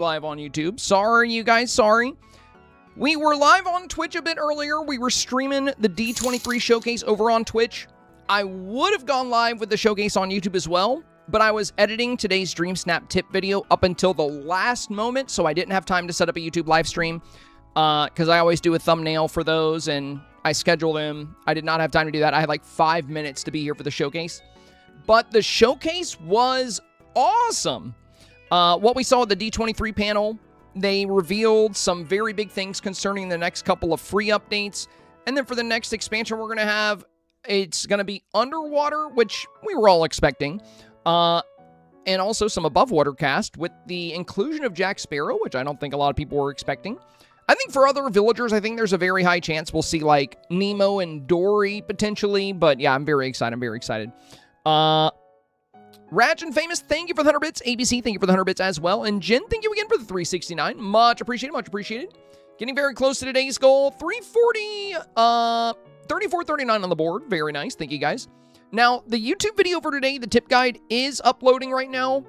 live on YouTube. Sorry, you guys, sorry. We were live on Twitch a bit earlier. We were streaming the D23 showcase over on Twitch. I would have gone live with the showcase on YouTube as well, but I was editing today's Dreamsnap tip video up until the last moment, so I didn't have time to set up a YouTube live stream, because I always do a thumbnail for those, and I scheduled them. I did not have time to do that. I had like 5 minutes to be here for the showcase. But the showcase was awesome. What we saw at the D23 panel, they revealed some very big things concerning the next couple of free updates. And then for the next expansion we're going to have, it's going to be underwater, which we were all expecting. And also some above water cast with the inclusion of Jack Sparrow, which I don't think a lot of people were expecting. I think for other villagers, I think there's a very high chance we'll see like Nemo and Dory potentially. But yeah, I'm very excited. I'm very excited. Ratch and Famous, thank you for the 100 bits. ABC, thank you for the 100 bits as well. And Jen, thank you again for the 369. Much appreciated, much appreciated. Getting very close to today's goal. 340, 3439 on the board. Very nice. Thank you, guys. Now, the YouTube video for today, the tip guide, is uploading right now.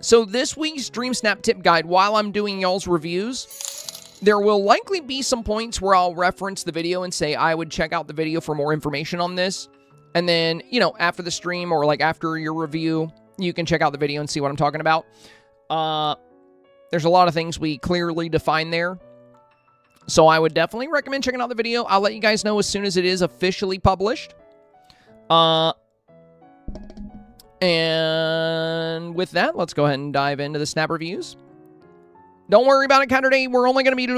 So this week's Dreamsnap tip guide, while I'm doing y'all's reviews, there will likely be some points where I'll reference the video and say I would check out the video for more information on this. And then, you know, after the stream or like after your review, you can check out the video and see what I'm talking about. There's a lot of things we clearly define there. So I would definitely recommend checking out the video. I'll let you guys know as soon as it is officially published. And with that, let's go ahead and dive into the snap reviews. Don't worry about it, Saturday. We're only going to be able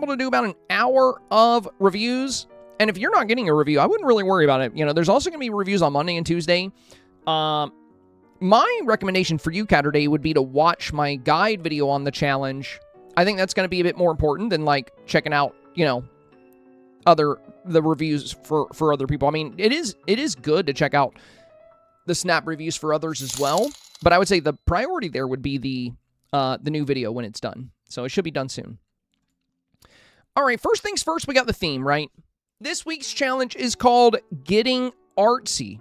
to do about an hour of reviews. And if you're not getting a review, I wouldn't really worry about it. You know, there's also going to be reviews on Monday and Tuesday. My recommendation for you, Saturday, would be to watch my guide video on the challenge. I think that's going to be a bit more important than, like, checking out, you know, the reviews for other people. I mean, it is good to check out the snap reviews for others as well. But I would say the priority there would be the new video when it's done. So it should be done soon. All right, first things first, we got the theme, right? This week's challenge is called Getting Artsy.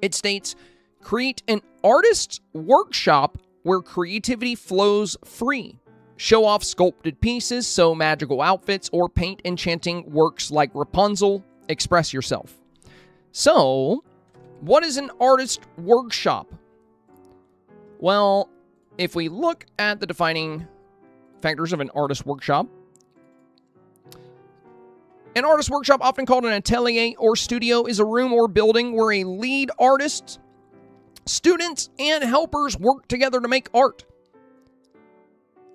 It states, create an artist's workshop where creativity flows free. Show off sculpted pieces, sew magical outfits, or paint enchanting works like Rapunzel. Express yourself. So, what is an artist workshop? Well, if we look at the defining factors of an artist workshop, an artist workshop, often called an atelier or studio, is a room or building where a lead artist, students, and helpers work together to make art.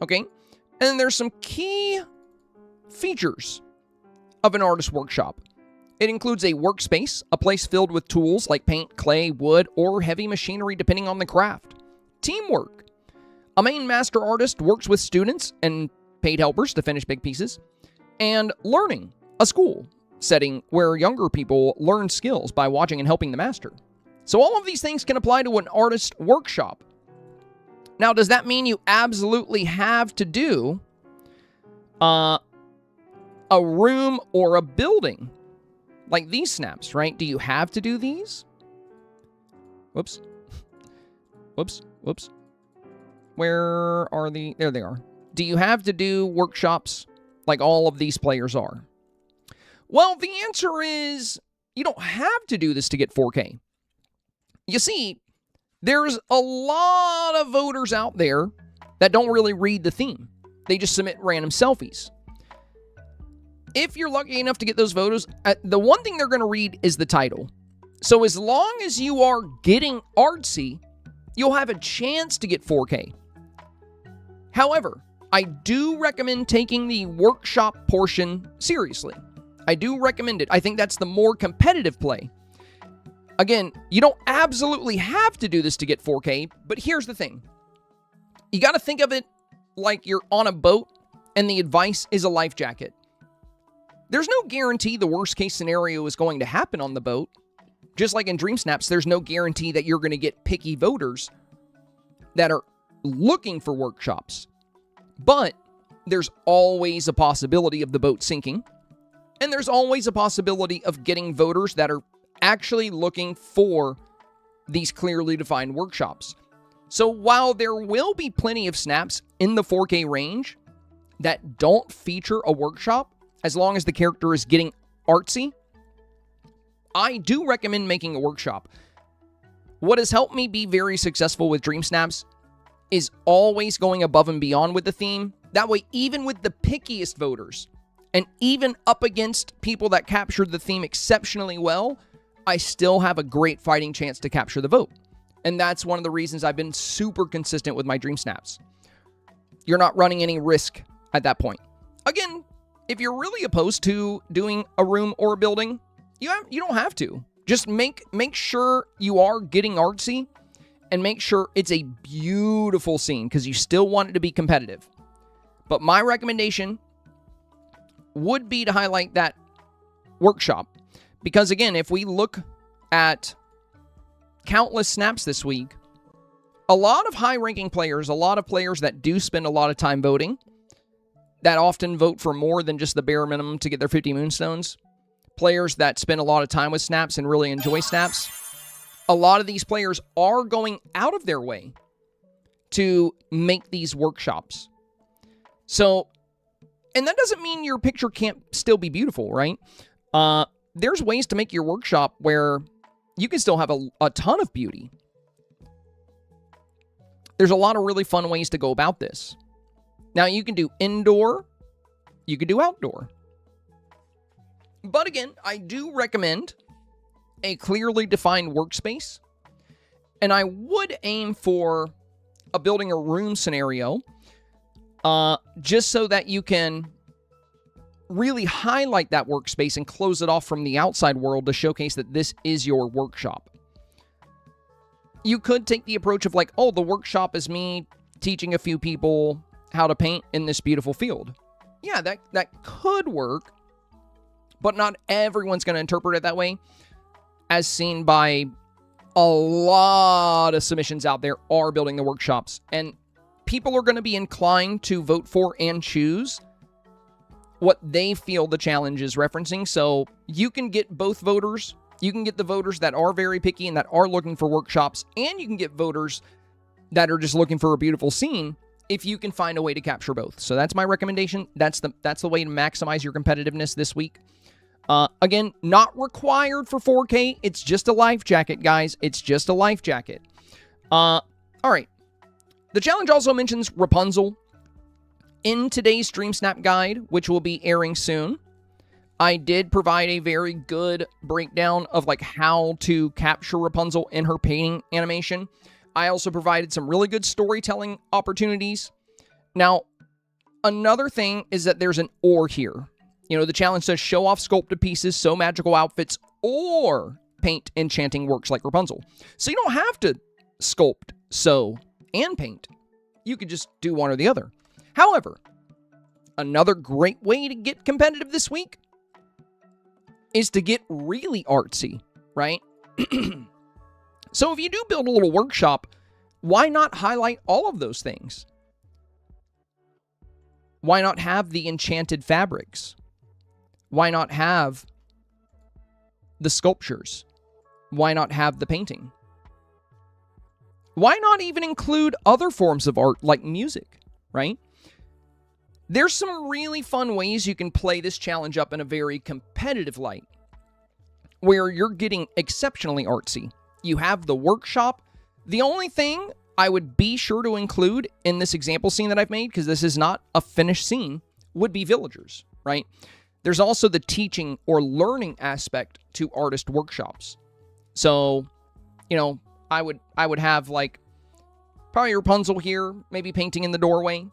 Okay, and then there's some key features of an artist workshop. It includes a workspace, a place filled with tools like paint, clay, wood, or heavy machinery depending on the craft. Teamwork. A main master artist works with students and paid helpers to finish big pieces. And learning. A school setting where younger people learn skills by watching and helping the master. So all of these things can apply to an artist workshop. Now, does that mean you absolutely have to do a room or a building like these snaps, right? Do you have to do these? Whoops. Whoops. Whoops. Where are the... There they are. Do you have to do workshops like all of these players are? Well, the answer is you don't have to do this to get 4K. You see, there's a lot of voters out there that don't really read the theme. They just submit random selfies. If you're lucky enough to get those voters, the one thing they're going to read is the title. So as long as you are getting artsy, you'll have a chance to get 4K. However, I do recommend taking the workshop portion seriously. I do recommend it. I think that's the more competitive play. Again, you don't absolutely have to do this to get 4K, but here's the thing. You got to think of it like you're on a boat and the advice is a life jacket. There's no guarantee the worst case scenario is going to happen on the boat. Just like in Dreamsnaps, there's no guarantee that you're going to get picky voters that are looking for workshops. But there's always a possibility of the boat sinking. And there's always a possibility of getting voters that are actually looking for these clearly defined workshops. So while there will be plenty of snaps in the 4K range that don't feature a workshop, as long as the character is getting artsy, I do recommend making a workshop. What has helped me be very successful with Dreamsnaps is always going above and beyond with the theme. That way, even with the pickiest voters, and even up against people that captured the theme exceptionally well, I still have a great fighting chance to capture the vote. And that's one of the reasons I've been super consistent with my Dreamsnaps. You're not running any risk at that point. Again, if you're really opposed to doing a room or a building, you don't have to. Just make sure you are getting artsy and make sure it's a beautiful scene because you still want it to be competitive. But my recommendation would be to highlight that workshop. Because again, if we look at countless snaps this week, a lot of high-ranking players, a lot of players that do spend a lot of time voting, that often vote for more than just the bare minimum to get their 50 moonstones, players that spend a lot of time with snaps and really enjoy snaps, a lot of these players are going out of their way to make these workshops. So, and that doesn't mean your picture can't still be beautiful, right? There's ways to make your workshop where you can still have a ton of beauty. There's a lot of really fun ways to go about this. Now, you can do indoor, you can do outdoor. But again, I do recommend a clearly defined workspace. And I would aim for a building a room scenario, just so that you can really highlight that workspace and close it off from the outside world to showcase that this is your workshop. You could take the approach of like, oh, the workshop is me teaching a few people how to paint in this beautiful field. Yeah, that could work, but not everyone's going to interpret it that way, as seen by a lot of submissions out there are building the workshops. And people are going to be inclined to vote for and choose what they feel the challenge is referencing. So you can get both voters. You can get the voters that are very picky and that are looking for workshops, and you can get voters that are just looking for a beautiful scene if you can find a way to capture both. So that's my recommendation. That's the way to maximize your competitiveness this week. Again, not required for 4K. It's just a life jacket, guys. It's just a life jacket. All right. The challenge also mentions Rapunzel. In today's Dreamsnap guide, which will be airing soon, I did provide a very good breakdown of like how to capture Rapunzel in her painting animation. I also provided some really good storytelling opportunities. Now, another thing is that there's an or here. You know, the challenge says show off sculpted pieces, sew magical outfits, or paint enchanting works like Rapunzel. So you don't have to sculpt, sew, and paint. You could just do one or the other. However, another great way to get competitive this week is to get really artsy, right? So if you do build a little workshop, why not highlight all of those things? Why not have the enchanted fabrics? Why not have the sculptures? Why not have the painting? Why not even include other forms of art like music, right? There's some really fun ways you can play this challenge up in a very competitive light, where you're getting exceptionally artsy. You have the workshop. The only thing I would be sure to include in this example scene that I've made, because this is not a finished scene, would be villagers, right? There's also the teaching or learning aspect to artist workshops. So, you know, I would have like probably Rapunzel here, maybe painting in the doorway.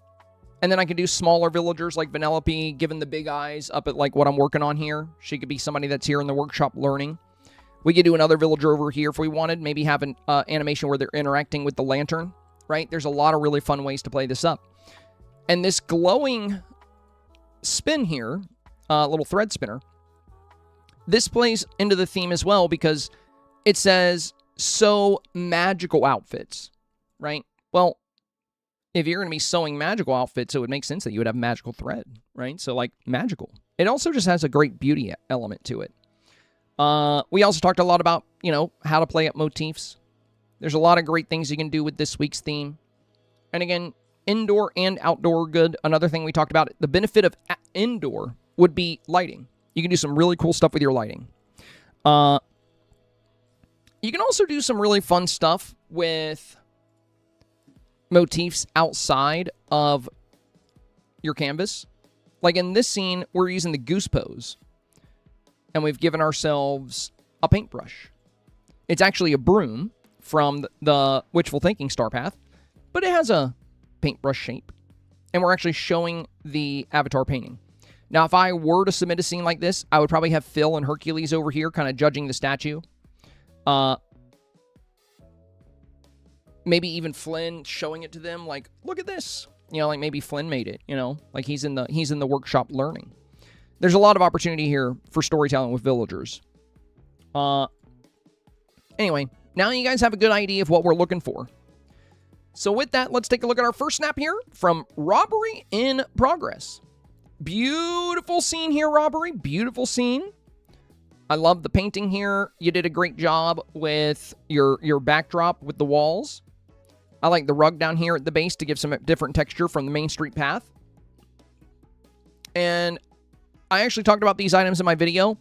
And then I could do smaller villagers like Vanellope, given the big eyes up at like what I'm working on here. She could be somebody that's here in the workshop learning. We could do another villager over here if we wanted. Maybe have an animation where they're interacting with the lantern, right? There's a lot of really fun ways to play this up. And this glowing spin here, little thread spinner, this plays into the theme as well because it says, sew magical outfits, right? Well, if you're going to be sewing magical outfits, it would make sense that you would have magical thread, right? So, like, magical. It also just has a great beauty element to it. We also talked a lot about, you know, how to play up motifs. There's a lot of great things you can do with this week's theme. And again, indoor and outdoor good. Another thing we talked about, the benefit of indoor would be lighting. You can do some really cool stuff with your lighting. You can also do some really fun stuff with motifs outside of your canvas. Like in this scene, we're using the goose pose. And we've given ourselves a paintbrush. It's actually a broom from the Wishful Thinking Star Path, but it has a paintbrush shape. And we're actually showing the avatar painting. Now, if I were to submit a scene like this, I would probably have Phil and Hercules over here kind of judging the statue. Maybe even Flynn showing it to them like, look at this. You know, like maybe Flynn made it, you know, like he's in the workshop learning. There's a lot of opportunity here for storytelling with villagers. Anyway, now you guys have a good idea of what we're looking for. So with that, let's take a look at our first snap here from Robbery in Progress. Beautiful scene here, Robbery. Beautiful scene. I love the painting here. You did a great job with your backdrop with the walls. I like the rug down here at the base to give some different texture from the Main Street path. And I actually talked about these items in my video.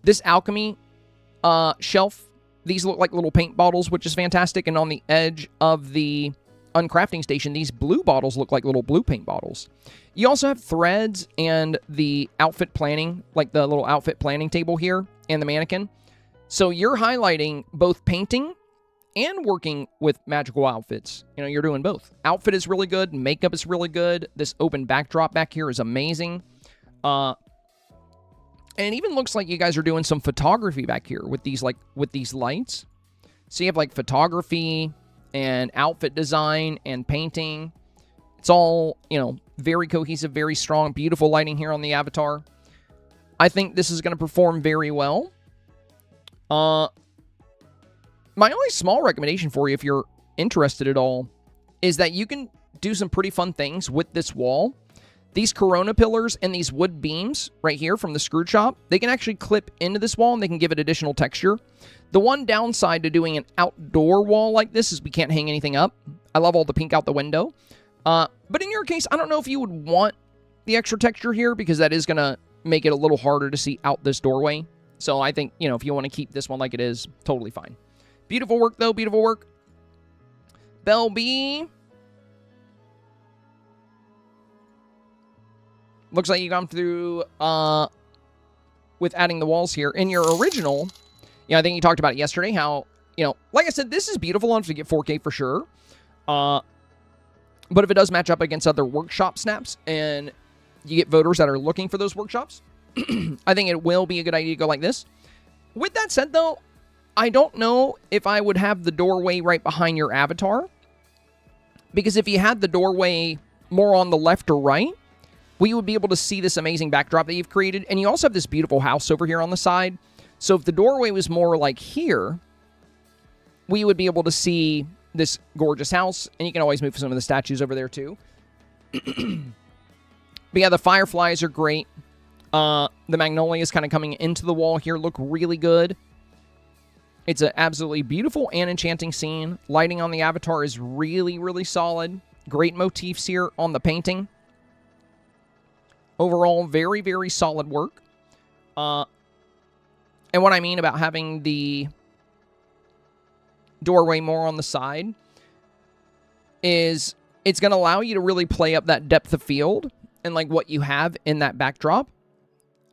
This alchemy shelf, these look like little paint bottles, which is fantastic. And on the edge of the uncrafting station, these blue bottles look like little blue paint bottles. You also have threads and the outfit planning, like the little outfit planning table here and the mannequin. So you're highlighting both painting and working with magical outfits. You know, you're doing both. Outfit is really good. Makeup is really good. This open backdrop back here is amazing. And it even looks like you guys are doing some photography back here with these lights. So you have like photography and outfit design and painting. It's all, you know, very cohesive, very strong, beautiful lighting here on the avatar. I think this is going to perform very well. My only small recommendation for you, if you're interested at all, is that you can do some pretty fun things with this wall. These Corona pillars and these wood beams right here from the screw shop, they can actually clip into this wall and they can give it additional texture. The one downside to doing an outdoor wall like this is we can't hang anything up. I love all the pink out the window. But in your case, I don't know if you would want the extra texture here because that is going to make it a little harder to see out this doorway. So I think, you know, if you want to keep this one like it is, totally fine. Beautiful work, though. Beautiful work. Bell B. Looks like you've gone through with adding the walls here. In your original, you know, I think you talked about it yesterday, how, you know, like I said, this is beautiful enough to get 4K for sure. But if it does match up against other workshop snaps and you get voters that are looking for those workshops, I think it will be a good idea to go like this. With that said, though, I don't know if I would have the doorway right behind your avatar. Because if you had the doorway more on the left or right, we would be able to see this amazing backdrop that you've created. And you also have this beautiful house over here on the side. So if the doorway was more like here, we would be able to see this gorgeous house. And you can always move some of the statues over there too. But yeah, the fireflies are great. The magnolias kind of coming into the wall here look really good. It's an absolutely beautiful and enchanting scene. Lighting on the avatar is really, really solid. Great motifs here on the painting. Overall, very, very solid work. And what I mean about having the doorway more on the side is it's going to allow you to really play up that depth of field and like what you have in that backdrop.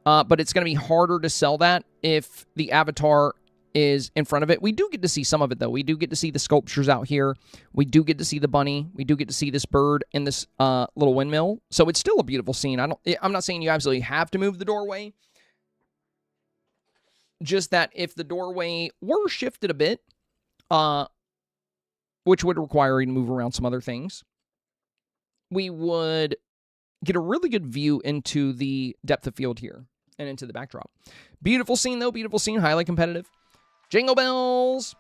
But it's going to be harder to sell that if the avatar is in front of it. We do get to see some of it, though. We do get to see the sculptures out here. We do get to see the bunny. We do get to see this bird in this little windmill. So it's still a beautiful scene. I'm not saying you absolutely have to move the doorway. Just that if the doorway were shifted a bit, which would require you to move around some other things, we would get a really good view into the depth of field here and into the backdrop. Beautiful scene, though. Beautiful scene. Highly competitive. Jingle bells.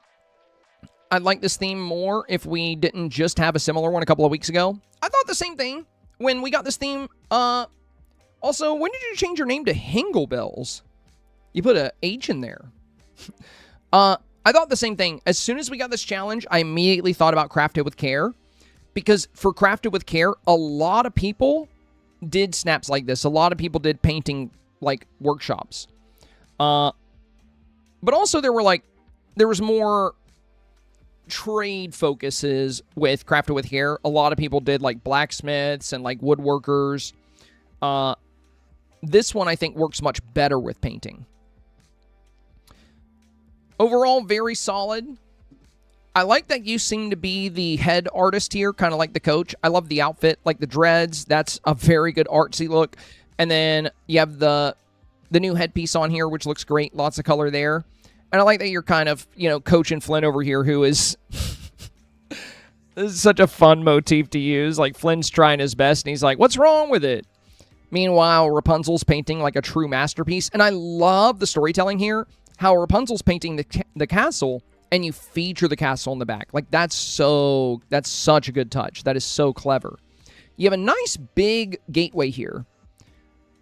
I'd like this theme more if we didn't just have a similar one a couple of weeks ago. I thought the same thing when we got this theme. Also, when did you change your name to Hingle Bells? You put a H in there. I thought the same thing. As soon as we got this challenge, I immediately thought about Crafted with Care. Because for Crafted with Care, a lot of people did snaps like this. A lot of people did painting, like, workshops. But also there was more trade focuses with Crafted with Care. A lot of people did, like, blacksmiths and, like, woodworkers. This one, I think, works much better with painting. Overall, very solid. I like that you seem to be the head artist here, kind of like the coach. I love the outfit, like the dreads. That's a very good artsy look. And then you have the new headpiece on here, which looks great. Lots of color there. And I like that you're kind of, you know, coaching Flynn over here, who is... This is such a fun motif to use. Like, Flynn's trying his best, and he's like, what's wrong with it? Meanwhile, Rapunzel's painting like a true masterpiece. And I love the storytelling here. How Rapunzel's painting the castle, and you feature the castle in the back. Like, that's such a good touch. That is so clever. You have a nice big gateway here.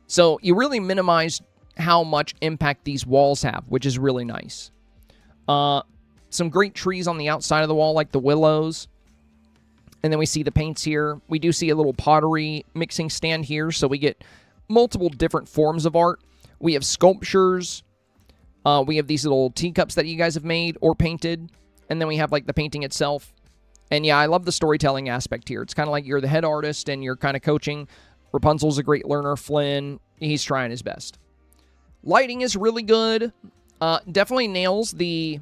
So you really minimize how much impact these walls have, which is really nice. Some great trees on the outside of the wall, like the willows. And then we see the paints here. We do see a little pottery mixing stand here, so we get multiple different forms of art. We have sculptures. We have these little teacups that you guys have made or painted. And then we have, like, the painting itself. And, yeah, I love the storytelling aspect here. It's kind of like you're the head artist and you're kind of coaching. Rapunzel's a great learner. Flynn, he's trying his best. Lighting is really good. Definitely nails the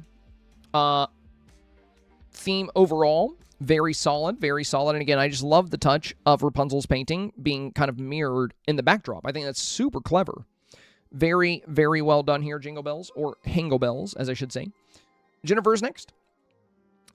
theme overall. Very solid, very solid. And, again, I just love the touch of Rapunzel's painting being kind of mirrored in the backdrop. I think that's super clever. Very, very well done here, Jingle Bells, or Hingle Bells, as I should say. Jennifer's next.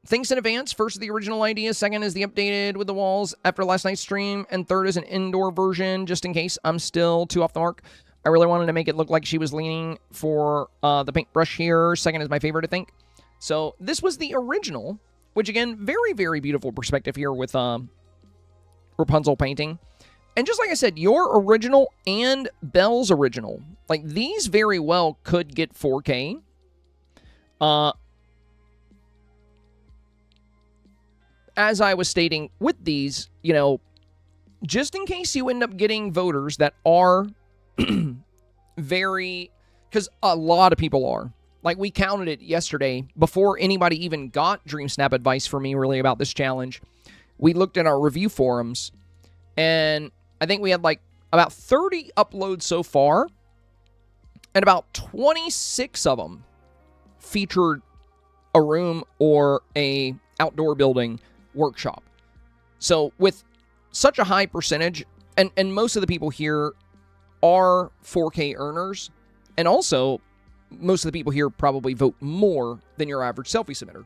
Thanks in advance. First, the original idea. Second is the updated with the walls after last night's stream. And third is an indoor version, just in case I'm still too off the mark. I really wanted to make it look like she was leaning for the paintbrush here. Second is my favorite, I think. So this was the original, which, again, very, very beautiful perspective here with Rapunzel painting. And just like I said, your original and Belle's original, like, these very well could get 4K. As I was stating with these, you know, just in case you end up getting voters that are very... Because a lot of people are. Like, we counted it yesterday before anybody even got Dreamsnap advice from me, really, about this challenge. We looked at our review forums, and I think we had, like, about 30 uploads so far, and about 26 of them featured a room or a outdoor building workshop. So with such a high percentage, and most of the people here are 4K earners, and also most of the people here probably vote more than your average selfie submitter.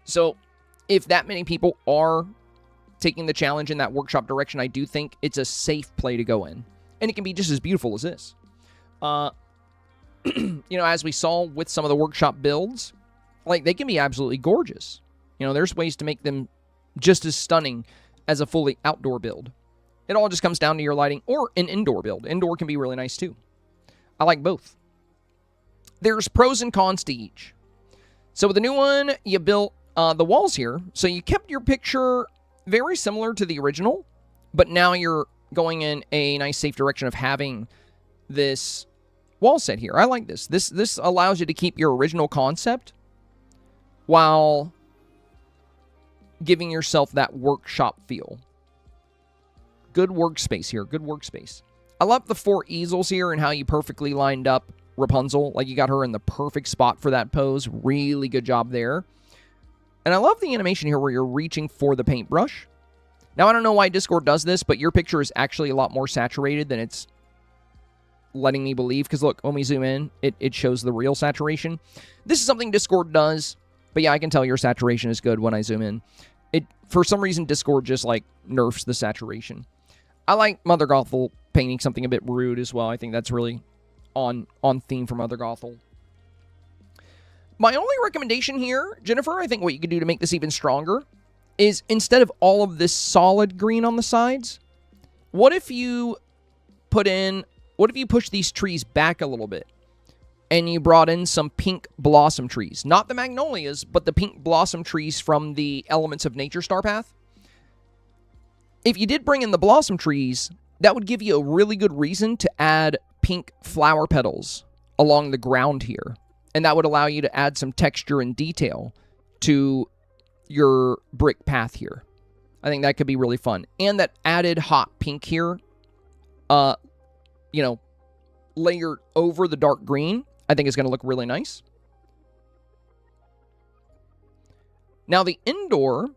So if that many people are taking the challenge in that workshop direction, I do think it's a safe play to go in. And it can be just as beautiful as this. You know, as we saw with some of the workshop builds, like, they can be absolutely gorgeous. You know, there's ways to make them just as stunning as a fully outdoor build. It all just comes down to your lighting or an indoor build. Indoor can be really nice too. I like both. There's pros and cons to each. So with the new one, you built the walls here. So you kept your picture very similar to the original, but now you're going in a nice safe direction of having this wall set here. I like this. This allows you to keep your original concept while giving yourself that workshop feel. Good workspace here. Good workspace. I love the 4 easels here and how you perfectly lined up Rapunzel. Like, you got her in the perfect spot for that pose. Really good job there. And I love the animation here where you're reaching for the paintbrush. Now, I don't know why Discord does this, but your picture is actually a lot more saturated than it's letting me believe. Because, look, when we zoom in, it shows the real saturation. This is something Discord does. But, yeah, I can tell your saturation is good when I zoom in. For some reason, Discord just, like, nerfs the saturation. I like Mother Gothel painting something a bit rude as well. I think that's really on theme for Mother Gothel. My only recommendation here, Jennifer, I think what you could do to make this even stronger is instead of all of this solid green on the sides, what if you push these trees back a little bit and you brought in some pink blossom trees. Not the magnolias, but the pink blossom trees from the Elements of Nature Star Path. If you did bring in the blossom trees, that would give you a really good reason to add pink flower petals along the ground here. And that would allow you to add some texture and detail to your brick path here. I think that could be really fun. And that added hot pink here, you know, layered over the dark green, I think is going to look really nice. Now the indoor,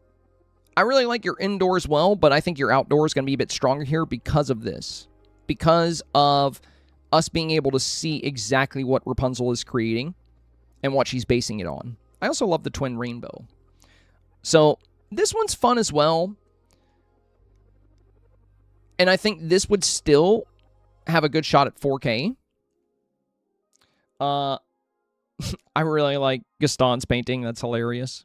I really like your indoor as well, but I think your outdoor is going to be a bit stronger here because of this. Because of us being able to see exactly what Rapunzel is creating and what she's basing it on. I also love the twin rainbow. So this one's fun as well. And I think this would still have a good shot at 4K. I really like Gaston's painting. That's hilarious.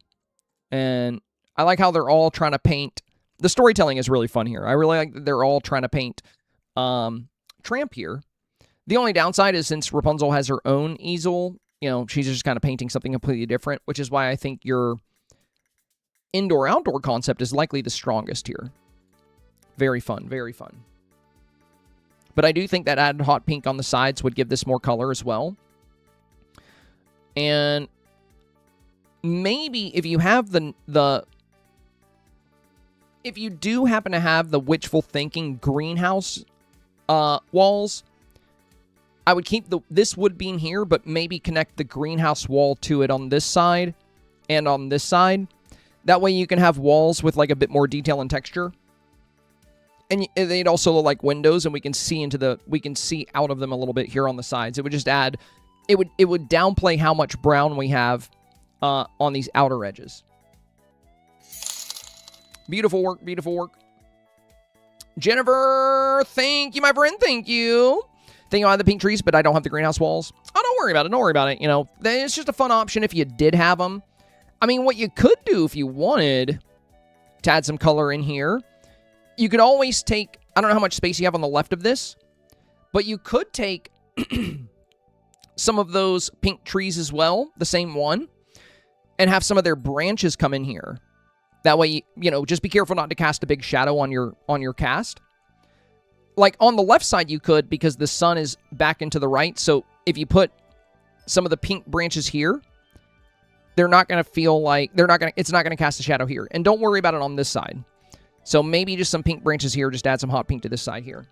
And I like how they're all trying to paint. The storytelling is really fun here. I really like that they're all trying to paint Tramp here. The only downside is since Rapunzel has her own easel, you know, she's just kind of painting something completely different, which is why I think your indoor-outdoor concept is likely the strongest here. Very fun, very fun. But I do think that added hot pink on the sides would give this more color as well. And maybe if you have if you do happen to have the wishful thinking greenhouse walls, I would keep this wood beam here, but maybe connect the greenhouse wall to it on this side and on this side. That way you can have walls with like a bit more detail and texture. And they'd also look like windows, and we can see out of them a little bit here on the sides. It would just add, it would downplay how much brown we have on these outer edges. Beautiful work, beautiful work. Jennifer, thank you, my friend, thank you. Thank you, I have the pink trees, but I don't have the greenhouse walls. Oh, don't worry about it, don't worry about it. You know, it's just a fun option if you did have them. I mean, what you could do if you wanted to add some color in here, you could always take, I don't know how much space you have on the left of this, but you could take some of those pink trees as well, the same one, and have some of their branches come in here. That way, you know, just be careful not to cast a big shadow on your cast. Like on the left side you could, because the sun is back into the right, so if you put some of the pink branches here, they're not going to feel like, it's not going to cast a shadow here. And don't worry about it on this side. So maybe just some pink branches here, just add some hot pink to this side here.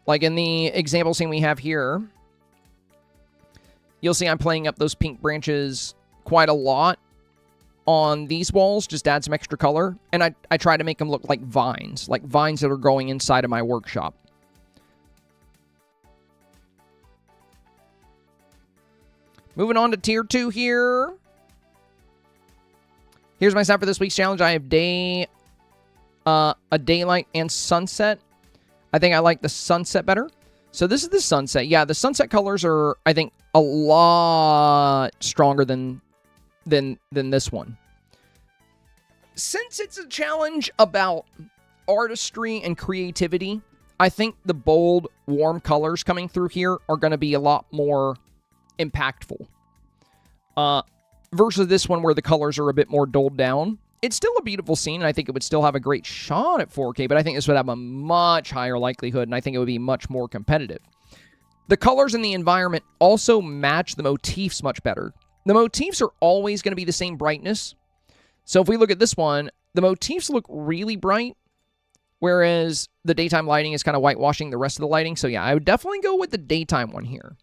Like in the example scene we have here, you'll see I'm playing up those pink branches quite a lot on these walls, just add some extra color. And I try to make them look like vines that are growing inside of my workshop. Moving on to tier 2 here. Here's my set for this week's challenge. I have a daylight and sunset. I think I like the sunset better. So this is the sunset. Yeah, the sunset colors are, I think, a lot stronger than this one. Since it's a challenge about artistry and creativity, I think the bold, warm colors coming through here are going to be a lot more impactful. Versus this one where the colors are a bit more dulled down. It's still a beautiful scene, and I think it would still have a great shot at 4K, but I think this would have a much higher likelihood, and I think it would be much more competitive. The colors in the environment also match the motifs much better. The motifs are always going to be the same brightness. So if we look at this one, the motifs look really bright, whereas the daytime lighting is kind of whitewashing the rest of the lighting. So yeah, I would definitely go with the daytime one here.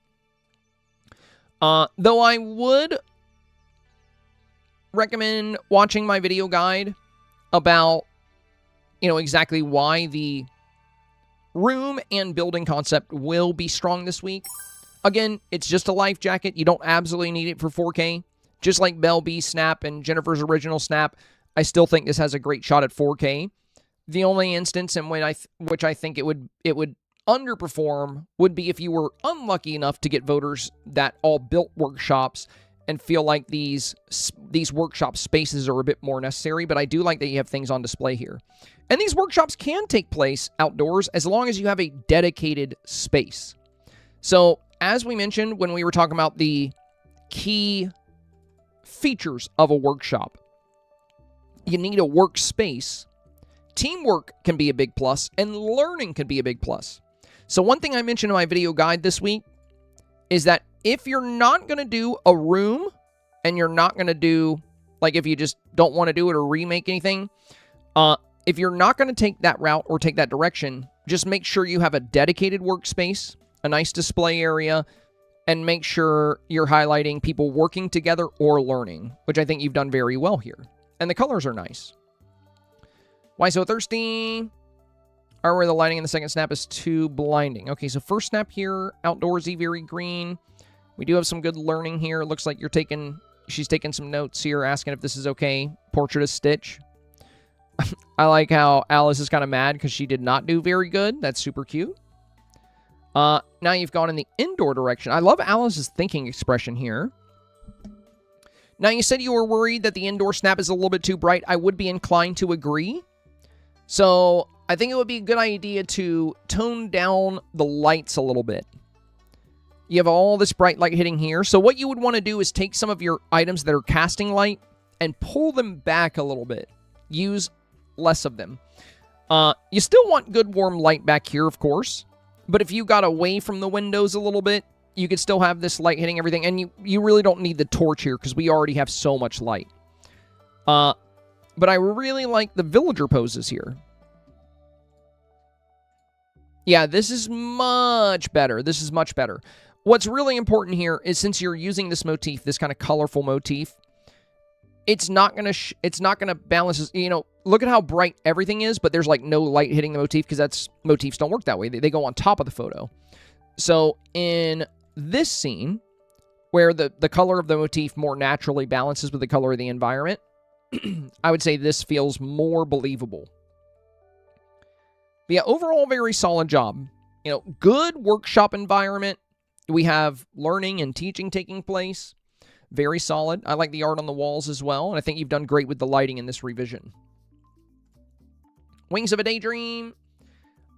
Though I would recommend watching my video guide about, you know, exactly why the room and building concept will be strong this week. Again, it's just a life jacket. You don't absolutely need it for 4K. Just like Belle B's Snap and Jennifer's original Snap, I still think this has a great shot at 4K. The only instance in which I think it would underperform would be if you were unlucky enough to get voters that all built workshops and feel like these workshop spaces are a bit more necessary, but I do like that you have things on display here. And these workshops can take place outdoors as long as you have a dedicated space. So as we mentioned when we were talking about the key features of a workshop, you need a workspace. Teamwork can be a big plus, and learning can be a big plus. So one thing I mentioned in my video guide this week is that if you're not going to do a room, and you're not going to do, like if you just don't want to do it or remake anything, if you're not going to take that route or take that direction, just make sure you have a dedicated workspace, a nice display area, and make sure you're highlighting people working together or learning, which I think you've done very well here. And the colors are nice. Why so thirsty? Or where the lighting in the second snap is too blinding. Okay, so first snap here, outdoorsy, very green. We do have some good learning here. It looks like she's taking some notes here, asking if this is okay. Portrait of Stitch. I like how Alice is kind of mad because she did not do very good. That's super cute. Now you've gone in the indoor direction. I love Alice's thinking expression here. Now, you said you were worried that the indoor snap is a little bit too bright. I would be inclined to agree. So, I think it would be a good idea to tone down the lights a little bit. You have all this bright light hitting here. So, what you would want to do is take some of your items that are casting light and pull them back a little bit. Use less of them. You still want good warm light back here, of course. But if you got away from the windows a little bit, you could still have this light hitting everything. And you really don't need the torch here because we already have so much light. But I really like the villager poses here. Yeah, this is much better. This is much better. What's really important here is since you're using this motif, this kind of colorful motif, it's not gonna balance. You know, look at how bright everything is, but there's like no light hitting the motif because motifs don't work that way. They go on top of the photo. So in this scene, where the color of the motif more naturally balances with the color of the environment, I would say this feels more believable. But yeah, overall, very solid job. You know, good workshop environment. We have learning and teaching taking place. Very solid. I like the art on the walls as well, and I think you've done great with the lighting in this revision. Wings of a Daydream.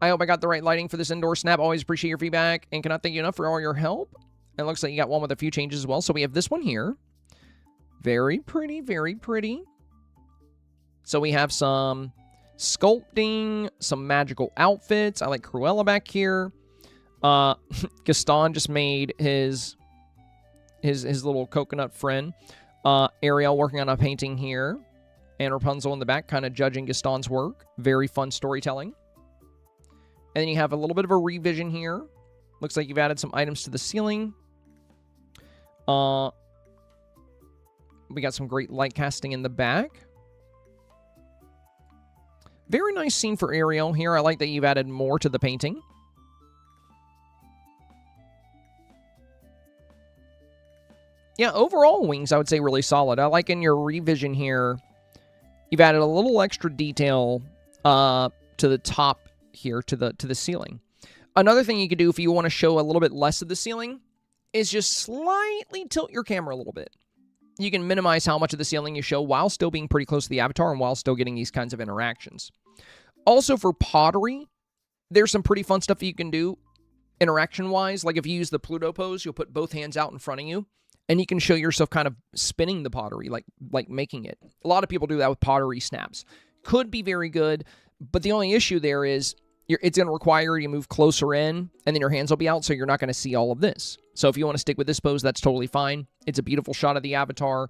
I hope I got the right lighting for this indoor snap. Always appreciate your feedback and cannot thank you enough for all your help. And it looks like you got one with a few changes as well. So we have this one here. Very pretty, very pretty. So we have some sculpting, some magical outfits. I like Cruella back here. Gaston just made his little coconut friend. Ariel working on a painting here. And Rapunzel in the back kind of judging Gaston's work. Very fun storytelling. And then you have a little bit of a revision here. Looks like you've added some items to the ceiling. We got some great light casting in the back. Very nice scene for Ariel here. I like that you've added more to the painting. Yeah, overall, Wings, I would say really solid. I like in your revision here, you've added a little extra detail to the top here, to the ceiling. Another thing you could do if you want to show a little bit less of the ceiling is just slightly tilt your camera a little bit. You can minimize how much of the ceiling you show while still being pretty close to the avatar and while still getting these kinds of interactions. Also for pottery, there's some pretty fun stuff you can do interaction-wise. Like if you use the Pluto pose, you'll put both hands out in front of you, and you can show yourself kind of spinning the pottery, like making it. A lot of people do that with pottery snaps. Could be very good, but the only issue there is it's going to require you to move closer in, and then your hands will be out, so you're not going to see all of this. So if you want to stick with this pose, that's totally fine. It's a beautiful shot of the avatar.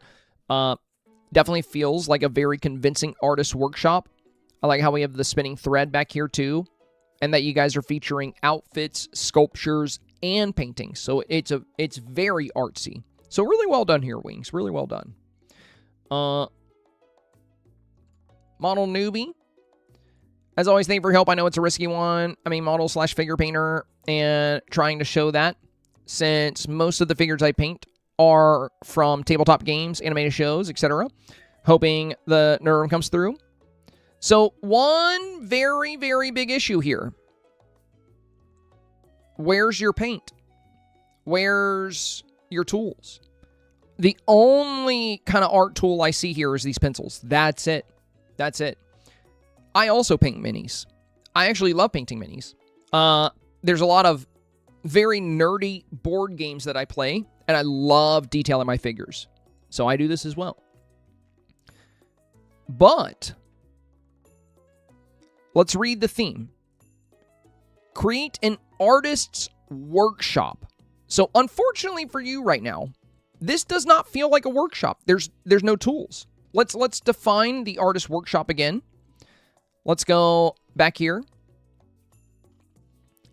Definitely feels like a very convincing artist workshop. I like how we have the spinning thread back here, too, and that you guys are featuring outfits, sculptures, and paintings. So it's very artsy. So really well done here, Wings. Really well done. Model newbie. As always, thank you for your help. I know it's a risky one. I mean, model/figure painter, and trying to show that since most of the figures I paint are from tabletop games, animated shows, etc. Hoping the nerd comes through. So, one very, very big issue here. Where's your paint? Where's your tools? The only kind of art tool I see here is these pencils. That's it. That's it. I also paint minis. I actually love painting minis. There's a lot of very nerdy board games that I play, and I love detailing my figures. So I do this as well. But let's read the theme. Create an artist's workshop. So unfortunately for you right now, this does not feel like a workshop. There's no tools. Let's define the artist workshop again. Let's go back here.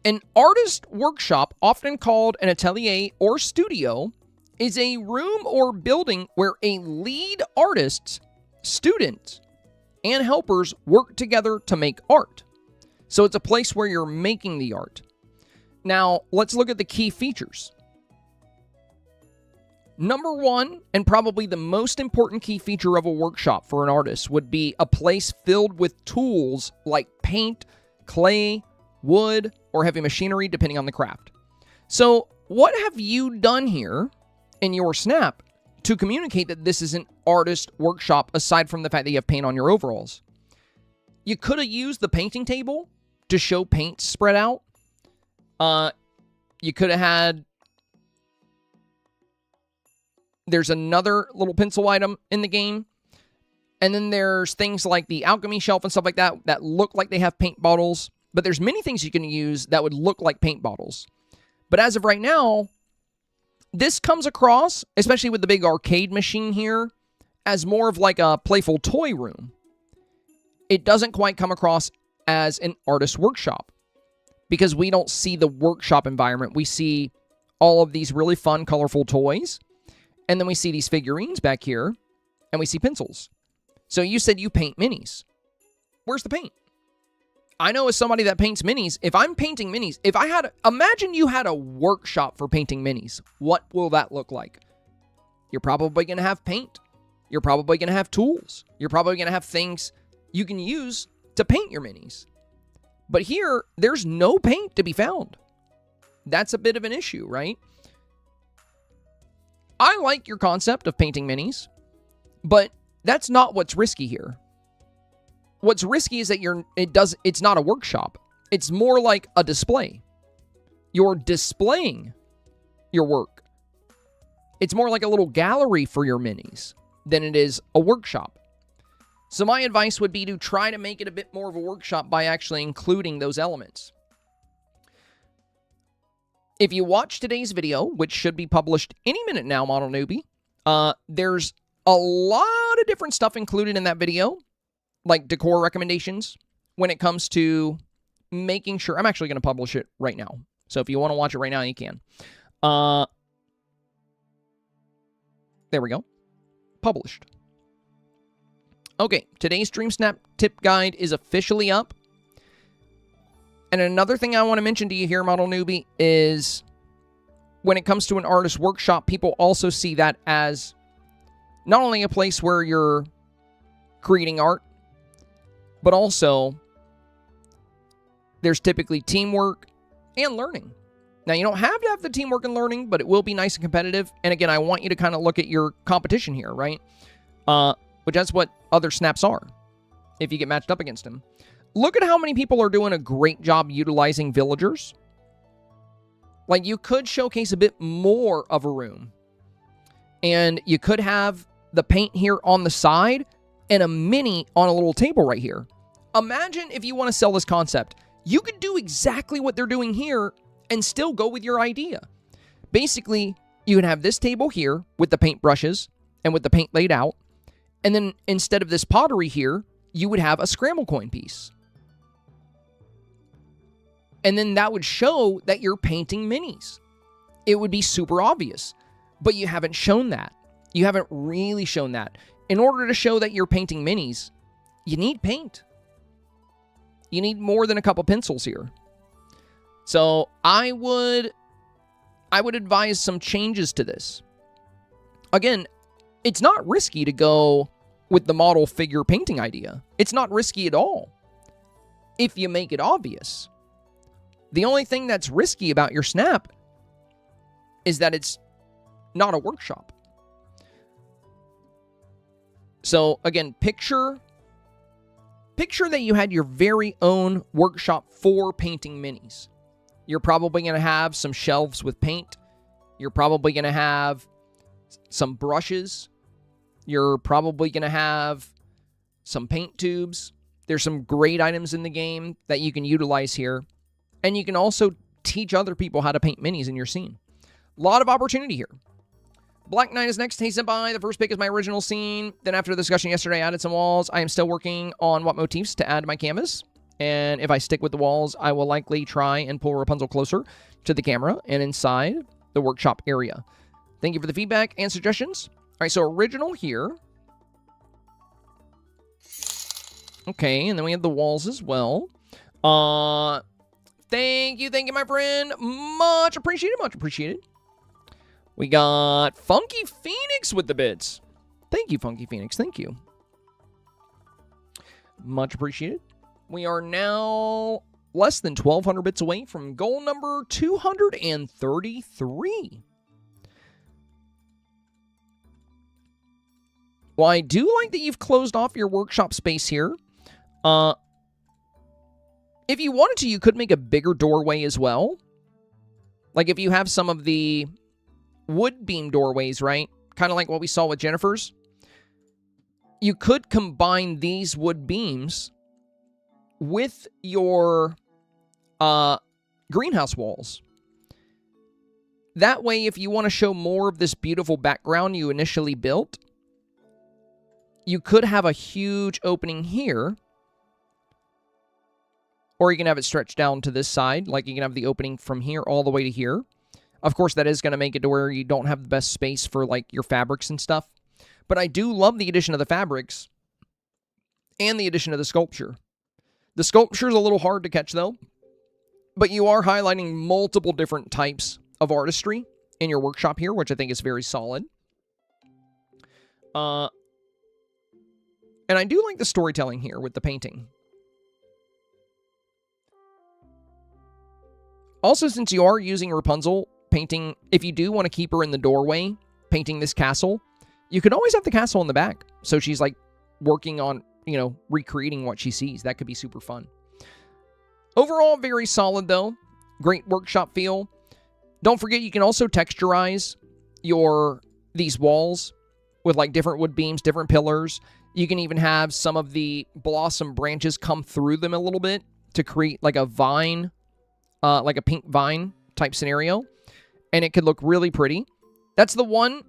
An artist workshop, often called an atelier or studio, is a room or building where a lead artist, students, and helpers work together to make art. So it's a place where you're making the art. Now, let's look at the key features. Number one, and probably the most important key feature of a workshop for an artist, would be a place filled with tools like paint, clay, wood, or heavy machinery, depending on the craft. So what have you done here in your snap to communicate that this is an artist workshop, aside from the fact that you have paint on your overalls? You could have used the painting table to show paint spread out. You could have had... There's another little pencil item in the game. And then there's things like the alchemy shelf and stuff like that that look like they have paint bottles. But there's many things you can use that would look like paint bottles. But as of right now, this comes across, especially with the big arcade machine here, as more of like a playful toy room. It doesn't quite come across as an artist workshop because we don't see the workshop environment. We see all of these really fun, colorful toys. And then we see these figurines back here, and we see pencils. So you said you paint minis. Where's the paint? I know as somebody that paints minis, if I'm painting minis, imagine you had a workshop for painting minis. What will that look like? You're probably going to have paint. You're probably going to have tools. You're probably going to have things you can use to paint your minis. But here, there's no paint to be found. That's a bit of an issue, right? I like your concept of painting minis, but that's not what's risky here. What's risky is that it's not a workshop. It's more like a display. You're displaying your work. It's more like a little gallery for your minis than it is a workshop. So my advice would be to try to make it a bit more of a workshop by actually including those elements. If you watch today's video, which should be published any minute now, Model Newbie, there's a lot of different stuff included in that video, like decor recommendations, when it comes to making sure... I'm actually going to publish it right now. So if you want to watch it right now, you can. There we go. Published. Okay, today's Dreamsnap tip guide is officially up. And another thing I want to mention to you here, Model Newbie, is when it comes to an artist workshop, people also see that as not only a place where you're creating art, but also there's typically teamwork and learning. Now, you don't have to have the teamwork and learning, but it will be nice and competitive. And again, I want you to kind of look at your competition here, right? Which that's what other snaps are, if you get matched up against them. Look at how many people are doing a great job utilizing villagers. Like, you could showcase a bit more of a room. And you could have the paint here on the side and a mini on a little table right here. Imagine if you want to sell this concept. You could do exactly what they're doing here and still go with your idea. Basically, you can have this table here with the paint brushes and with the paint laid out. And then instead of this pottery here, you would have a scramble coin piece. And then that would show that you're painting minis. It would be super obvious. But you haven't shown that. You haven't really shown that. In order to show that you're painting minis, you need paint. You need more than a couple pencils here. So I would advise some changes to this. Again, it's not risky to go with the model figure painting idea. It's not risky at all if you make it obvious. The only thing that's risky about your snap is that it's not a workshop. So again, picture that you had your very own workshop for painting minis. You're probably going to have some shelves with paint. You're probably going to have some brushes. You're probably going to have some paint tubes. There's some great items in the game that you can utilize here. And you can also teach other people how to paint minis in your scene. A lot of opportunity here. Black Knight is next. Hey, Senpai. The first pick is my original scene. Then after the discussion yesterday, I added some walls. I am still working on what motifs to add to my canvas. And if I stick with the walls, I will likely try and pull Rapunzel closer to the camera and inside the workshop area. Thank you for the feedback and suggestions. All right, so original here. Okay, and then we have the walls as well. Thank you, my friend. Much appreciated, much appreciated. We got Funky Phoenix with the bits. Thank you, Funky Phoenix. Thank you. Much appreciated. We are now less than 1,200 bits away from goal number 233. Well, I do like that you've closed off your workshop space here. If you wanted to, you could make a bigger doorway as well. Like if you have some of the wood beam doorways, right? Kind of like what we saw with Jennifer's. You could combine these wood beams with your greenhouse walls. That way, if you want to show more of this beautiful background you initially built, you could have a huge opening here. Or you can have it stretched down to this side. Like you can have the opening from here all the way to here. Of course, that is going to make it to where you don't have the best space for like your fabrics and stuff. But I do love the addition of the fabrics and the addition of the sculpture. The sculpture is a little hard to catch though. But you are highlighting multiple different types of artistry in your workshop here, which I think is very solid. And I do like the storytelling here with the painting. Also, since you are using Rapunzel painting, if you do want to keep her in the doorway, painting this castle, you could always have the castle in the back. So she's like working on, you know, recreating what she sees. That could be super fun. Overall, very solid though. Great workshop feel. Don't forget, you can also texturize these walls with like different wood beams, different pillars. You can even have some of the blossom branches come through them a little bit to create like a vine, like a pink vine type scenario. And it could look really pretty. That's the one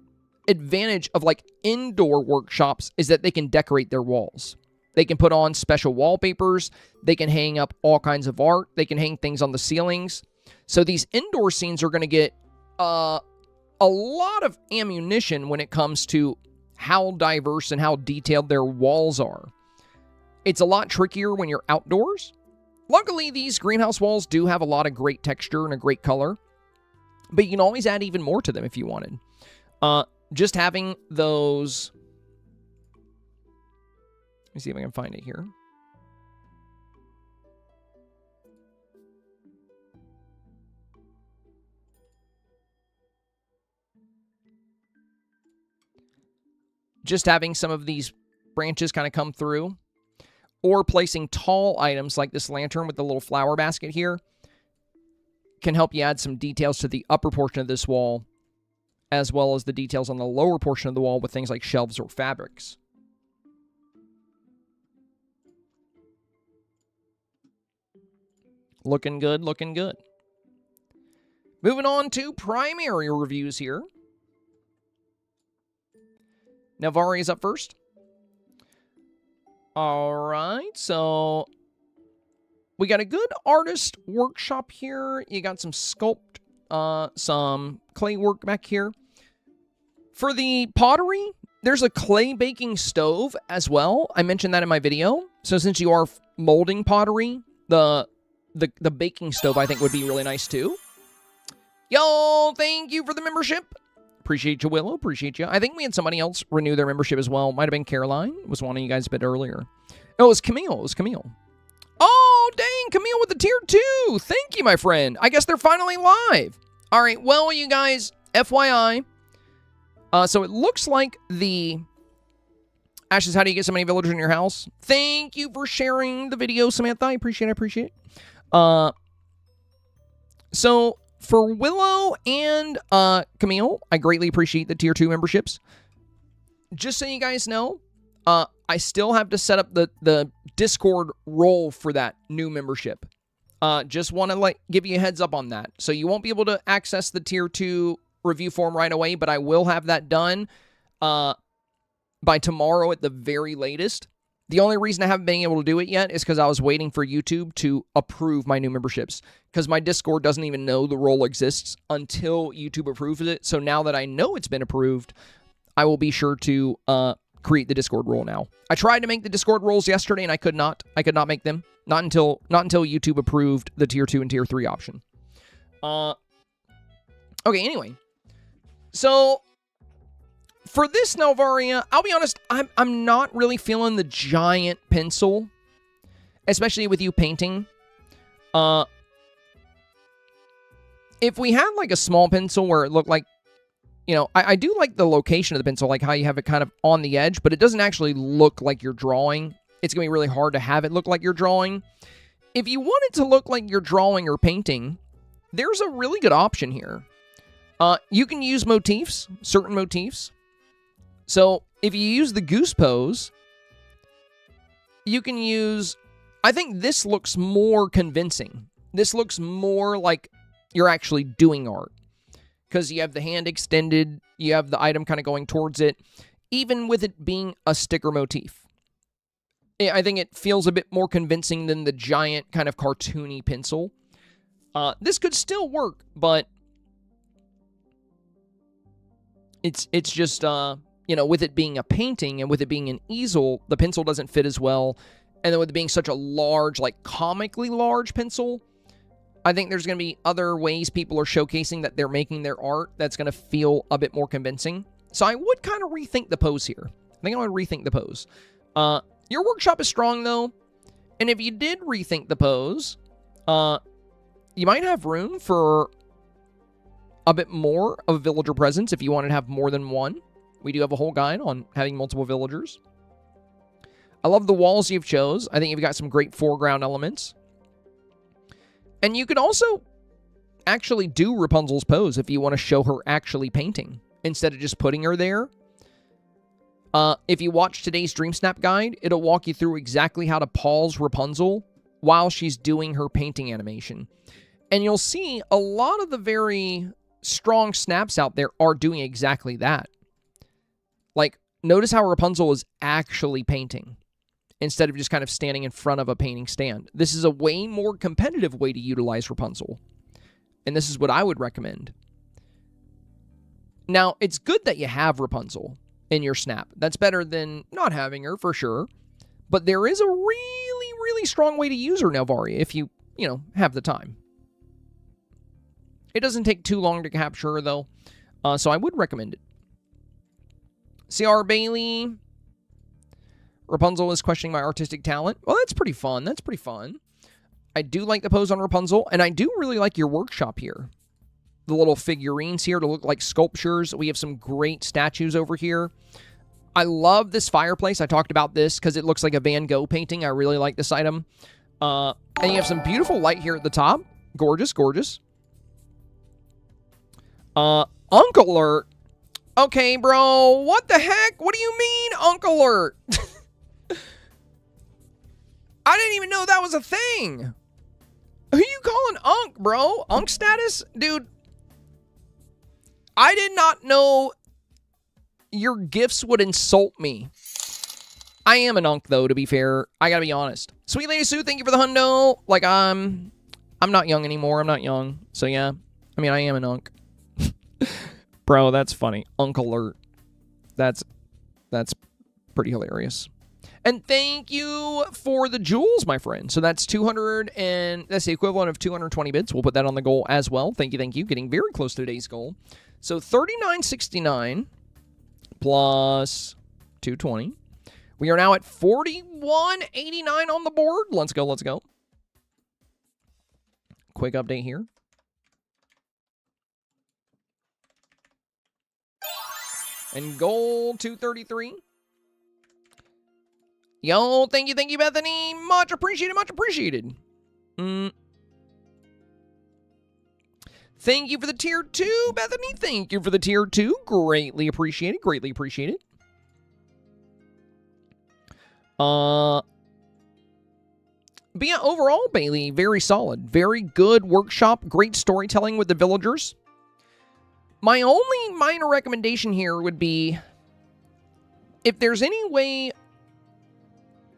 advantage of like indoor workshops, is that they can decorate their walls. They can put on special wallpapers. They can hang up all kinds of art. They can hang things on the ceilings. So these indoor scenes are going to get a lot of ammunition when it comes to how diverse and how detailed their walls are. It's a lot trickier when you're outdoors. Luckily, these greenhouse walls do have a lot of great texture and a great color, but you can always add even more to them if you wanted. Just having those... Let me see if I can find it here. Just having some of these branches kind of come through, or placing tall items like this lantern with the little flower basket here, can help you add some details to the upper portion of this wall, as well as the details on the lower portion of the wall with things like shelves or fabrics. Looking good, looking good. Moving on to primary reviews here. Now, Vari is up first. All right, so we got a good artist workshop here. You got some sculpt, some clay work back here. For the pottery, there's a clay baking stove as well. I mentioned that in my video. So since you are molding pottery, the baking stove, I think, would be really nice too. Yo, thank you for the membership. Appreciate you, Willow. Appreciate you. I think we had somebody else renew their membership as well. Might have been Caroline. It was one of you guys a bit earlier. Oh, it was Camille. It was Camille. Oh, dang. Camille with the tier 2. Thank you, my friend. I guess they're finally live. All right. Well, you guys, FYI. So it looks like the... Ashes, how do you get so many villagers in your house? Thank you for sharing the video, Samantha. I appreciate it. So for Willow and Camille, I greatly appreciate the Tier 2 memberships. Just so you guys know, I still have to set up the Discord role for that new membership. Just want to give you a heads up on that. So you won't be able to access the Tier 2 review form right away, but I will have that done by tomorrow at the very latest. The only reason I haven't been able to do it yet is because I was waiting for YouTube to approve my new memberships, because my Discord doesn't even know the role exists until YouTube approves it. So now that I know it's been approved, I will be sure to create the Discord role now. I tried to make the Discord roles yesterday, and I could not. I could not make them. Not until YouTube approved the Tier 2 and Tier 3 option. Okay, anyway. So, for this Nelvaria, I'll be honest, I'm not really feeling the giant pencil, especially with you painting. If we had, like, a small pencil where it looked like, you know, I do like the location of the pencil, like how you have it kind of on the edge, but it doesn't actually look like you're drawing. It's going to be really hard to have it look like you're drawing. If you want it to look like you're drawing or painting, there's a really good option here. You can use motifs, certain motifs. So if you use the goose pose, you can use... I think this looks more convincing. This looks more like you're actually doing art. Because you have the hand extended, you have the item kind of going towards it, even with it being a sticker motif. I think it feels a bit more convincing than the giant kind of cartoony pencil. This could still work, but it's just, you know, with it being a painting and with it being an easel, the pencil doesn't fit as well. And then with it being such a large, like comically large pencil, I think there's going to be other ways people are showcasing that they're making their art that's going to feel a bit more convincing. So I would kind of rethink the pose here. I think I would rethink the pose. Your workshop is strong, though. And if you did rethink the pose, you might have room for a bit more of a villager presence if you wanted to have more than one. We do have a whole guide on having multiple villagers. I love the walls you've chose. I think you've got some great foreground elements. And you could also actually do Rapunzel's pose if you want to show her actually painting instead of just putting her there. If you watch today's Dreamsnap guide, it'll walk you through exactly how to pause Rapunzel while she's doing her painting animation. And you'll see a lot of the very strong snaps out there are doing exactly that. Like, notice how Rapunzel is actually painting instead of just kind of standing in front of a painting stand. This is a way more competitive way to utilize Rapunzel. And this is what I would recommend. Now, it's good that you have Rapunzel in your snap. That's better than not having her, for sure. But there is a really, really strong way to use her, Nelvaria, if you have the time. It doesn't take too long to capture her, though. So I would recommend it. C.R. Bailey. Rapunzel is questioning my artistic talent. Well, that's pretty fun. That's pretty fun. I do like the pose on Rapunzel, and I do really like your workshop here. The little figurines here to look like sculptures. We have some great statues over here. I love this fireplace. I talked about this because it looks like a Van Gogh painting. I really like this item. And you have some beautiful light here at the top. Gorgeous, gorgeous. Uncle Alert. Okay, bro. What the heck? What do you mean, Uncle Alert? I didn't even know that was a thing. Who you calling Unk, bro? Unk status? Dude, I did not know your gifts would insult me. I am an Unk, though, to be fair. I gotta be honest. Sweet Lady Sue, thank you for the hundo. Like, I'm not young anymore. I'm not young. So, yeah. I mean, I am an Unk. Bro, that's funny. Unk Alert. That's pretty hilarious. And thank you for the jewels, my friend. So that's 200, and that's the equivalent of 220 bits. We'll put that on the goal as well. Thank you, thank you. Getting very close to today's goal. So 39.69 plus 220. We are now at 41.89 on the board. Let's go, let's go. Quick update here. And goal 233. Yo, thank you, Bethany. Much appreciated, much appreciated. Thank you for the tier 2, Bethany. Thank you for the tier 2. Greatly appreciated. Greatly appreciated. But yeah, overall, Bailey, very solid. Very good workshop. Great storytelling with the villagers. My only minor recommendation here would be, if there's any way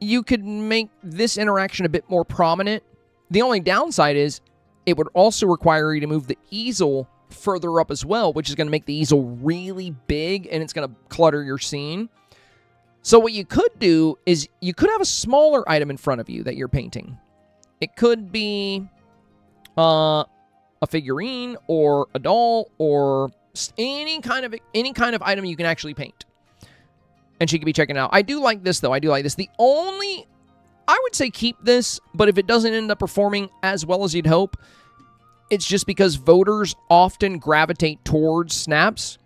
you could make this interaction a bit more prominent. The only downside is it would also require you to move the easel further up as well, which is going to make the easel really big, and it's going to clutter your scene. So what you could do is you could have a smaller item in front of you that you're painting. It could be a figurine or a doll or any kind of item you can actually paint. And she could be checking it out. I do like this, though. I do like this. The only... I would say keep this, but if it doesn't end up performing as well as you'd hope, it's just because voters often gravitate towards snaps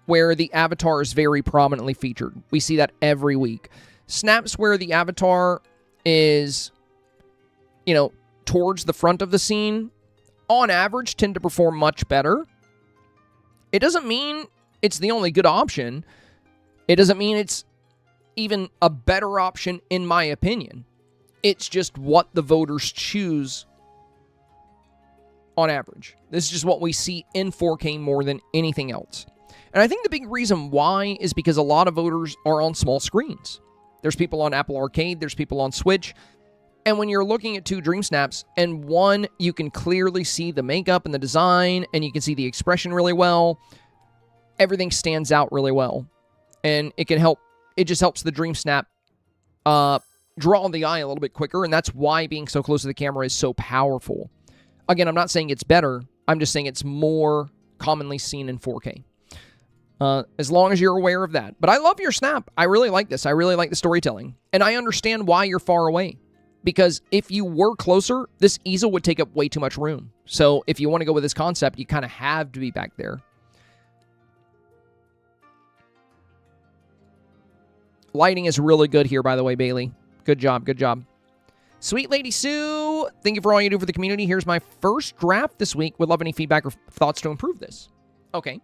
where the avatar is very prominently featured. We see that every week. Snaps where the avatar is, you know, towards the front of the scene, on average, tend to perform much better. It doesn't mean it's the only good option. It doesn't mean it's even a better option, in my opinion. It's just what the voters choose on average. This is just what we see in 4K more than anything else. And I think the big reason why is because a lot of voters are on small screens. There's people on Apple Arcade, there's people on Switch. And when you're looking at two Dreamsnaps, and one, you can clearly see the makeup and the design, and you can see the expression really well, everything stands out really well. And it can help, it just helps the Dreamsnap draw the eye a little bit quicker, and that's why being so close to the camera is so powerful. Again, I'm not saying it's better, I'm just saying it's more commonly seen in 4K. As long as you're aware of that. But I love your snap. I really like this. I really like the storytelling. And I understand why you're far away. Because if you were closer, this easel would take up way too much room. So if you want to go with this concept, you kind of have to be back there. Lighting is really good here, by the way, Bailey. Good job, good job. Sweet Lady Sue, thank you for all you do for the community. Here's my first draft this week. Would love any feedback or thoughts to improve this. Okay.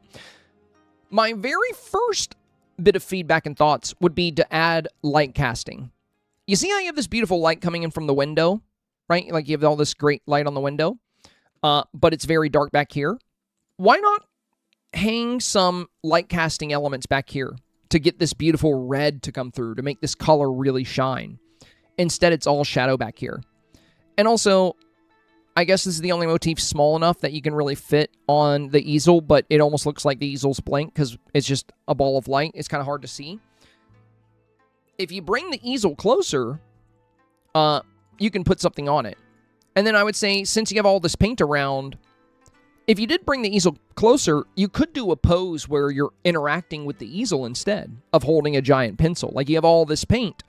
My very first bit of feedback and thoughts would be to add light casting. You see how you have this beautiful light coming in from the window, right? Like you have all this great light on the window, but it's very dark back here. Why not hang some light casting elements back here to get this beautiful red to come through, to make this color really shine? Instead, it's all shadow back here. And also, I guess this is the only motif small enough that you can really fit on the easel, but it almost looks like the easel's blank because it's just a ball of light. It's kind of hard to see. If you bring the easel closer, you can put something on it. And then I would say, since you have all this paint around, if you did bring the easel closer, you could do a pose where you're interacting with the easel instead of holding a giant pencil. Like you have all this paint.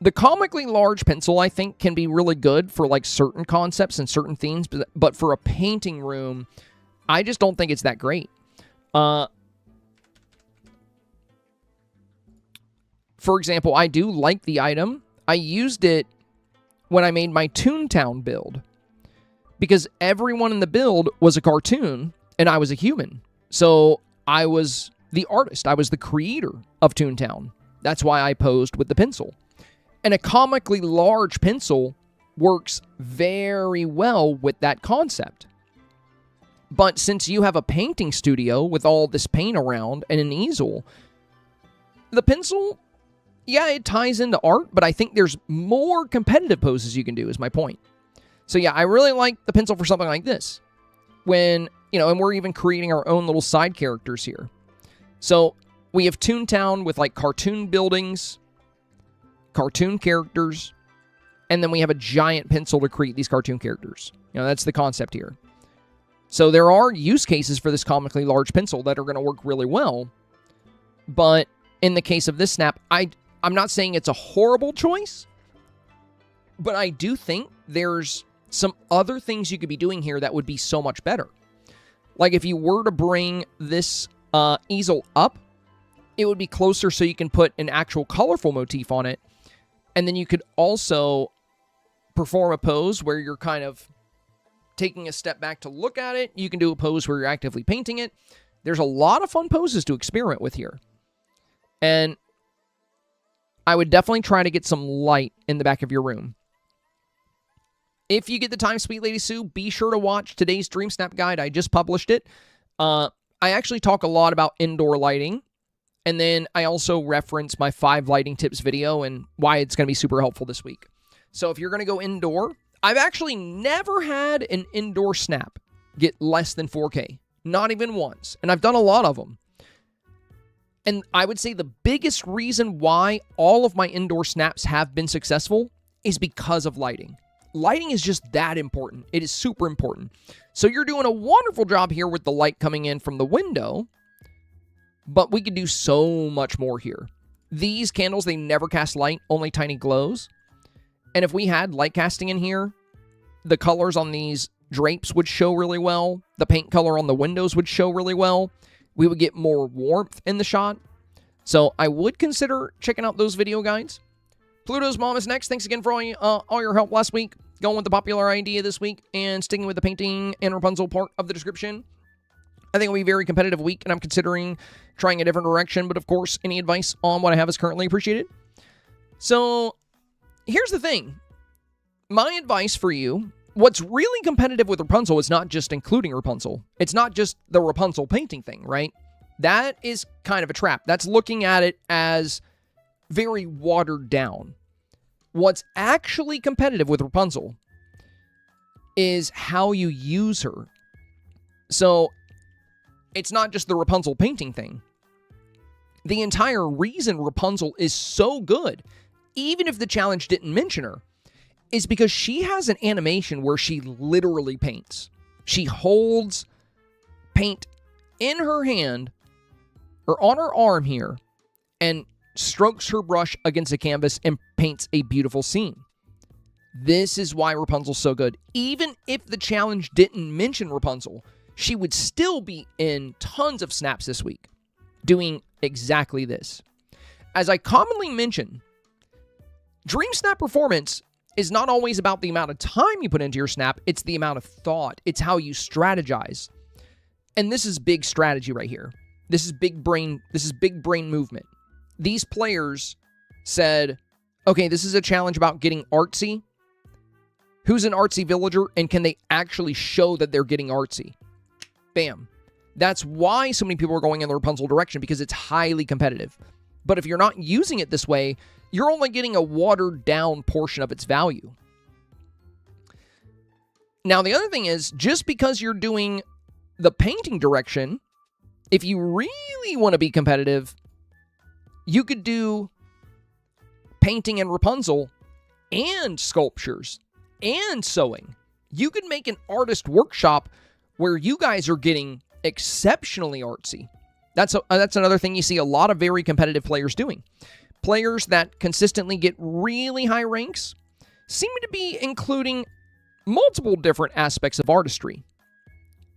The comically large pencil, I think, can be really good for like certain concepts and certain themes, but for a painting room, I just don't think it's that great. For example, I do like the item. I used it when I made my Toontown build, because everyone in the build was a cartoon, and I was a human. So I was the artist. I was the creator of Toontown. That's why I posed with the pencil. And a comically large pencil works very well with that concept. But since you have a painting studio with all this paint around and an easel, the pencil, yeah, it ties into art, but I think there's more competitive poses you can do, is my point. So yeah, I really like the pencil for something like this. When, you know, and we're even creating our own little side characters here. So we have Toontown with like cartoon buildings, cartoon characters, and then we have a giant pencil to create these cartoon characters. You know, that's the concept here. So there are use cases for this comically large pencil that are going to work really well. But in the case of this snap, I'm not saying it's a horrible choice, but I do think there's some other things you could be doing here that would be so much better. Like if you were to bring this easel up, it would be closer so you can put an actual colorful motif on it. And then you could also perform a pose where you're kind of taking a step back to look at it. You can do a pose where you're actively painting it. There's a lot of fun poses to experiment with here. And I would definitely try to get some light in the back of your room. If you get the time, Sweet Lady Sue, be sure to watch today's Dreamsnap guide. I just published it. I actually talk a lot about indoor lighting. And then I also reference my 5 lighting tips video and why it's going to be super helpful this week. So if you're going to go indoor, I've actually never had an indoor snap get less than 4K. Not even once. And I've done a lot of them. And I would say the biggest reason why all of my indoor snaps have been successful is because of lighting. Lighting is just that important. It is super important. So you're doing a wonderful job here with the light coming in from the window, but we could do so much more here. These candles, they never cast light, only tiny glows. And if we had light casting in here, the colors on these drapes would show really well. The paint color on the windows would show really well. We would get more warmth in the shot. So I would consider checking out those video guides. Pluto's Mom is next. Thanks again for all your help last week. Going with the popular idea this week and sticking with the painting and Rapunzel part of the description. I think it'll be a very competitive week, and I'm considering trying a different direction. But of course, any advice on what I have is currently appreciated. So here's the thing. My advice for you, what's really competitive with Rapunzel is not just including Rapunzel. It's not just the Rapunzel painting thing, right? That is kind of a trap. That's looking at it as very watered down. What's actually competitive with Rapunzel is how you use her. So it's not just the Rapunzel painting thing. The entire reason Rapunzel is so good, even if the challenge didn't mention her, is because she has an animation where she literally paints. She holds paint in her hand or on her arm here and strokes her brush against a canvas and paints a beautiful scene. This is why Rapunzel's so good. Even if the challenge didn't mention Rapunzel, she would still be in tons of snaps this week doing exactly this. As I commonly mention, Dreamsnap performance is not always about the amount of time you put into your snap, it's the amount of thought. It's how you strategize. And this is big strategy right here. This is big brain movement. These players said, okay, this is a challenge about getting artsy. Who's an artsy villager, and can they actually show that they're getting artsy? Bam. That's why so many people are going in the Rapunzel direction, because it's highly competitive. But if you're not using it this way, you're only getting a watered down portion of its value. Now, the other thing is, just because you're doing the painting direction, if you really want to be competitive, you could do painting and Rapunzel and sculptures and sewing. You could make an artist workshop where you guys are getting exceptionally artsy. That's another thing you see a lot of very competitive players doing. Players that consistently get really high ranks seem to be including multiple different aspects of artistry.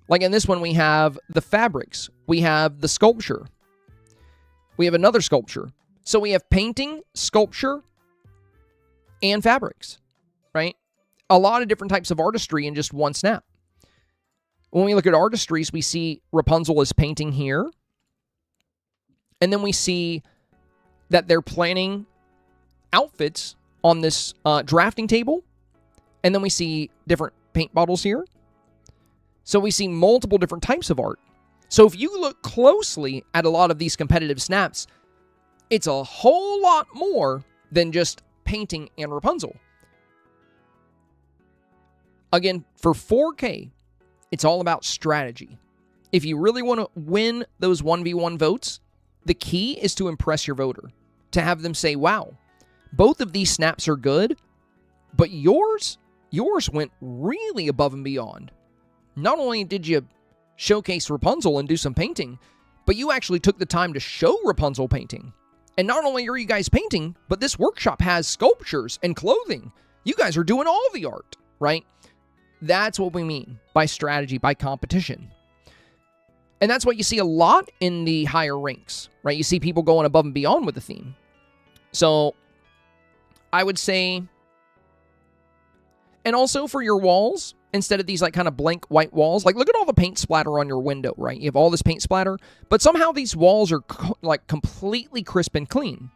Like in this one, we have the fabrics. We have the sculpture. We have another sculpture. So we have painting, sculpture, and fabrics, right? A lot of different types of artistry in just one snap. When we look at artistries, we see Rapunzel is painting here. And then we see that they're planning outfits on this drafting table. And then we see different paint bottles here. So we see multiple different types of art. So if you look closely at a lot of these competitive snaps, it's a whole lot more than just painting and Rapunzel. Again, for 4K, it's all about strategy. If you really want to win those 1v1 votes, the key is to impress your voter. To have them say, wow, both of these snaps are good, but yours went really above and beyond. Not only did you showcase Rapunzel and do some painting, but you actually took the time to show Rapunzel painting. And not only are you guys painting, but this workshop has sculptures and clothing. You guys are doing all the art, right? That's what we mean by strategy, by competition. And that's what you see a lot in the higher ranks, right? You see people going above and beyond with the theme. So I would say, and also for your walls, instead of these like kind of blank white walls. Like, look at all the paint splatter on your window, right? You have all this paint splatter, but somehow these walls are like completely crisp and clean.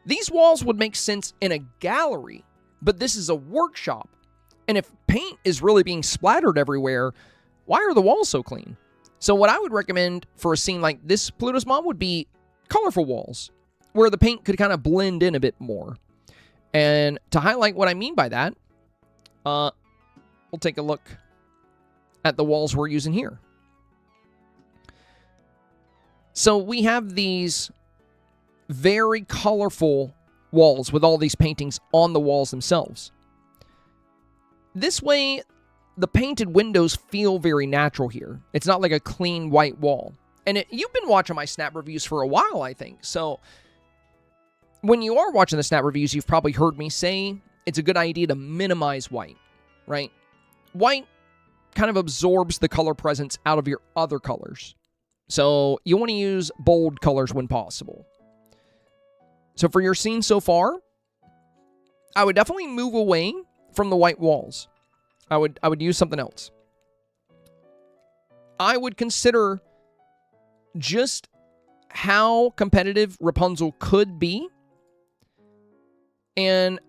These walls would make sense in a gallery, but this is a workshop. And if paint is really being splattered everywhere, why are the walls so clean? So what I would recommend for a scene like this, Pluto's Mom, would be colorful walls, where the paint could kind of blend in a bit more. And to highlight what I mean by that, we'll take a look at the walls we're using here. So we have these very colorful walls with all these paintings on the walls themselves. This way, the painted windows feel very natural here. It's not like a clean white wall. And you've been watching my snap reviews for a while, I think. So when you are watching the snap reviews, you've probably heard me say it's a good idea to minimize white, right? White kind of absorbs the color presence out of your other colors. So you want to use bold colors when possible. So for your scene so far, I would definitely move away from the white walls. I would use something else. I would consider just how competitive Rapunzel could be. And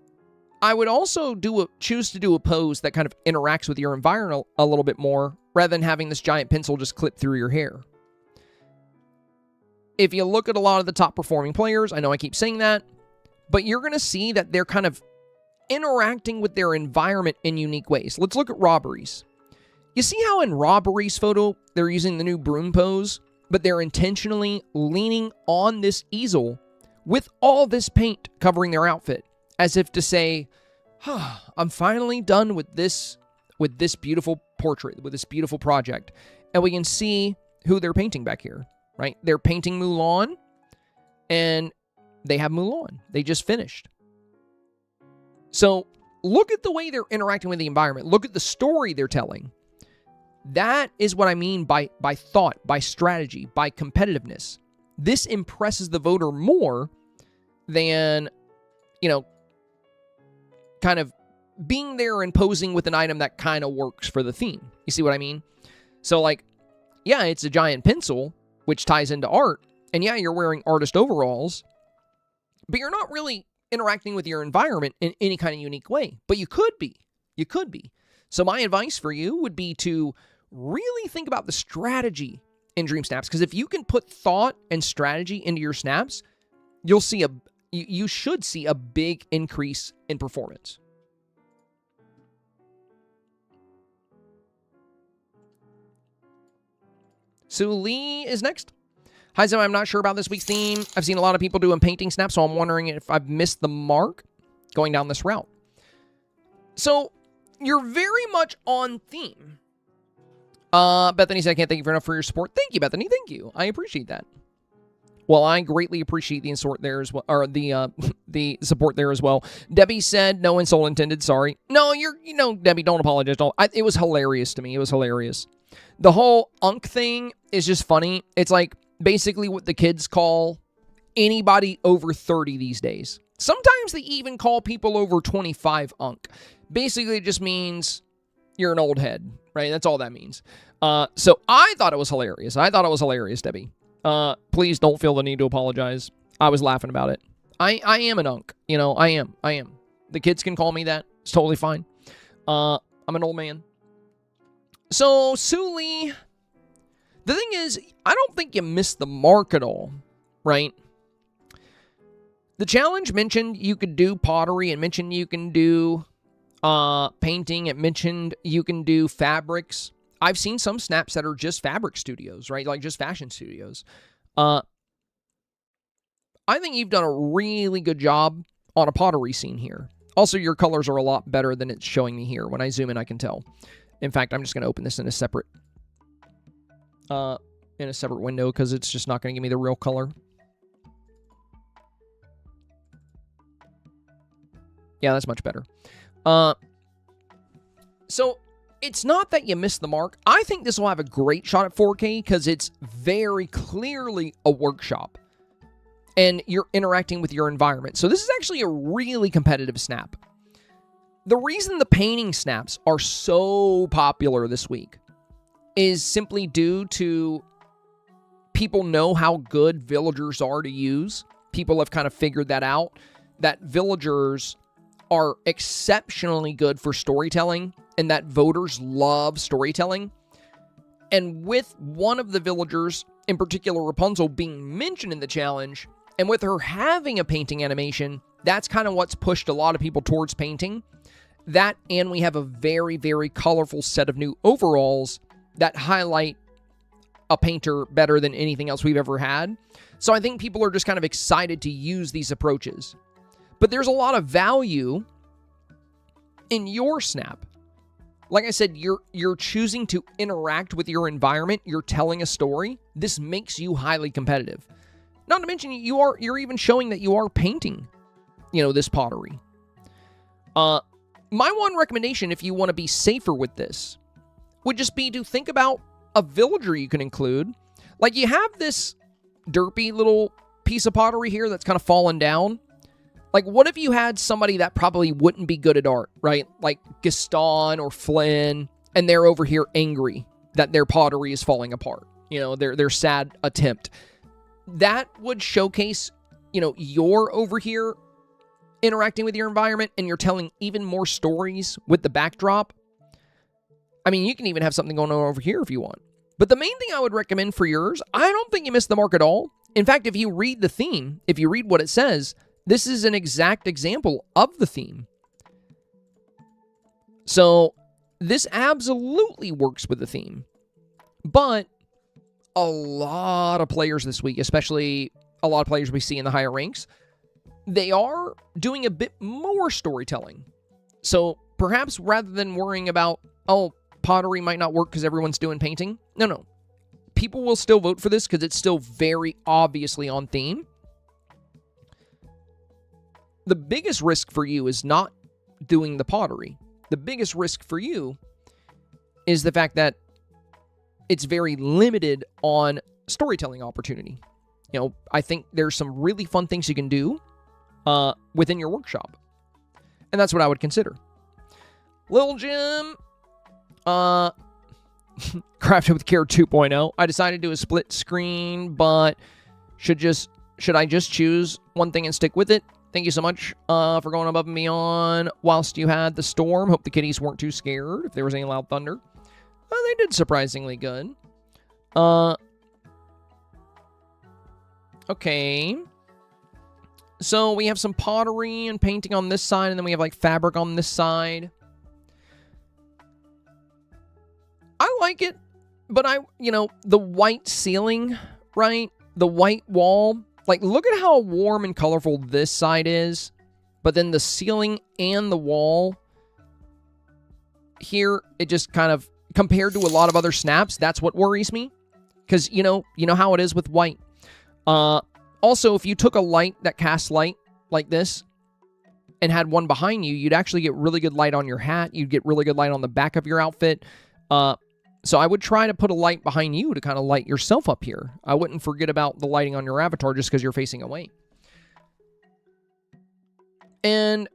I would also choose to do a pose that kind of interacts with your environment a little bit more, rather than having this giant pencil just clip through your hair. If you look at a lot of the top performing players, I know I keep saying that, but you're going to see that they're kind of interacting with their environment in unique ways. Let's look at Robberies. You see how in Robberies photo, they're using the new broom pose, but they're intentionally leaning on this easel with all this paint covering their outfit, as if to say, I'm finally done with this beautiful portrait, with this beautiful project. And we can see who they're painting back here, right? They're painting Mulan, and they have Mulan. They just finished. So look at the way they're interacting with the environment. Look at the story they're telling. That is what I mean by thought, by strategy, by competitiveness. This impresses the voter more than, kind of being there and posing with an item that kind of works for the theme. You see what I mean? So, like, yeah, it's a giant pencil, which ties into art. And yeah, you're wearing artist overalls, but you're not really interacting with your environment in any kind of unique way. But you could be. You could be. So my advice for you would be to really think about the strategy in Dreamsnaps, because if you can put thought and strategy into your snaps, you should see a big increase in performance. Sue Lee is next. Hi, Zim. I'm not sure about this week's theme. I've seen a lot of people doing painting snaps, so I'm wondering if I've missed the mark going down this route. So you're very much on theme. Bethany said, I can't thank you enough for your support. Thank you, Bethany. Thank you. I appreciate that. Well, I greatly appreciate the insult there as well, or the support there as well. Debbie said, no insult intended. Sorry. No, Debbie, don't apologize. It was hilarious to me. It was hilarious. The whole unk thing is just funny. It's like basically what the kids call anybody over 30 these days. Sometimes they even call people over 25 unk. Basically, it just means you're an old head, right? That's all that means. So I thought it was hilarious. Debbie. Please don't feel the need to apologize. I was laughing about it. I am an unk. I am. The kids can call me that. It's totally fine. I'm an old man. So, Suli, the thing is, I don't think you missed the mark at all, right? The challenge mentioned you could do pottery. It mentioned you can do painting. It mentioned you can do fabrics. I've seen some snaps that are just fabric studios, right? Like just fashion studios. I think you've done a really good job on a pottery scene here. Also, your colors are a lot better than it's showing me here. When I zoom in, I can tell. In fact, I'm just going to open this in a separate window because it's just not going to give me the real color. Yeah, that's much better. So it's not that you missed the mark. I think this will have a great shot at 4K because it's very clearly a workshop. And you're interacting with your environment. So this is actually a really competitive snap. The reason the painting snaps are so popular this week is simply due to people know how good villagers are to use. People have kind of figured that out, that villagers are exceptionally good for storytelling and that voters love storytelling. And with one of the villagers, in particular Rapunzel, being mentioned in the challenge, and with her having a painting animation, that's kind of what's pushed a lot of people towards painting. That, and we have a very, very colorful set of new overalls that highlight a painter better than anything else we've ever had. So I think people are just kind of excited to use these approaches. But there's a lot of value in your snap. Like I said, you're choosing to interact with your environment. You're telling a story. This makes you highly competitive. Not to mention, you're even showing that you are painting, this pottery. My one recommendation, if you want to be safer with this, would just be to think about a villager you can include. Like, you have this derpy little piece of pottery here that's kind of fallen down. Like, what if you had somebody that probably wouldn't be good at art, right? Like Gaston or Flynn, and they're over here angry that their pottery is falling apart. Their sad attempt. That would showcase, you're over here interacting with your environment and you're telling even more stories with the backdrop. I mean, you can even have something going on over here if you want. But the main thing I would recommend for yours, I don't think you missed the mark at all. In fact, if you read the theme, if you read what it says, this is an exact example of the theme. So this absolutely works with the theme. But a lot of players this week, especially a lot of players we see in the higher ranks, they are doing a bit more storytelling. So perhaps rather than worrying about, pottery might not work because everyone's doing painting. No. People will still vote for this because it's still very obviously on theme. The biggest risk for you is not doing the pottery. The biggest risk for you is the fact that it's very limited on storytelling opportunity. I think there's some really fun things you can do within your workshop. And that's what I would consider. Lil Jim, crafted with Care 2.0. I decided to do a split screen, but should I just choose one thing and stick with it? Thank you so much for going above and beyond whilst you had the storm. Hope the kitties weren't too scared if there was any loud thunder. They did surprisingly good. Okay. So we have some pottery and painting on this side, and then we have like fabric on this side. I like it, but the white ceiling, right? The white wall. Like, look at how warm and colorful this side is. But then the ceiling and the wall here, it just kind of, compared to a lot of other snaps, that's what worries me. Because, you know how it is with white. Also, if you took a light that casts light like this and had one behind you, you'd actually get really good light on your hat. You'd get really good light on the back of your outfit. So I would try to put a light behind you to kind of light yourself up here. I wouldn't forget about the lighting on your avatar just because you're facing away. And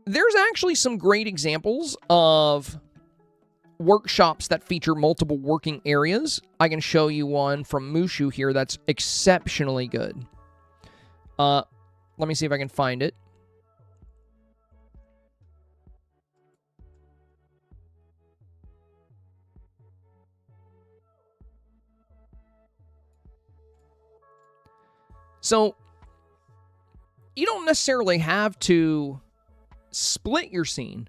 there's actually some great examples of workshops that feature multiple working areas. I can show you one from Mushu here that's exceptionally good. Let me see if I can find it. So, you don't necessarily have to split your scene.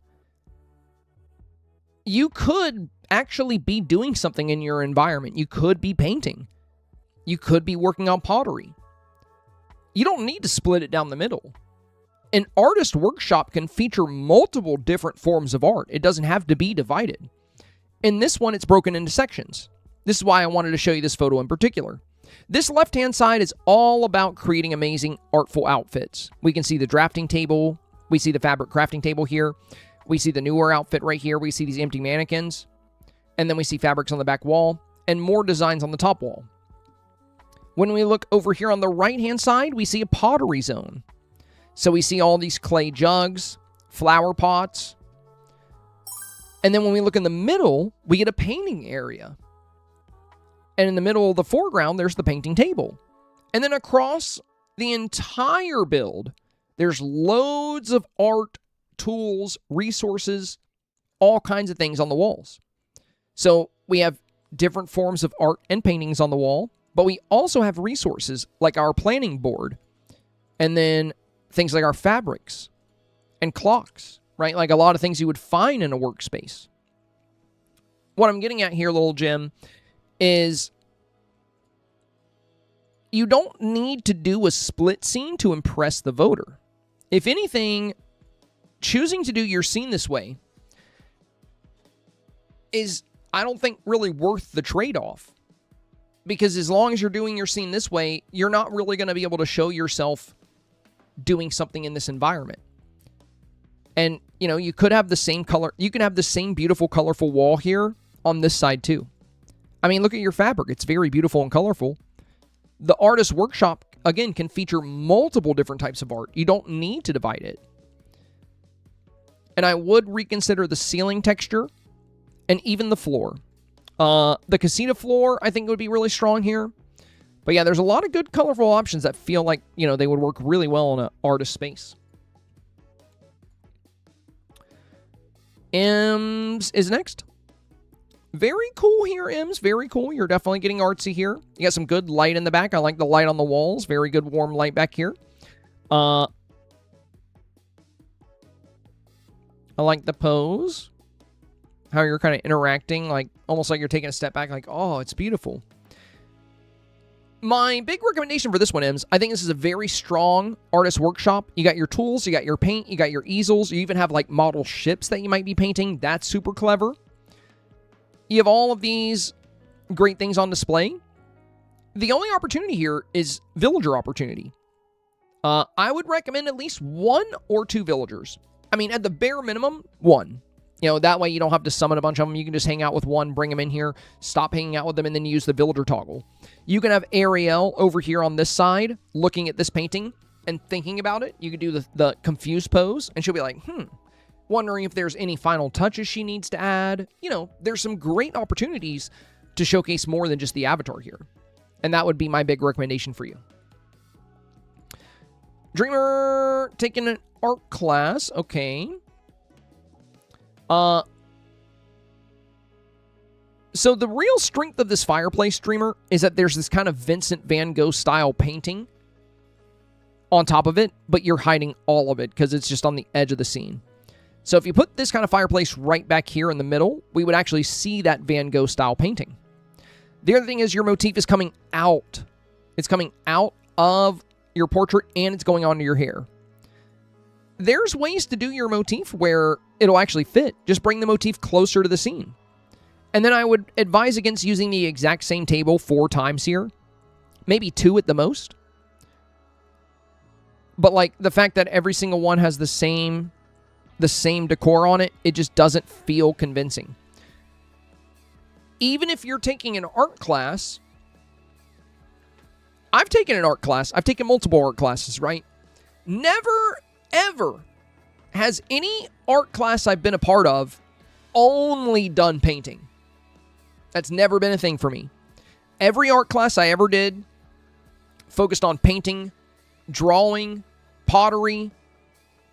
You could actually be doing something in your environment. You could be painting. You could be working on pottery. You don't need to split it down the middle. An artist workshop can feature multiple different forms of art. It doesn't have to be divided. In this one, it's broken into sections. This is why I wanted to show you this photo in particular. This left-hand side is all about creating amazing, artful outfits. We can see the drafting table. We see the fabric crafting table here. We see the newer outfit right here. We see these empty mannequins. And then we see fabrics on the back wall and more designs on the top wall. When we look over here on the right-hand side, we see a pottery zone. So we see all these clay jugs, flower pots. And then when we look in the middle, we get a painting area. And in the middle of the foreground, there's the painting table. And then across the entire build, there's loads of art, tools, resources, all kinds of things on the walls. So we have different forms of art and paintings on the wall, but we also have resources like our planning board, and then things like our fabrics and clocks, right? Like a lot of things you would find in a workspace. What I'm getting at here, little Jim, is you don't need to do a split scene to impress the voter. If anything, choosing to do your scene this way is, I don't think, really worth the trade-off. Because as long as you're doing your scene this way, you're not really going to be able to show yourself doing something in this environment. And, you know, you could have the same color. You can have the same beautiful, colorful wall here on this side too. I mean, look at your fabric. It's very beautiful and colorful. The artist workshop, again, can feature multiple different types of art. You don't need to divide it. And I would reconsider the ceiling texture and even the floor. The casita floor, I think, would be really strong here. But yeah, there's a lot of good colorful options that feel like, you know, they would work really well in an artist space. Ems is next. Very cool here, Ems. Very cool. You're definitely getting artsy here. You got some good light in the back. I like the light on the walls. Very good warm light back here. I like the pose. How you're kind of interacting, like almost like you're taking a step back, like, oh, it's beautiful. My big recommendation for this one, Ems, I think this is a very strong artist workshop. You got your tools, you got your paint, you got your easels. You even have like model ships that you might be painting. That's super clever. You have all of these great things on display. The only opportunity here is villager opportunity. I would recommend at least 1 or 2 villagers. I mean, at the bare minimum, 1. You know, that way you don't have to summon a bunch of them. You can just hang out with one, bring them in here, stop hanging out with them, and then use the villager toggle. You can have Ariel over here on this side looking at this painting and thinking about it. You can do the confused pose, and she'll be like, wondering if there's any final touches she needs to add. You know, there's some great opportunities to showcase more than just the avatar here. And that would be my big recommendation for you. Dreamer taking an art class. Okay. So the real strength of this fireplace, Dreamer, is that there's this kind of Vincent van Gogh style painting on top of it, but you're hiding all of it because it's just on the edge of the scene. So if you put this kind of fireplace right back here in the middle, we would actually see that Van Gogh style painting. The other thing is your motif is coming out. It's coming out of your portrait and it's going onto your hair. There's ways to do your motif where it'll actually fit. Just bring the motif closer to the scene. And then I would advise against using the exact same table 4 times here. Maybe 2 at the most. But like the fact that every single one has the same decor on it, it just doesn't feel convincing. Even if you're taking an art class, I've taken an art class. I've taken multiple art classes, right? Never, ever has any art class I've been a part of only done painting. That's never been a thing for me. Every art class I ever did focused on painting, drawing, pottery,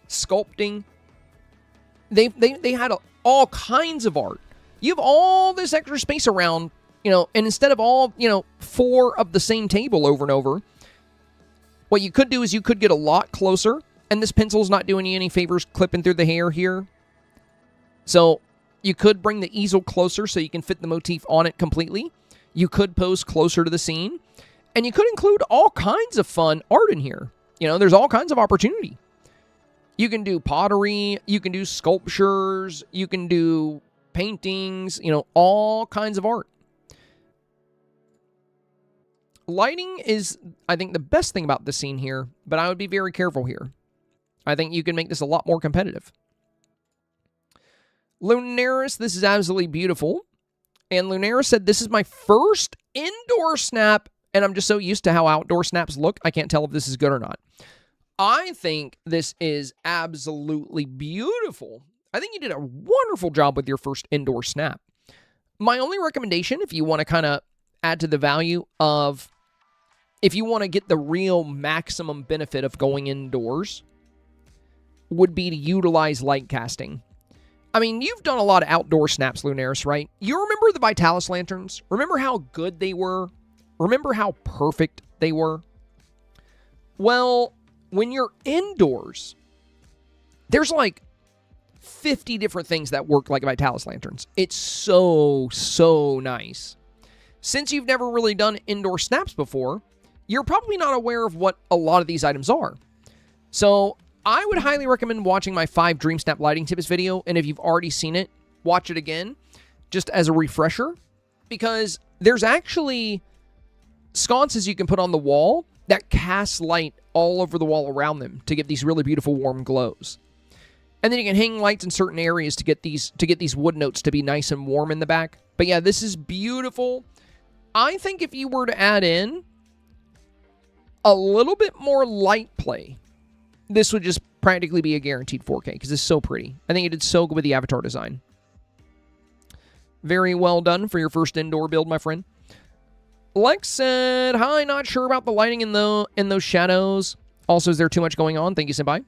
sculpting. They had all kinds of art. You have all this extra space around, you know, and instead of all, 4 of the same table over and over, what you could do is you could get a lot closer, and this pencil's not doing you any favors clipping through the hair here. So you could bring the easel closer so you can fit the motif on it completely. You could pose closer to the scene, and you could include all kinds of fun art in here. You know, there's all kinds of opportunity. You can do pottery, you can do sculptures, you can do paintings, all kinds of art. Lighting is, I think, the best thing about this scene here, but I would be very careful here. I think you can make this a lot more competitive. Lunaris, this is absolutely beautiful. And Lunaris said, this is my first indoor snap, and I'm just so used to how outdoor snaps look, I can't tell if this is good or not. I think this is absolutely beautiful. I think you did a wonderful job with your first indoor snap. My only recommendation, if you want to kind of add to the value of, if you want to get the real maximum benefit of going indoors, would be to utilize light casting. I mean, you've done a lot of outdoor snaps, Lunaris, right? You remember the Vitalis lanterns? Remember how good they were? Remember how perfect they were? Well, when you're indoors, there's like 50 different things that work like Vitalis lanterns. It's so nice. Since you've never really done indoor snaps before, you're probably not aware of what a lot of these items are. So I would highly recommend watching my 5 Dreamsnap lighting tips video, and if you've already seen it, watch it again, just as a refresher, because there's actually sconces you can put on the wall that cast light all over the wall around them to give these really beautiful warm glows. And then you can hang lights in certain areas to get these wood notes to be nice and warm in the back. But yeah, this is beautiful. I think if you were to add in a little bit more light play, this would just practically be a guaranteed 4K because it's so pretty. I think it did so good with the avatar design. Very well done for your first indoor build, my friend. Lex said, hi, not sure about the lighting in those shadows. Also, is there too much going on? Thank you, Senpai.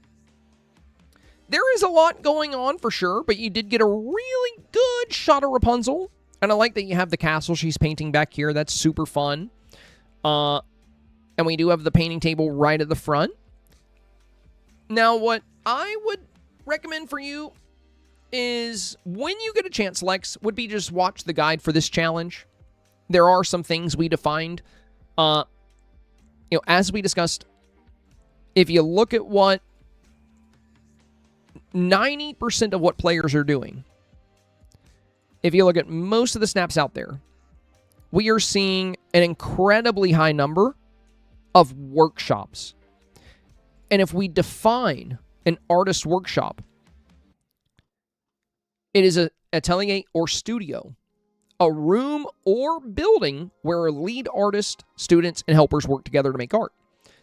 There is a lot going on for sure, but you did get a really good shot of Rapunzel. And I like that you have the castle she's painting back here. That's super fun. And we do have the painting table right at the front. Now, what I would recommend for you is when you get a chance, Lex, would be just watch the guide for this challenge. There are some things we defined. As we discussed, if you look at what 90% of what players are doing, if you look at most of the snaps out there, we are seeing an incredibly high number of workshops. And if we define an artist workshop, it is an atelier or studio, a room or building where lead artists, students, and helpers work together to make art.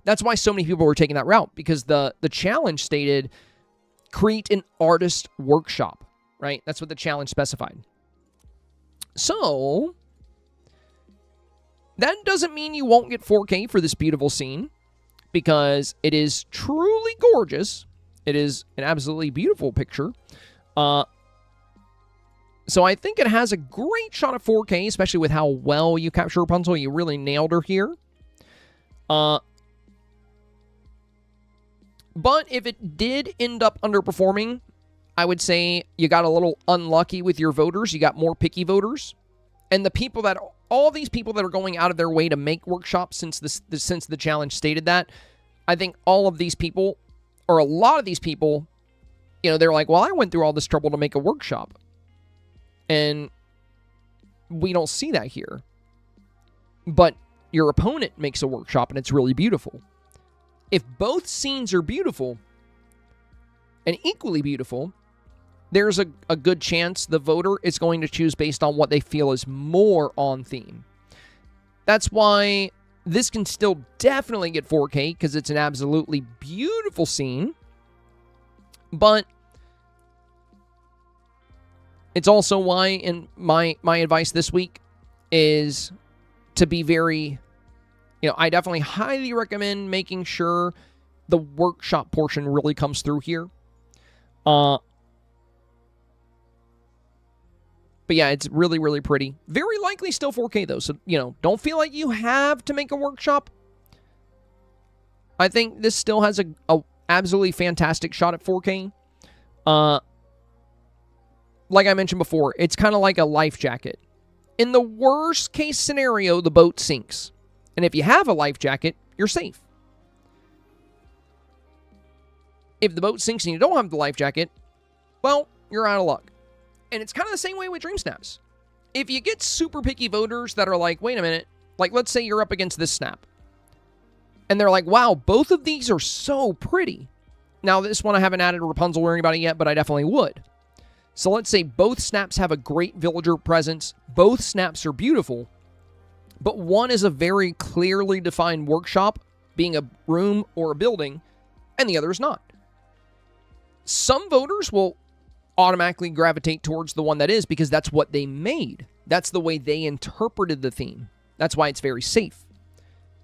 That's why so many people were taking that route, because the challenge stated, create an artist workshop, right? That's what the challenge specified. So, that doesn't mean you won't get 4K for this beautiful scene, because it is truly gorgeous. It is an absolutely beautiful picture. So I think it has a great shot of 4K, especially with how well you capture Rapunzel. You really nailed her here. But if it did end up underperforming, I would say you got a little unlucky with your voters. You got more picky voters. And all these people that are going out of their way to make workshops since the challenge stated that, I think all of these people, or a lot of these people, they're like, well, I went through all this trouble to make a workshop. And we don't see that here. But your opponent makes a workshop and it's really beautiful. If both scenes are beautiful and equally beautiful, there's a good chance the voter is going to choose based on what they feel is more on theme. That's why this can still definitely get 4K, because it's an absolutely beautiful scene. But it's also why, in my advice this week is to be very, I definitely highly recommend making sure the workshop portion really comes through here. But yeah, it's really, really pretty. Very likely still 4K though, so, don't feel like you have to make a workshop. I think this still has a absolutely fantastic shot at 4K. Like I mentioned before, it's kind of like a life jacket. In the worst case scenario, the boat sinks. And if you have a life jacket, you're safe. If the boat sinks and you don't have the life jacket, well, you're out of luck. And it's kind of the same way with Dreamsnaps. If you get super picky voters that are like, wait a minute, like let's say you're up against this snap. And they're like, wow, both of these are so pretty. Now, this one I haven't added Rapunzel or anybody yet, but I definitely would. So let's say both snaps have a great villager presence. Both snaps are beautiful. But one is a very clearly defined workshop, being a room or a building, and the other is not. Some voters will automatically gravitate towards the one that is because that's what they made. That's the way they interpreted the theme. That's why it's very safe.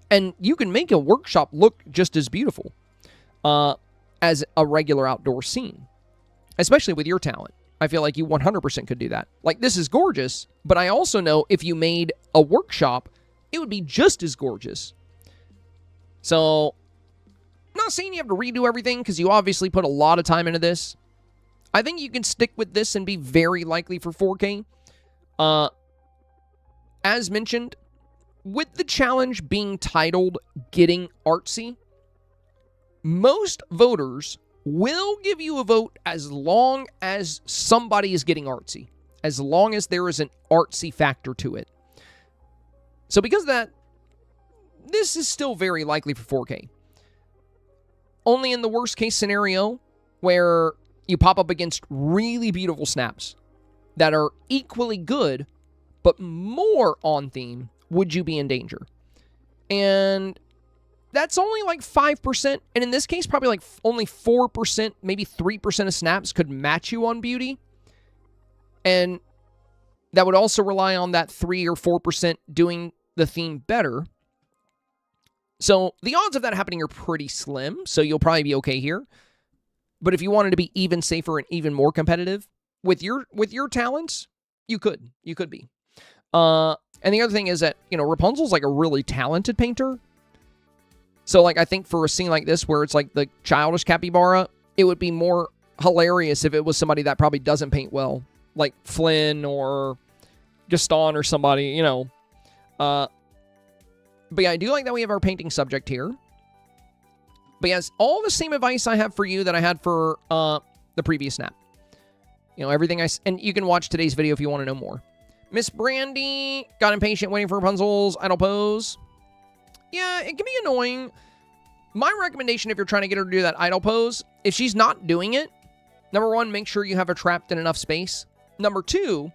And you can make a workshop look just as beautiful as a regular outdoor scene, especially with your talent. I feel like you 100% could do that. Like, this is gorgeous, but I also know if you made a workshop, it would be just as gorgeous. So, I'm not saying you have to redo everything because you obviously put a lot of time into this. I think you can stick with this and be very likely for 4K. As mentioned, with the challenge being titled Getting Artsy, most voters will give you a vote as long as somebody is getting artsy, as long as there is an artsy factor to it. So because of that, this is still very likely for 4K. Only in the worst case scenario where you pop up against really beautiful snaps that are equally good, but more on theme, would you be in danger. And that's only like 5%. And in this case, probably like only 4%, maybe 3% of snaps could match you on beauty. And that would also rely on that 3 or 4% doing the theme better. So the odds of that happening are pretty slim. So you'll probably be okay here. But if you wanted to be even safer and even more competitive with your talents, you could be. And the other thing is that, you know, Rapunzel's like a really talented painter. So, like, I think for a scene like this where it's like the childish capybara, it would be more hilarious if it was somebody that probably doesn't paint well, like Flynn or Gaston or somebody, you know. But yeah, I do like that we have our painting subject here. But yes, all the same advice I have for you that I had for the previous snap. You know, everything and you can watch today's video if you want to know more. Miss Brandy got impatient waiting for Rapunzel's idle pose. Yeah, it can be annoying. My recommendation if you're trying to get her to do that idle pose, if she's not doing it, number one, make sure you have her trapped in enough space. Number two,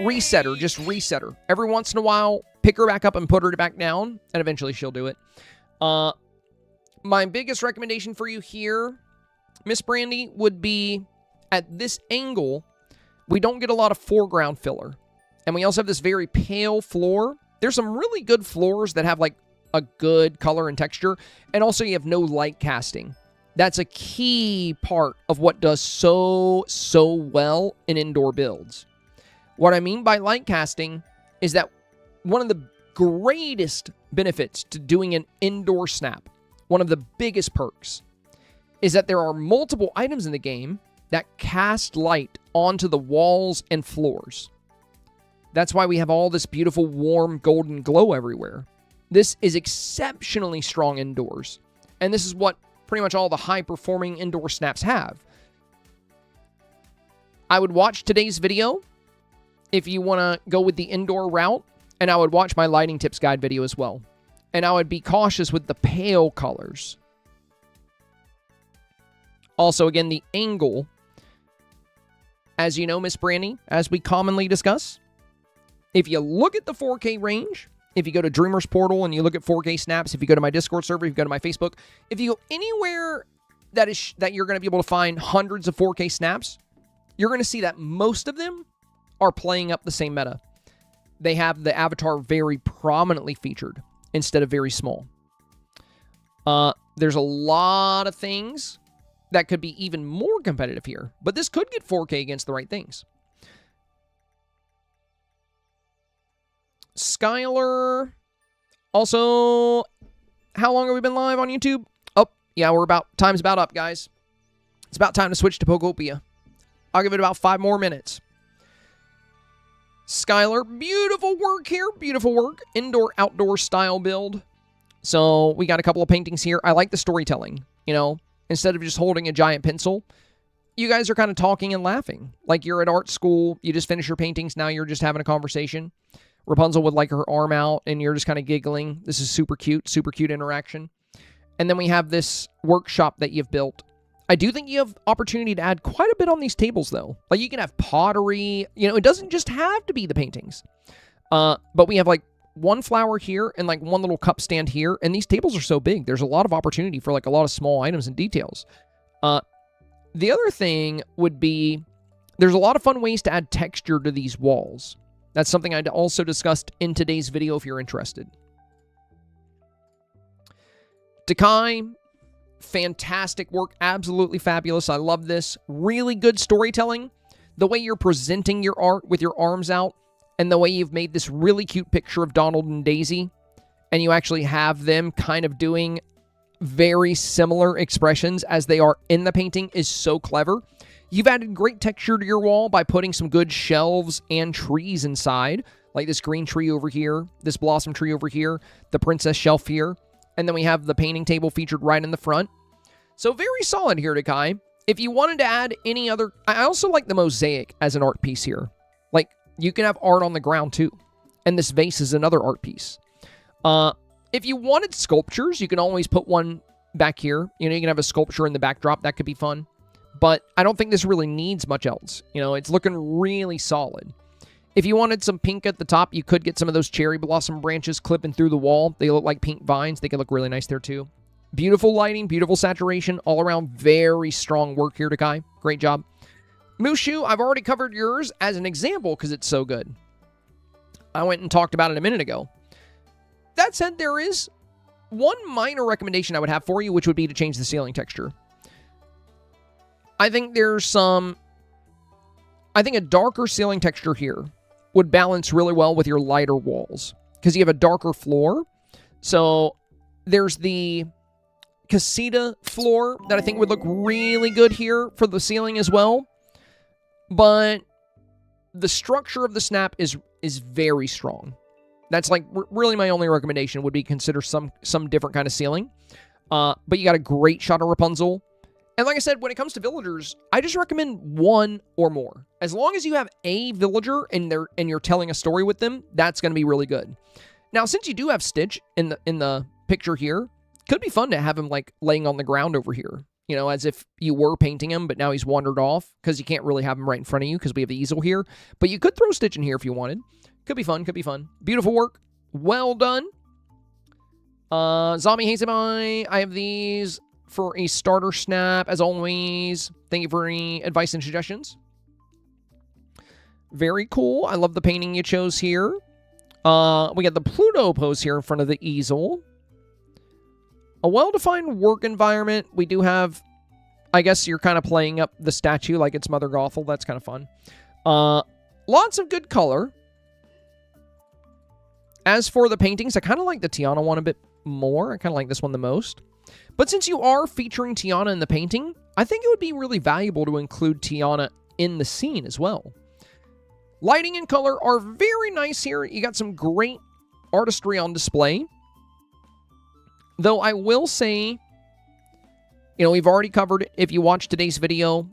reset her. Just reset her. Every once in a while, pick her back up and put her back down, and eventually she'll do it. My biggest recommendation for you here, Miss Brandy, would be at this angle, we don't get a lot of foreground filler. And we also have this very pale floor. There's some really good floors that have like a good color and texture. And also you have no light casting. That's a key part of what does so well in indoor builds. What I mean by light casting is that one of the greatest benefits to doing an indoor snap, one of the biggest perks, is that there are multiple items in the game that cast light onto the walls and floors. That's why we have all this beautiful, warm, golden glow everywhere. This is exceptionally strong indoors. And this is what pretty much all the high-performing indoor snaps have. I would watch today's video if you want to go with the indoor route, and I would watch my lighting tips guide video as well. And I would be cautious with the pale colors. Also, again, the angle. As you know, Miss Brandy, as we commonly discuss, if you look at the 4K range, if you go to Dreamer's Portal and you look at 4K snaps, if you go to my Discord server, if you go to my Facebook, if you go anywhere that you're going to be able to find hundreds of 4K snaps, you're going to see that most of them are playing up the same meta. They have the avatar very prominently featured instead of very small. There's a lot of things that could be even more competitive here, but this could get 4K against the right things. Skylar, also, how long have we been live on YouTube? Oh, yeah, time's about up, guys. It's about time to switch to Pokopia. I'll give it about 5 more minutes. Skylar, beautiful work here, beautiful work. Indoor-outdoor style build. So we got a couple of paintings here. I like the storytelling, you know. Instead of just holding a giant pencil, you guys are kind of talking and laughing. Like you're at art school, you just finish your paintings, now you're just having a conversation. Rapunzel with like her arm out, and you're just kind of giggling. This is super cute interaction. And then we have this workshop that you've built. I do think you have opportunity to add quite a bit on these tables, though. Like you can have pottery. You know, it doesn't just have to be the paintings. But we have like one flower here and like one little cup stand here, and these tables are so big. There's a lot of opportunity for like a lot of small items and details. The other thing would be there's a lot of fun ways to add texture to these walls. That's something I'd also discussed in today's video if you're interested. Takai, fantastic work, absolutely fabulous. I love this. Really good storytelling. The way you're presenting your art with your arms out, and the way you've made this really cute picture of Donald and Daisy, and you actually have them kind of doing very similar expressions as they are in the painting is so clever. You've added great texture to your wall by putting some good shelves and trees inside, like this green tree over here, this blossom tree over here, the princess shelf here, and then we have the painting table featured right in the front. So very solid here, Takai. If you wanted to add any other... I also like the mosaic as an art piece here. Like, you can have art on the ground too. And this vase is another art piece. If you wanted sculptures, you can always put one back here. You know, you can have a sculpture in the backdrop. That could be fun. But I don't think this really needs much else. You know, it's looking really solid. If you wanted some pink at the top, you could get some of those cherry blossom branches clipping through the wall. They look like pink vines. They could look really nice there too. Beautiful lighting, beautiful saturation, all around very strong work here, Takai. Great job. Mushu, I've already covered yours as an example because it's so good. I went and talked about it a minute ago. That said, there is one minor recommendation I would have for you, which would be to change the ceiling texture. I think there's some... I think a darker ceiling texture here would balance really well with your lighter walls because you have a darker floor. So there's the casita floor that I think would look really good here for the ceiling as well. But the structure of the snap is very strong. That's like really my only recommendation would be consider some different kind of ceiling. But you got a great shot of Rapunzel. And like I said, when it comes to villagers, I just recommend one or more. As long as you have a villager and you're telling a story with them, that's going to be really good. Now, since you do have Stitch in the picture here, could be fun to have him like laying on the ground over here. You know, as if you were painting him, but now he's wandered off because you can't really have him right in front of you because we have the easel here. But you could throw Stitch in here if you wanted. Could be fun, could be fun. Beautiful work. Well done. Zombie Hazemai, I have these for a starter snap, as always. Thank you for any advice and suggestions. Very cool. I love the painting you chose here. We got the Pluto pose here in front of the easel. A well-defined work environment. We do have, I guess you're kind of playing up the statue like it's Mother Gothel. That's kind of fun. Lots of good color. As for the paintings, I kind of like the Tiana one a bit more. I kind of like this one the most. But since you are featuring Tiana in the painting, I think it would be really valuable to include Tiana in the scene as well. Lighting and color are very nice here. You got some great artistry on display. Though I will say, you know, we've already covered it. If you watch today's video,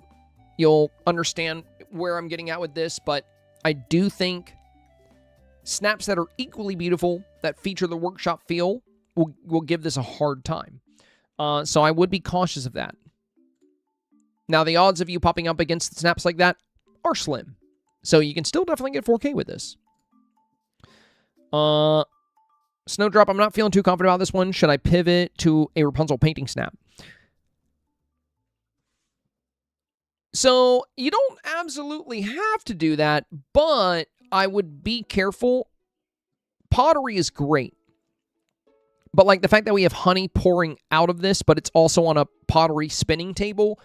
you'll understand where I'm getting at with this. But I do think snaps that are equally beautiful, that feature the workshop feel, will give this a hard time. So I would be cautious of that. Now, the odds of you popping up against snaps like that are slim. So you can still definitely get 4K with this. Snowdrop, I'm not feeling too confident about this one. Should I pivot to a Rapunzel painting snap? So you don't absolutely have to do that, but I would be careful. Pottery is great. But like the fact that we have honey pouring out of this, but it's also on a pottery spinning table.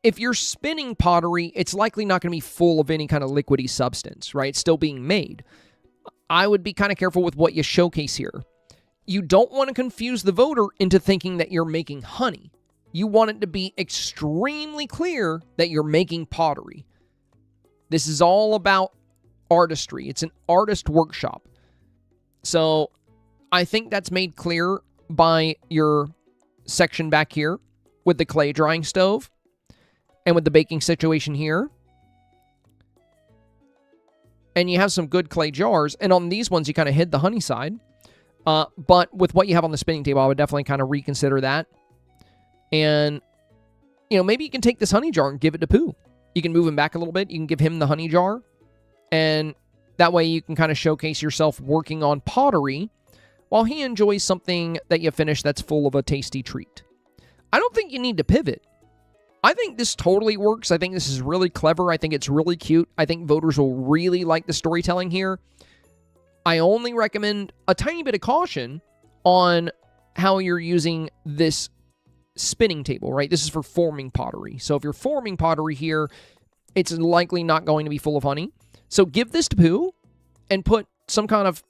If you're spinning pottery, it's likely not going to be full of any kind of liquidy substance, right? It's still being made. I would be kind of careful with what you showcase here. You don't want to confuse the voter into thinking that you're making honey. You want it to be extremely clear that you're making pottery. This is all about artistry. It's an artist workshop. So I think that's made clear by your section back here with the clay drying stove and with the baking situation here. And you have some good clay jars. And on these ones, you kind of hid the honey side. But with what you have on the spinning table, I would definitely kind of reconsider that. And, you know, maybe you can take this honey jar and give it to Pooh. You can move him back a little bit. You can give him the honey jar. And That way you can kind of showcase yourself working on pottery while he enjoys something that you finish that's full of a tasty treat. I don't think you need to pivot. I think this totally works. I think this is really clever. I think it's really cute. I think voters will really like the storytelling here. I only recommend a tiny bit of caution on how you're using this spinning table, right? This is for forming pottery. So if you're forming pottery here, it's likely not going to be full of honey. So give this to Pooh and put some kind of,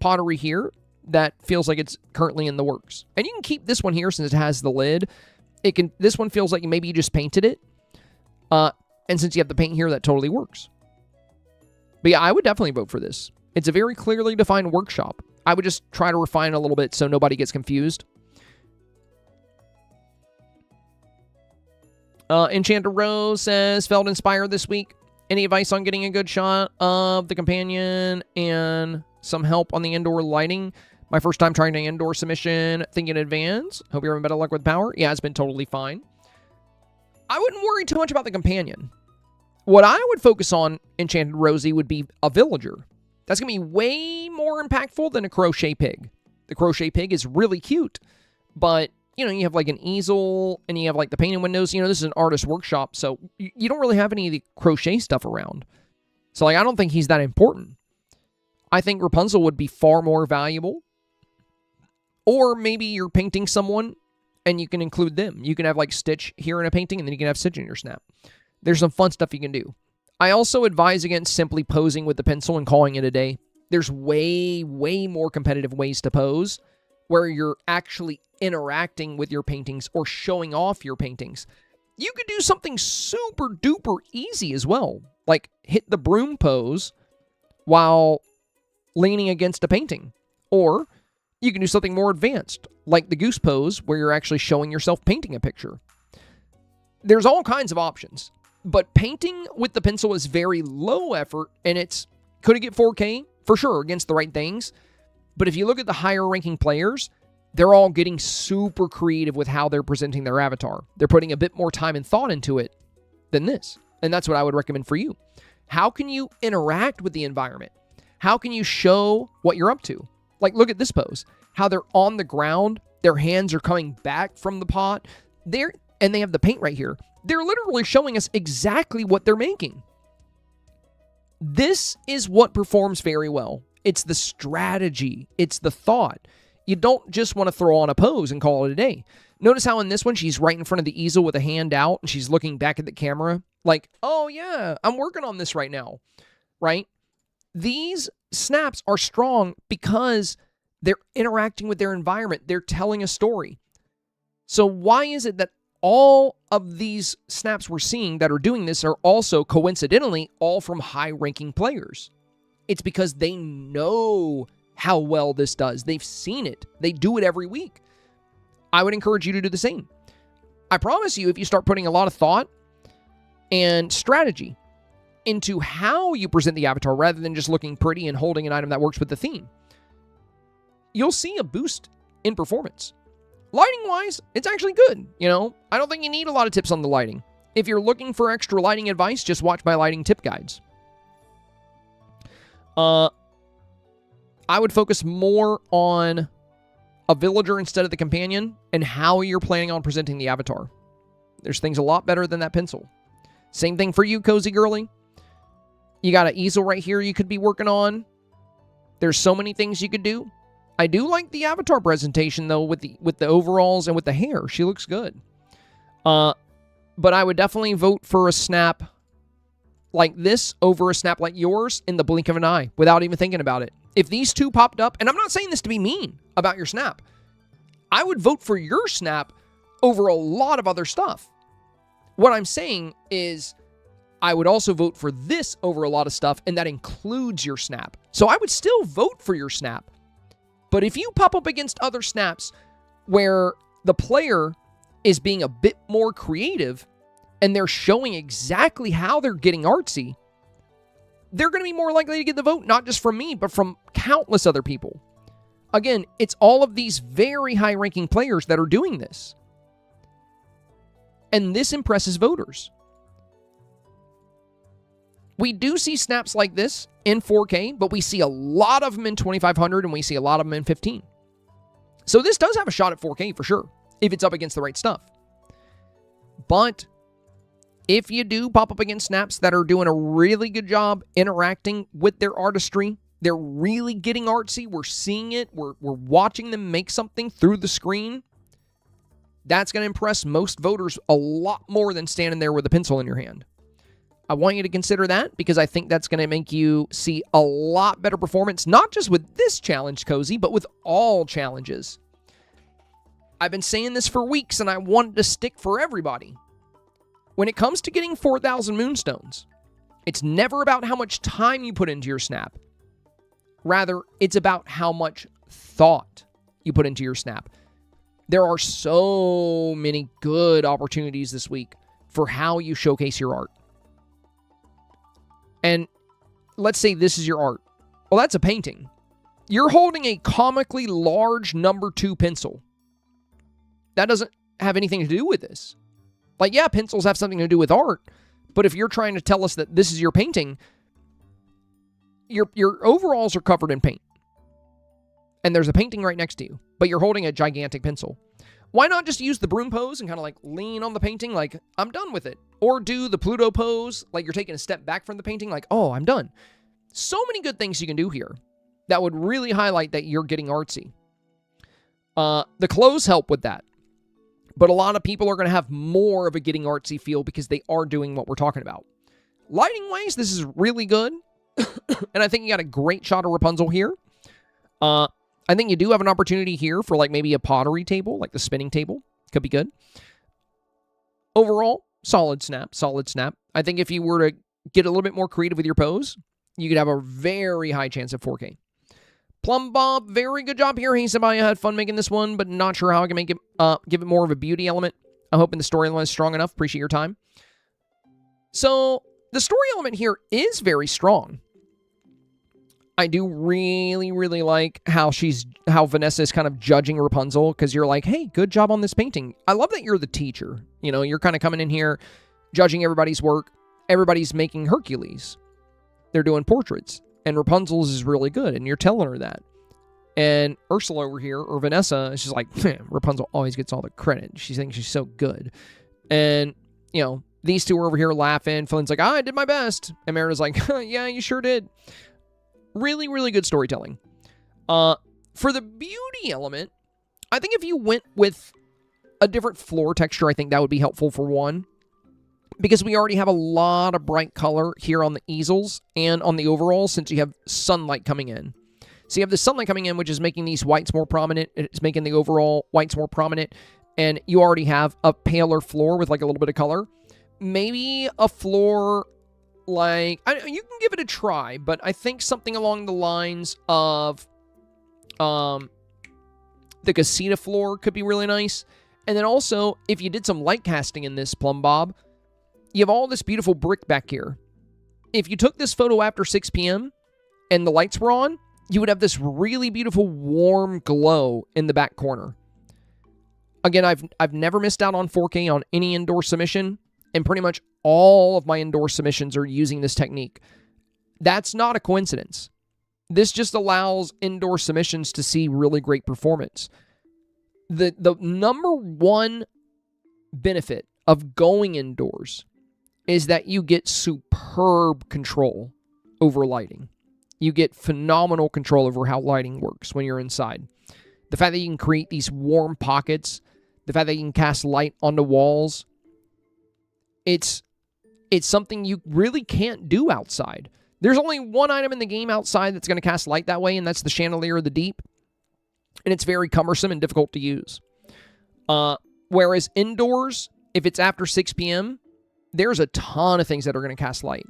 pottery here that feels like it's currently in the works. And you can keep this one here since it has the lid. This one feels like maybe you just painted it. And since you have the paint here, that totally works. But yeah, I would definitely vote for this. It's a very clearly defined workshop. I would just try to refine it a little bit so nobody gets confused. Enchanted Rose says, felt inspired this week. Any advice on getting a good shot of the companion and some help on the indoor lighting? My first time trying an indoor submission. Think in advance. Hope you're having better luck with power. Yeah, it's been totally fine. I wouldn't worry too much about the companion. What I would focus on, Enchanted Rosie, would be a villager. That's going to be way more impactful than a crochet pig. The crochet pig is really cute, but you have like an easel and you have like the painting windows. This is an artist workshop, so you don't really have any of the crochet stuff around. So like, I don't think he's that important. I think Rapunzel would be far more valuable. Or maybe you're painting someone and you can include them. You can have like Stitch here in a painting and then you can have Stitch in your snap. There's some fun stuff you can do. I also advise against simply posing with the pencil and calling it a day. There's way, way more competitive ways to pose where you're actually interacting with your paintings or showing off your paintings. You could do something super duper easy as well, like hit the broom pose while leaning against a painting. Or you can do something more advanced, like the goose pose where you're actually showing yourself painting a picture. There's all kinds of options, but painting with the pencil is very low effort, and could it get 4K? For sure, against the right things. But if you look at the higher ranking players, they're all getting super creative with how they're presenting their avatar. They're putting a bit more time and thought into it than this. And that's what I would recommend for you. How can you interact with the environment? How can you show what you're up to? Like, look at this pose. How they're on the ground. Their hands are coming back from the pot. And they have the paint right here. They're literally showing us exactly what they're making. This is what performs very well. It's the strategy. It's the thought. You don't just want to throw on a pose and call it a day. Notice how in this one, she's right in front of the easel with a hand out, and she's looking back at the camera like, oh yeah, I'm working on this right now, right? These snaps are strong because they're interacting with their environment. They're telling a story. So why is it that all of these snaps we're seeing that are doing this are also coincidentally all from high-ranking players? It's because they know how well this does. They've seen it. They do it every week. I would encourage you to do the same. I promise you, if you start putting a lot of thought and strategy into how you present the avatar rather than just looking pretty and holding an item that works with the theme, you'll see a boost in performance. Lighting-wise, it's actually good. I don't think you need a lot of tips on the lighting. If you're looking for extra lighting advice, just watch my lighting tip guides. I would focus more on a villager instead of the companion and how you're planning on presenting the avatar. There's things a lot better than that pencil. Same thing for you, Cozy Girly. You got an easel right here you could be working on. There's so many things you could do. I do like the avatar presentation, though, with the overalls and with the hair. She looks good. But I would definitely vote for a snap like this over a snap like yours in the blink of an eye without even thinking about it. If these two popped up, and I'm not saying this to be mean about your snap, I would vote for your snap over a lot of other stuff. What I'm saying is I would also vote for this over a lot of stuff, and that includes your snap. So I would still vote for your snap. But if you pop up against other snaps where the player is being a bit more creative and they're showing exactly how they're getting artsy, they're going to be more likely to get the vote, not just from me, but from countless other people. Again, it's all of these very high-ranking players that are doing this. And this impresses voters. We do see snaps like this in 4K, but we see a lot of them in 2500 and we see a lot of them in 15. So this does have a shot at 4K for sure, if it's up against the right stuff. But if you do pop up against snaps that are doing a really good job interacting with their artistry, they're really getting artsy, we're seeing it, we're watching them make something through the screen, that's going to impress most voters a lot more than standing there with a pencil in your hand. I want you to consider that because I think that's going to make you see a lot better performance, not just with this challenge, Cozy, but with all challenges. I've been saying this for weeks, and I want it to stick for everybody. When it comes to getting 4,000 moonstones, it's never about how much time you put into your snap. Rather, it's about how much thought you put into your snap. There are so many good opportunities this week for how you showcase your art. And let's say this is your art. Well, that's a painting. You're holding a comically large number 2 pencil. That doesn't have anything to do with this. Like, yeah, pencils have something to do with art, but if you're trying to tell us that this is your painting, your overalls are covered in paint. And there's a painting right next to you, but you're holding a gigantic pencil. Why not just use the broom pose and kind of like lean on the painting like, I'm done with it? Or do the Pluto pose, like you're taking a step back from the painting, like, oh, I'm done. So many good things you can do here that would really highlight that you're getting artsy. The clothes help with that. But a lot of people are going to have more of a getting artsy feel because they are doing what we're talking about. Lighting-wise, this is really good. And I think you got a great shot of Rapunzel here. I think you do have an opportunity here for like maybe a pottery table, like the spinning table. Could be good. Overall, solid snap, solid snap. I think if you were to get a little bit more creative with your pose, you could have a very high chance of 4K. Plum Bob, very good job here. He said, I had fun making this one, but not sure how I can make it, give it more of a beauty element. I'm hoping the storyline is strong enough. Appreciate your time. So, the story element here is very strong. I do really, really like how Vanessa is kind of judging Rapunzel, because you're like, hey, good job on this painting. I love that you're the teacher. You know, you're kind of coming in here, judging everybody's work. Everybody's making Hercules. They're doing portraits. And Rapunzel's is really good, and you're telling her that. And Ursula over here, or Vanessa, she's like, Rapunzel always gets all the credit. She thinks she's so good. And, you know, these two are over here laughing. Flynn's like, I did my best. And Merida's like, yeah, you sure did. Really, really good storytelling. For the beauty element, I think if you went with a different floor texture, I think that would be helpful for one. Because we already have a lot of bright color here on the easels and on the overall since you have sunlight coming in. So you have the sunlight coming in, which is making these whites more prominent. It's making the overall whites more prominent. And you already have a paler floor with like a little bit of color. Maybe a floor like... you can give it a try, but I think something along the lines of the casita floor could be really nice. And then also, if you did some light casting in this, Plum Bob, you have all this beautiful brick back here. If you took this photo after 6 p.m. and the lights were on, you would have this really beautiful warm glow in the back corner. Again, I've never missed out on 4K on any indoor submission, and pretty much all of my indoor submissions are using this technique. That's not a coincidence. This just allows indoor submissions to see really great performance. The number one benefit of going indoors is that you get superb control over lighting. You get phenomenal control over how lighting works when you're inside. The fact that you can create these warm pockets, the fact that you can cast light onto walls, it's something you really can't do outside. There's only one item in the game outside that's going to cast light that way, and that's the Chandelier of the Deep. And it's very cumbersome and difficult to use. Whereas indoors, if it's after 6 p.m., there's a ton of things that are going to cast light.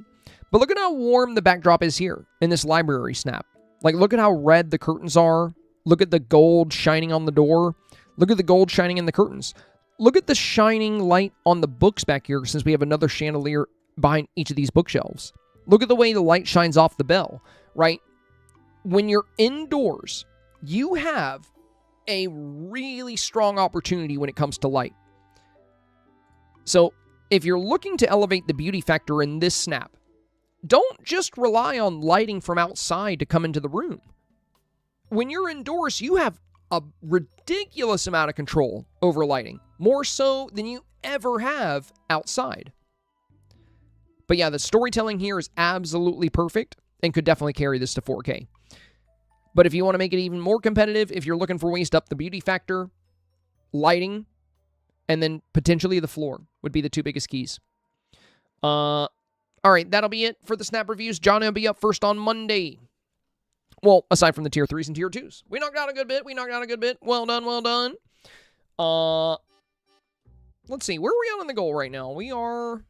But look at how warm the backdrop is here in this library snap. Like, look at how red the curtains are. Look at the gold shining on the door. Look at the gold shining in the curtains. Look at the shining light on the books back here, since we have another chandelier behind each of these bookshelves. Look at the way the light shines off the bell, right? When you're indoors, you have a really strong opportunity when it comes to light. So, if you're looking to elevate the beauty factor in this snap, don't just rely on lighting from outside to come into the room. When you're indoors, you have a ridiculous amount of control over lighting, more so than you ever have outside. But yeah, the storytelling here is absolutely perfect and could definitely carry this to 4K. But if you want to make it even more competitive, if you're looking for ways to up the beauty factor, lighting, and then potentially the floor would be the two biggest keys. All right, that'll be it for the Snap Reviews. Johnny will be up first on Monday. Well, aside from the Tier 3s and Tier 2s. We knocked out a good bit. Well done, well done. Let's see. Where are we on the goal right now? We are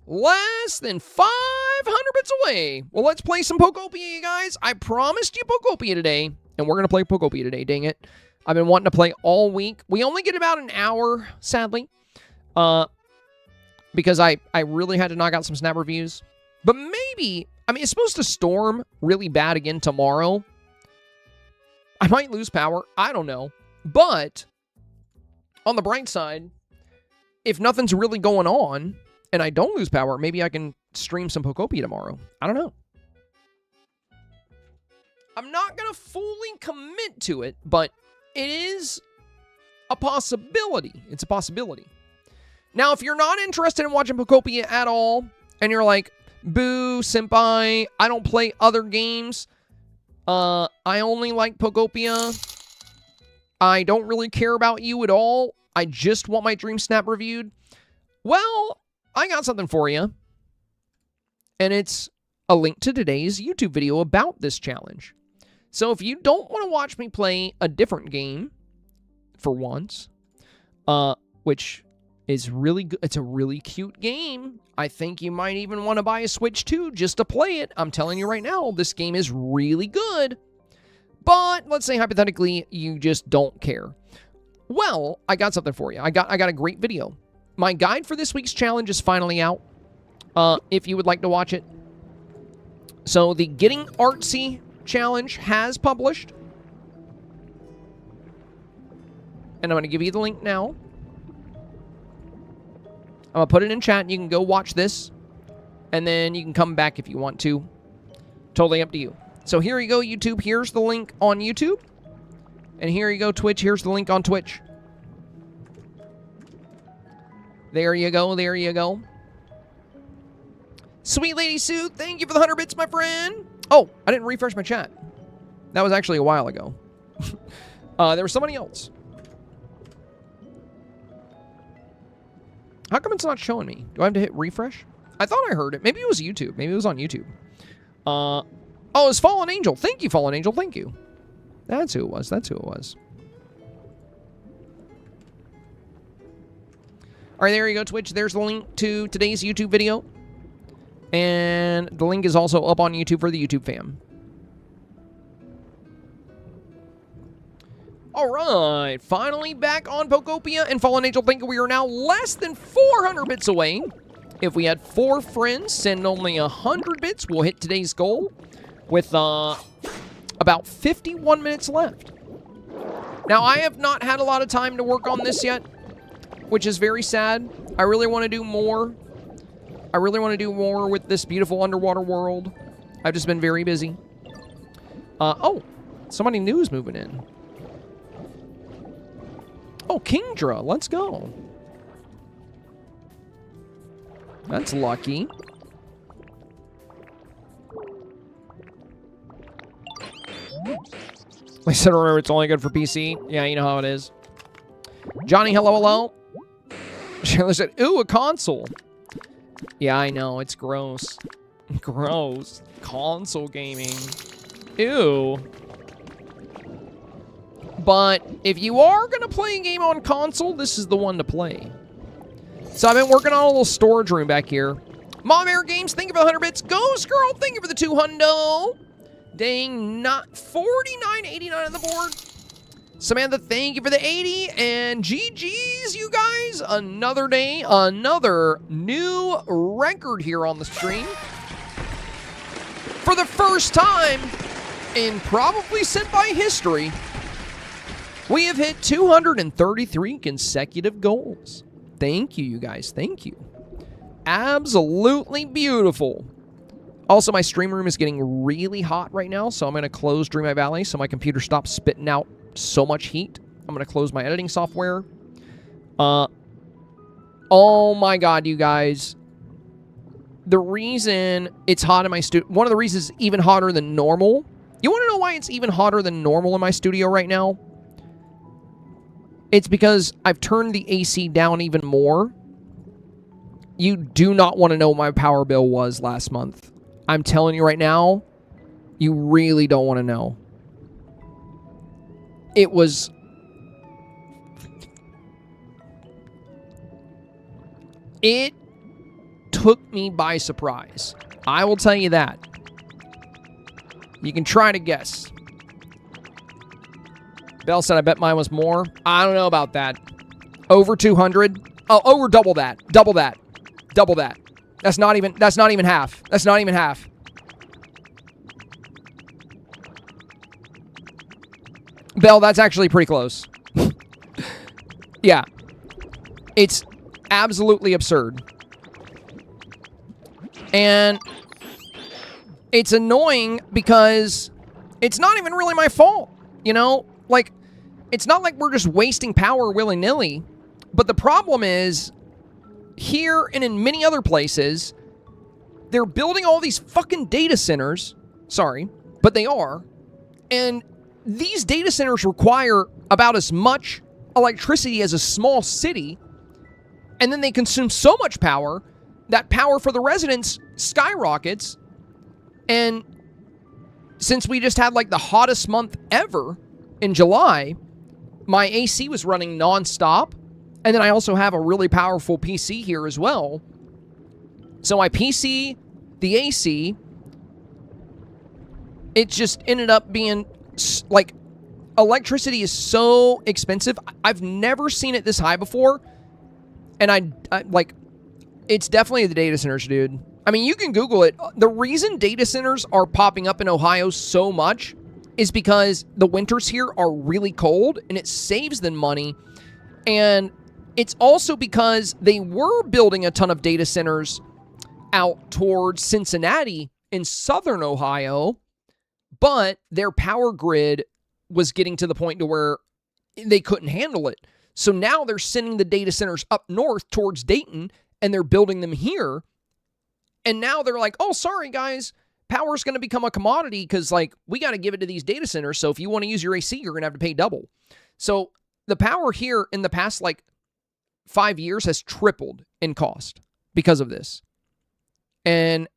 less than 500 bits away. Well, let's play some Pokopia, you guys. I promised you Pokopia today, and we're going to play Pokopia today, dang it. I've been wanting to play all week. We only get about an hour, sadly, because I really had to knock out some Snap Reviews. But maybe, I mean, it's supposed to storm really bad again tomorrow. I might lose power. I don't know. But on the bright side, if nothing's really going on and I don't lose power, maybe I can stream some Pokopia tomorrow. I don't know. I'm not going to fully commit to it, but it is a possibility. It's a possibility. Now, if you're not interested in watching Pokopia at all, and you're like, boo, senpai, I don't play other games. I only like Pokopia. I don't really care about you at all. I just want my Dreamsnap reviewed. Well, I got something for you. And it's a link to today's YouTube video about this challenge. So if you don't want to watch me play a different game for once, which is really good. It's a really cute game. I think you might even want to buy a Switch 2 just to play it. I'm telling you right now, this game is really good. But let's say hypothetically you just don't care. Well, I got something for you. I got a great video. My guide for this week's challenge is finally out. If you would like to watch it. So the Getting Artsy challenge has published. And I'm going to give you the link now. I'm going to put it in chat, and you can go watch this, and then you can come back if you want to. Totally up to you. So here you go, YouTube. Here's the link on YouTube. And here you go, Twitch. Here's the link on Twitch. There you go. There you go. Sweet Lady Sue, thank you for the 100 bits, my friend. Oh, I didn't refresh my chat. That was actually a while ago. There was somebody else. How come it's not showing me? Do I have to hit refresh? I thought I heard it. Maybe it was YouTube. Maybe it was on YouTube. Oh, it's Fallen Angel. Thank you, Fallen Angel. Thank you. That's who it was. That's who it was. All right, there you go, Twitch. There's the link to today's YouTube video. And the link is also up on YouTube for the YouTube fam. All right, finally back on Pokopia and Fallen Angel. Think we are now less than 400 bits away. If we had 4 friends send only 100 bits, we'll hit today's goal with about 51 minutes left. Now, I have not had a lot of time to work on this yet, which is very sad. I really want to do more. I really want to do more with this beautiful underwater world. I've just been very busy. Oh, somebody new is moving in. Oh, Kingdra, let's go. That's lucky. I said, remember, it's only good for PC. Yeah, you know how it is. Johnny, hello, hello. Shayla said, ooh, a console. Yeah, I know. It's gross. Gross. Console gaming. Ew. But if you are going to play a game on console, this is the one to play. So I've been working on a little storage room back here. Mom Air Games, thank you for the 100 bits. Ghost Girl, thank you for the 200. Dang, not 49.89 on the board. Samantha, thank you for the 80. And GG's, you guys. Another day, another new record here on the stream. For the first time in probably Senpai history, we have hit 233 consecutive goals. Thank you, you guys. Thank you. absolutely beautiful. Also, my stream room is getting really hot right now, so I'm going to close Dreamlight Valley so my computer stops spitting out so much heat. I'm going to close my editing software. Oh my god, you guys. The reason it's hot in my studio, one of the reasons it's even hotter than normal. You want to know why it's even hotter than normal in my studio right now? It's because I've turned the AC down even more. You do not want to know what my power bill was last month. I'm telling you right now, you really don't want to know. It was... It took me by surprise. I will tell you that. You can try to guess. Bell said, I bet mine was more. I don't know about that. Over 200? Oh, over double that. Double that. Double that. That's not even half. That's not even half. Bell, that's actually pretty close. Yeah. It's absolutely absurd. And it's annoying because it's not even really my fault, you know? Like, it's not like we're just wasting power willy-nilly. But the problem is, here and in many other places, they're building all these fucking data centers. Sorry, but they are. And these data centers require about as much electricity as a small city. And then they consume so much power that power for the residents skyrockets. And since we just had like the hottest month ever in July, my AC was running nonstop. And then I also have a really powerful PC here as well. So my PC, the AC, it just ended up being like, electricity is so expensive. I've never seen it this high before. And I like, it's definitely the data centers, dude. I mean, you can Google it. The reason data centers are popping up in Ohio so much is because the winters here are really cold and it saves them money. And it's also because they were building a ton of data centers out towards Cincinnati in southern Ohio, but their power grid was getting to the point to where they couldn't handle it. So now they're sending the data centers up north towards Dayton, and they're building them here. And now they're like, oh, sorry, guys, power's going to become a commodity because, like, we got to give it to these data centers. So if you want to use your AC, you're going to have to pay double. So the power here in the past, like, 5 years has tripled in cost because of this. And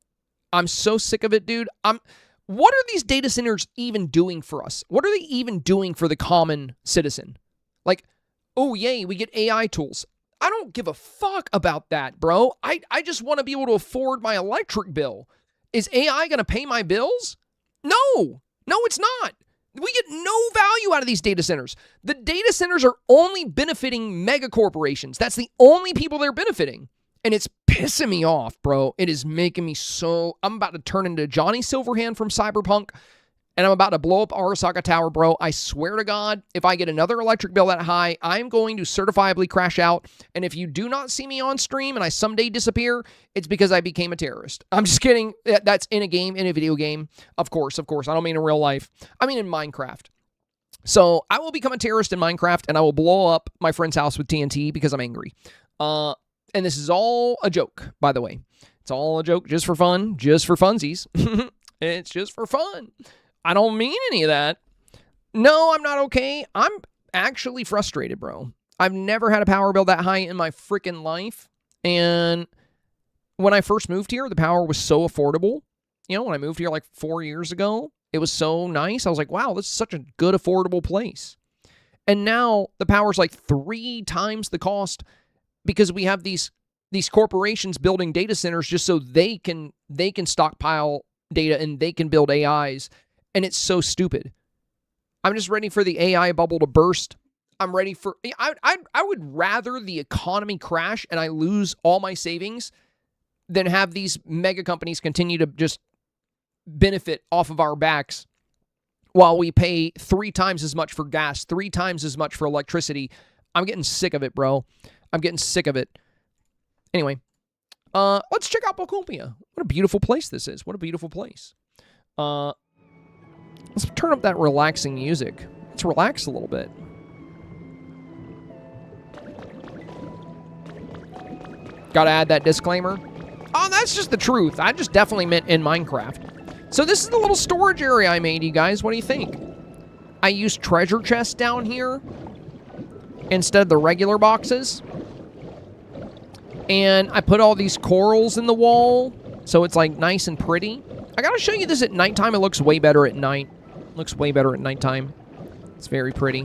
I'm so sick of it, dude. What are these data centers even doing for us? What are they even doing for the common citizen? Like, oh, yay, we get AI tools. I don't give a fuck about that, bro. I just want to be able to afford my electric bill. Is AI going to pay my bills? No. No, it's not. We get no value out of these data centers. The data centers are only benefiting mega corporations. That's the only people they're benefiting. And it's pissing me off, bro. It is making me so... I'm about to turn into Johnny Silverhand from Cyberpunk, and I'm about to blow up Arasaka Tower, bro. I swear to God, if I get another electric bill that high, I'm going to certifiably crash out. And if you do not see me on stream and I someday disappear, it's because I became a terrorist. I'm just kidding. That's in a game, in a video game. Of course. I don't mean in real life. I mean in Minecraft. So I will become a terrorist in Minecraft, and I will blow up my friend's house with TNT because I'm angry. And this is all a joke, by the way. It's all a joke just for fun, just for funsies. It's just for fun. I don't mean any of that. No, I'm not okay. I'm actually frustrated, bro. I've never had a power bill that high in my freaking life. And when I first moved here, the power was so affordable. You know, when I moved here like 4 years ago, it was so nice. I was like, wow, this is such a good, affordable place. And now the power's like 3 times the cost because we have these corporations building data centers just so they can stockpile data and they can build AIs. And it's so stupid. I'm just ready for the AI bubble to burst. I'm ready for... I would rather the economy crash and I lose all my savings than have these mega companies continue to just benefit off of our backs while we pay 3 times as much for gas, 3 times as much for electricity. I'm getting sick of it, bro. I'm getting sick of it. Anyway, Let's check out Bokumpia. What a beautiful place this is. What a beautiful place. Let's turn up that relaxing music. Let's relax a little bit. Gotta add that disclaimer. Oh, that's just the truth. I just definitely meant in Minecraft. So this is the little storage area I made, you guys. What do you think? I used treasure chests down here instead of the regular boxes. And I put all these corals in the wall, so it's like nice and pretty. I gotta show you this at nighttime. It looks way better at night. Looks way better at nighttime. It's very pretty.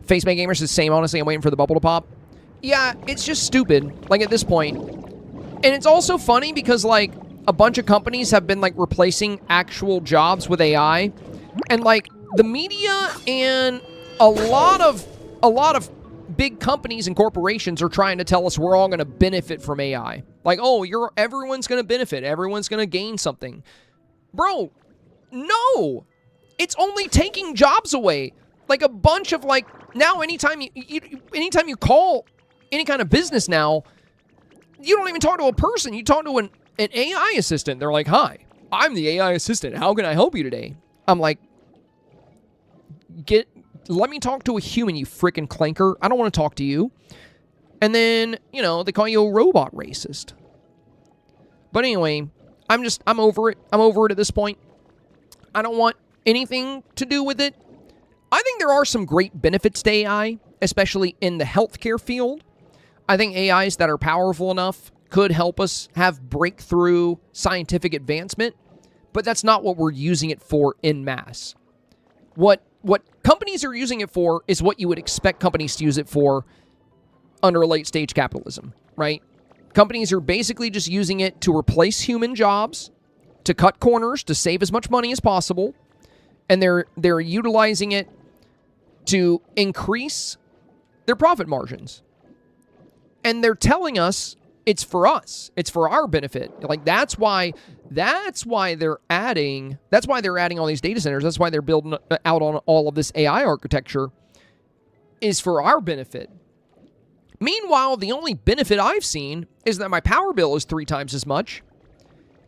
Faceman Gamers is the same. Honestly, I'm waiting for the bubble to pop. Yeah, it's just stupid, like, at this point. And it's also funny because, like, a bunch of companies have been, like, replacing actual jobs with AI. And, like, the media and a lot of big companies and corporations are trying to tell us we're all going to benefit from AI. Like, oh, everyone's going to benefit. Everyone's going to gain something. Bro, no. It's only taking jobs away. Like, a bunch of, like, now anytime you call any kind of business now, you don't even talk to a person. You talk to an AI assistant. They're like, hi, I'm the AI assistant. How can I help you today? I'm like, let me talk to a human, you freaking clanker. I don't want to talk to you. And then, you know, they call you a robot racist. But anyway, I'm over it. I'm over it at this point. I don't want anything to do with it. I think there are some great benefits to AI, especially in the healthcare field. I think AIs that are powerful enough could help us have breakthrough scientific advancement, but that's not what we're using it for en masse. What companies are using it for is what you would expect companies to use it for under late-stage capitalism, right? Companies are basically just using it to replace human jobs, to cut corners, to save as much money as possible, and they're utilizing it to increase their profit margins. And they're telling us it's for us. It's for our benefit. Like, that's why they're adding all these data centers. That's why they're building out on all of this AI architecture, is for our benefit. Meanwhile, the only benefit I've seen is that my power bill is 3 times as much,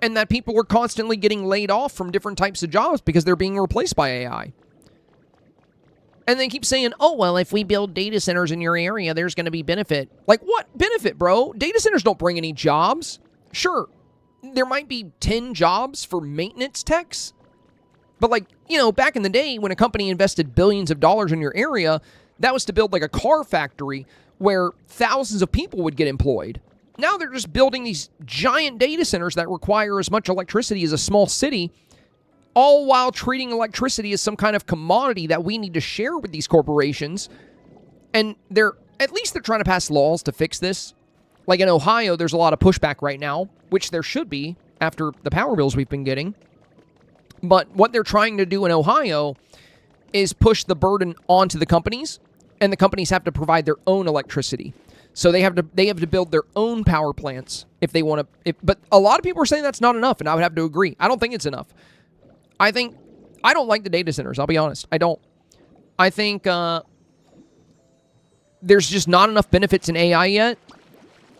and that people are constantly getting laid off from different types of jobs because they're being replaced by AI. And they keep saying, oh, well, if we build data centers in your area, there's going to be benefit. Like, what benefit, bro? Data centers don't bring any jobs. Sure, there might be 10 jobs for maintenance techs. But, like, you know, back in the day when a company invested billions of dollars in your area, that was to build, like, a car factory where thousands of people would get employed. Now they're just building these giant data centers that require as much electricity as a small city, all while treating electricity as some kind of commodity that we need to share with these corporations. And at least they're trying to pass laws to fix this. Like in Ohio, there's a lot of pushback right now, which there should be after the power bills we've been getting. But what they're trying to do in Ohio is push the burden onto the companies, and the companies have to provide their own electricity. So they have to build their own power plants if they want to. But a lot of people are saying that's not enough, and I would have to agree. I don't think it's enough. I don't like the data centers. I'll be honest. I don't. I think there's just not enough benefits in AI yet.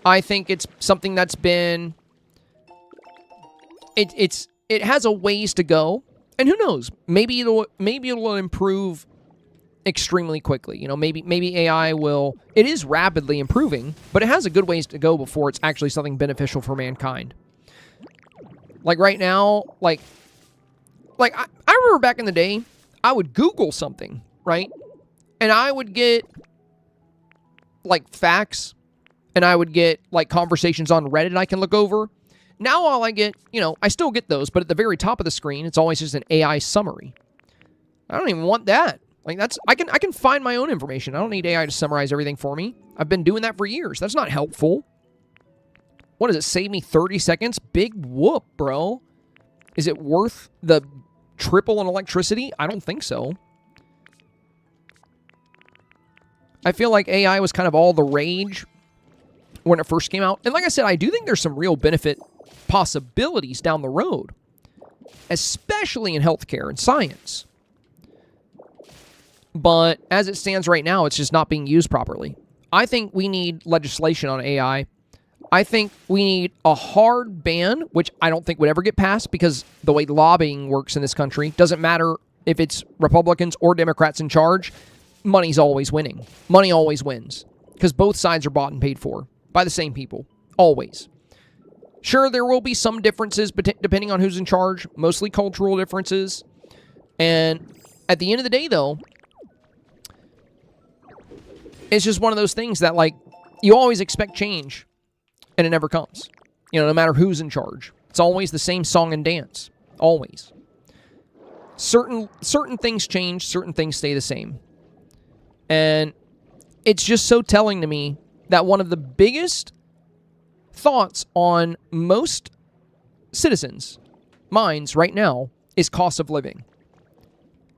I think it's something that's been. It has a ways to go, and who knows? Maybe it'll improve extremely quickly. You know, maybe AI will. It is rapidly improving, but it has a good ways to go before it's actually something beneficial for mankind. Like right now, like I remember back in the day, I would Google something, right? And I would get like facts, and I would get like conversations on Reddit I can look over. Now all I get, you know, I still get those, but at the very top of the screen, it's always just an AI summary. I don't even want that. Like I can find my own information. I don't need AI to summarize everything for me. I've been doing that for years. That's not helpful. What does it save me 30 seconds? Big whoop, bro. Is it worth the triple in electricity? I don't think so. I feel like AI was kind of all the rage when it first came out. And like I said, I do think there's some real benefit possibilities down the road, especially in healthcare and science. But as it stands right now, it's just not being used properly. I think we need legislation on AI. I think we need a hard ban, which I don't think would ever get passed because the way lobbying works in this country, doesn't matter if it's Republicans or Democrats in charge, money's always winning. Money always wins because both sides are bought and paid for by the same people, always. Sure, there will be some differences depending on who's in charge, mostly cultural differences. And at the end of the day, though, it's just one of those things that, like, you always expect change, and it never comes. You know, no matter who's in charge. It's always the same song and dance. Always. Certain things change, certain things stay the same. And it's just so telling to me that one of the biggest thoughts on most citizens' minds right now is cost of living.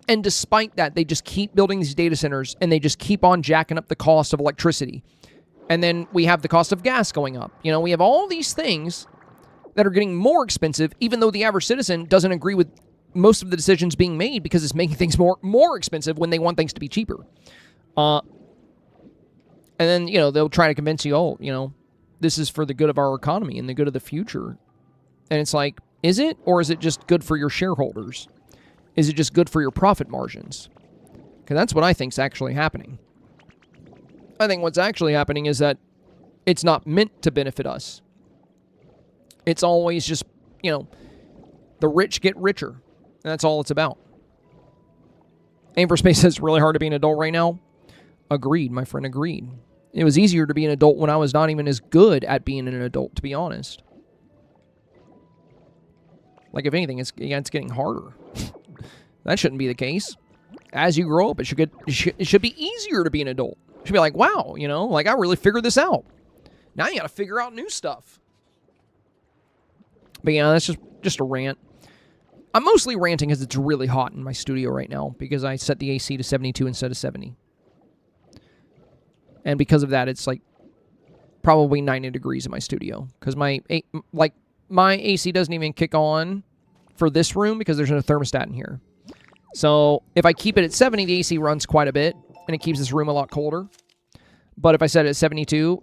And despite that, they just keep building these data centers, and they just keep on jacking up the cost of electricity. And then we have the cost of gas going up. You know, we have all these things that are getting more expensive, even though the average citizen doesn't agree with most of the decisions being made because it's making things more expensive when they want things to be cheaper. And then, you know, they'll try to convince you, oh, you know, this is for the good of our economy and the good of the future. And it's like, is it? Or is it just good for your shareholders? Is it just good for your profit margins? Because that's what I think is actually happening. I think what's actually happening is that it's not meant to benefit us. It's always just, you know, the rich get richer. And that's all it's about. Aim for Space says it's really hard to be an adult right now. Agreed, my friend, agreed. It was easier to be an adult when I was not even as good at being an adult, to be honest. Like, if anything, it's getting harder. That shouldn't be the case. As you grow up, it should be easier to be an adult. It should be like, wow, you know, like I really figured this out. Now you got to figure out new stuff. But yeah, that's just a rant. I'm mostly ranting because it's really hot in my studio right now because I set the AC to 72 instead of 70. And because of that, it's like probably 90 degrees in my studio because my AC doesn't even kick on for this room because there's no thermostat in here. So if I keep it at 70, the AC runs quite a bit, and it keeps this room a lot colder. But if I set it at 72,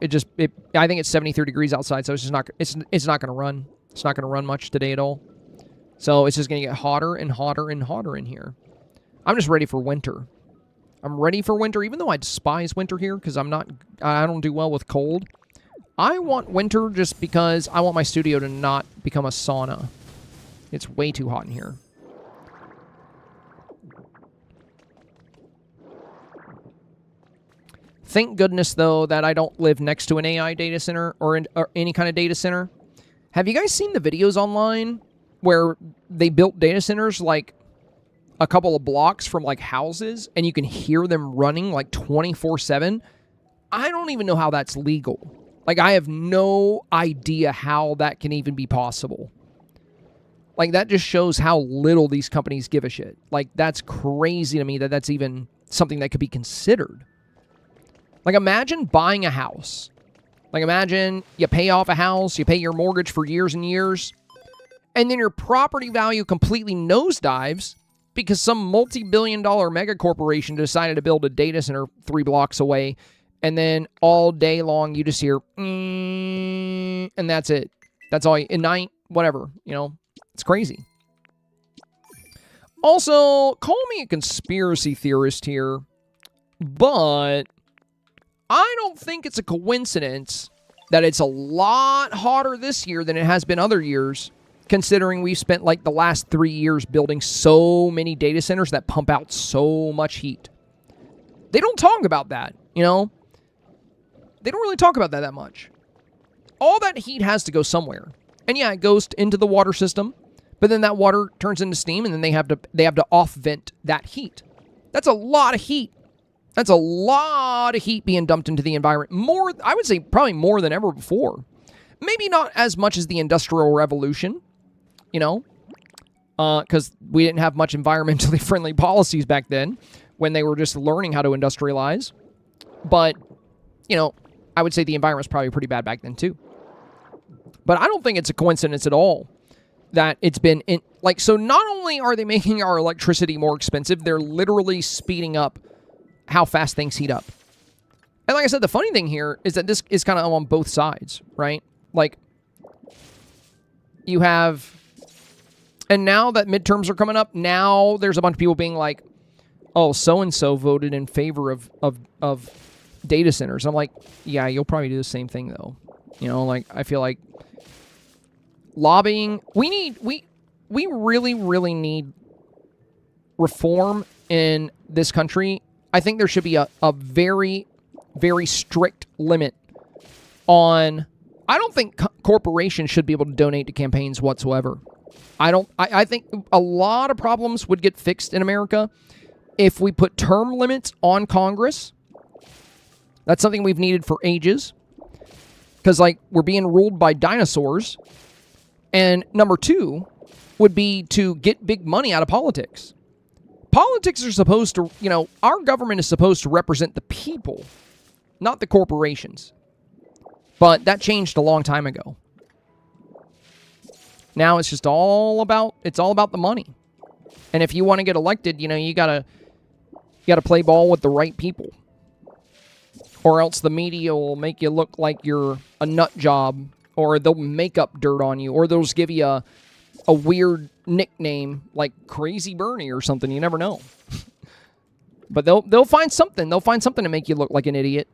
I think it's 73 degrees outside, so it's just not going to run. It's not going to run much today at all. So it's just going to get hotter and hotter and hotter in here. I'm just ready for winter. I'm ready for winter, even though I despise winter here because I don't do well with cold. I want winter just because I want my studio to not become a sauna. It's way too hot in here. Thank goodness, though, that I don't live next to an AI data center or any kind of data center. Have you guys seen the videos online where they built data centers like a couple of blocks from like houses and you can hear them running like 24/7? I don't even know how that's legal. Like, I have no idea how that can even be possible. Like, that just shows how little these companies give a shit. Like, that's crazy to me that that's even something that could be considered. Like, imagine buying a house. Like, imagine you pay off a house, you pay your mortgage for years and years, and then your property value completely nosedives because some multi-billion-dollar mega corporation decided to build a data center 3 blocks away, and then all day long you just hear, and that's it. That's all. At night, whatever, you know. It's crazy. Also, call me a conspiracy theorist here, but I don't think it's a coincidence that it's a lot hotter this year than it has been other years, considering we've spent like the last 3 years building so many data centers that pump out so much heat. They don't talk about that, you know? They don't really talk about that much. All that heat has to go somewhere. And yeah, it goes into the water system, but then that water turns into steam, and then they have to off-vent that heat. That's a lot of heat. That's a lot of heat being dumped into the environment. More, I would say probably more than ever before. Maybe not as much as the Industrial Revolution, you know, because we didn't have much environmentally friendly policies back then when they were just learning how to industrialize. But, you know, I would say the environment was probably pretty bad back then too. But I don't think it's a coincidence at all that it's been in, like, so not only are they making our electricity more expensive, they're literally speeding up how fast things heat up. And like I said, the funny thing here is that this is kind of on both sides, right? Like, you have... And now that midterms are coming up, now there's a bunch of people being like, oh, so-and-so voted in favor of data centers. I'm like, yeah, you'll probably do the same thing, though. You know, like, I feel like lobbying... We really, really need reform in this country. I think there should be a very, very strict limit on... I don't think corporations should be able to donate to campaigns whatsoever. I think a lot of problems would get fixed in America if we put term limits on Congress. That's something we've needed for ages. Because, like, we're being ruled by dinosaurs. And number two would be to get big money out of politics. Politics are supposed to, you know, our government is supposed to represent the people, not the corporations. But that changed a long time ago. Now it's just all about the money. And if you want to get elected, you know, you gotta play ball with the right people. Or else the media will make you look like you're a nut job, or they'll make up dirt on you, or they'll just give you a weird nickname like Crazy Bernie or something. You never know. But they'll find something. They'll find something to make you look like an idiot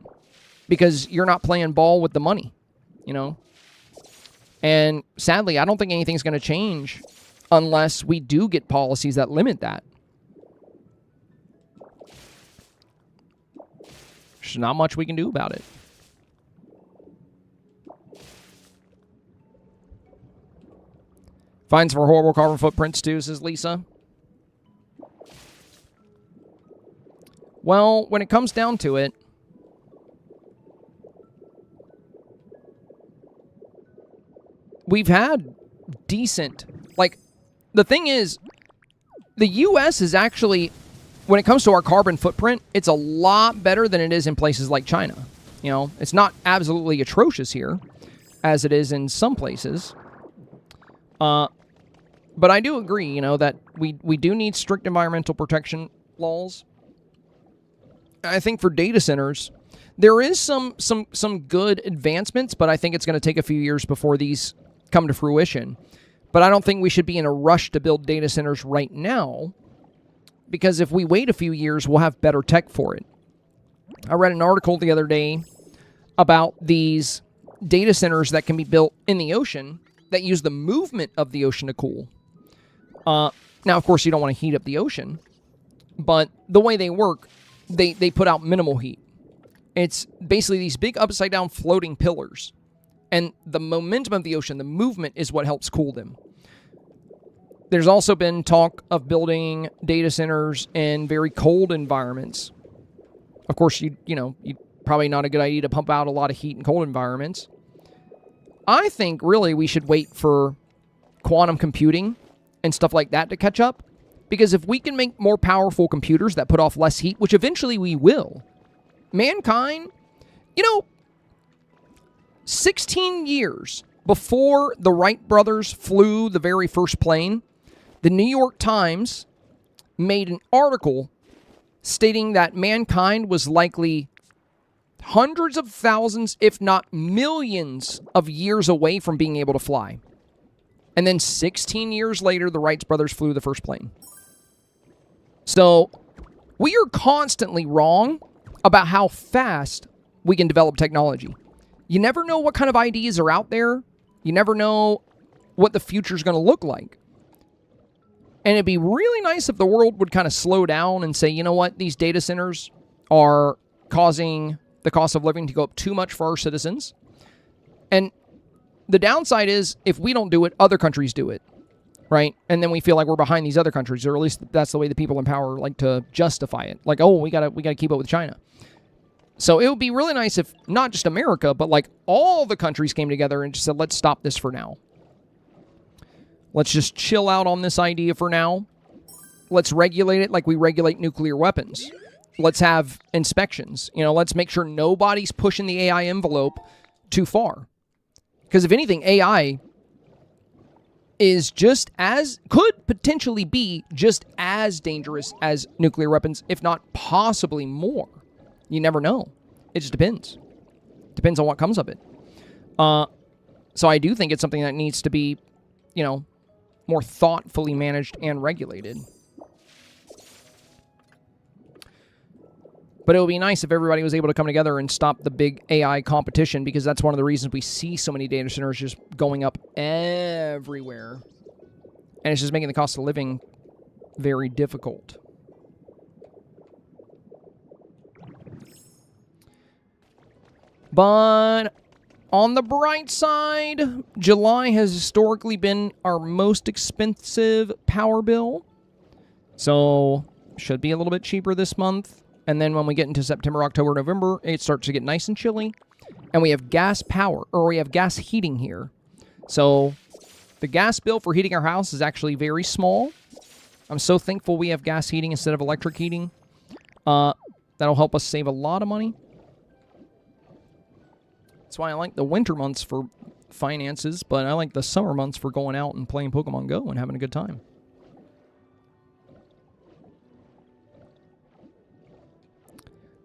because you're not playing ball with the money, you know? And sadly, I don't think anything's going to change unless we do get policies that limit that. There's not much we can do about it. Fines for horrible carbon footprints too, says Lisa. Well, when it comes down to it, we've had decent... Like, the thing is, the U.S. is actually, when it comes to our carbon footprint, it's a lot better than it is in places like China. You know, it's not absolutely atrocious here, as it is in some places. But I do agree, you know, that we do need strict environmental protection laws. I think for data centers, there is some good advancements, but I think it's going to take a few years before these come to fruition. But I don't think we should be in a rush to build data centers right now, because if we wait a few years, we'll have better tech for it. I read an article the other day about these data centers that can be built in the ocean that use the movement of the ocean to cool. Now, of course, you don't want to heat up the ocean, but the way they work, they put out minimal heat. It's basically these big upside-down floating pillars, and the momentum of the ocean, the movement, is what helps cool them. There's also been talk of building data centers in very cold environments. Of course, you probably not a good idea to pump out a lot of heat in cold environments. I think, really, we should wait for quantum computing and stuff like that to catch up. Because if we can make more powerful computers that put off less heat, which eventually we will, mankind, 16 years before the Wright brothers flew the very first plane, the New York Times made an article stating that mankind was likely hundreds of thousands, if not millions, of years away from being able to fly. And then 16 years later, the Wright brothers flew the first plane. So, we are constantly wrong about how fast we can develop technology. You never know what kind of ideas are out there. You never know what the future is going to look like. And it'd be really nice if the world would kind of slow down and say, you know what, these data centers are causing the cost of living to go up too much for our citizens. And the downside is, if we don't do it, other countries do it, right? And then we feel like we're behind these other countries, or at least that's the way the people in power like to justify it. Like, oh, we gotta keep up with China. So it would be really nice if not just America, but like all the countries came together and just said, let's stop this for now. Let's just chill out on this idea for now. Let's regulate it like we regulate nuclear weapons. Let's have inspections. Let's make sure nobody's pushing the AI envelope too far. Because if anything, AI is could potentially be just as dangerous as nuclear weapons, if not possibly more. You never know. It just depends. Depends on what comes of it. So I do think it's something that needs to be, you know, more thoughtfully managed and regulated. But it would be nice if everybody was able to come together and stop the big AI competition, because that's one of the reasons we see so many data centers just going up everywhere. And it's just making the cost of living very difficult. But on the bright side, July has historically been our most expensive power bill. So, should be a little bit cheaper this month. And then when we get into September, October, November, it starts to get nice and chilly. And we have gas power, or we have gas heating here. So, the gas bill for heating our house is actually very small. I'm so thankful we have gas heating instead of electric heating. That'll help us save a lot of money. That's why I like the winter months for finances, but I like the summer months for going out and playing Pokemon Go and having a good time.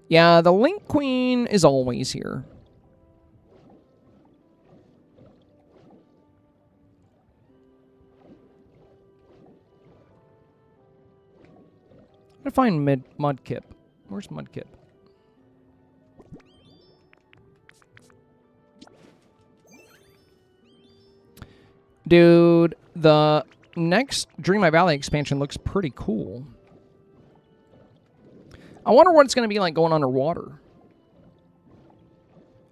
Yeah, the Link Queen is always here. I'm gonna find Mudkip. Where's Mudkip? Dude, the next Dreamlight Valley expansion looks pretty cool. I wonder what it's going to be like going underwater.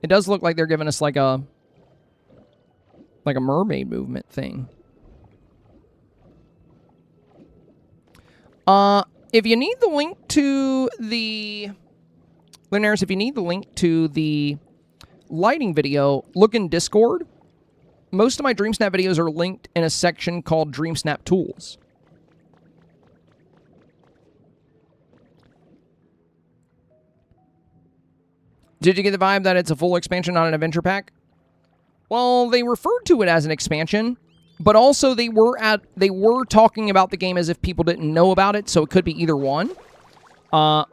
It does look like they're giving us like a mermaid movement thing. If you need the link to the Lunaris, if you need the link to the lighting video, look in Discord. Most of my Dreamsnap videos are linked in a section called Dreamsnap Tools. Did you get the vibe that it's a full expansion, not an adventure pack? Well, they referred to it as an expansion, but also they were talking about the game as if people didn't know about it, so it could be either one. I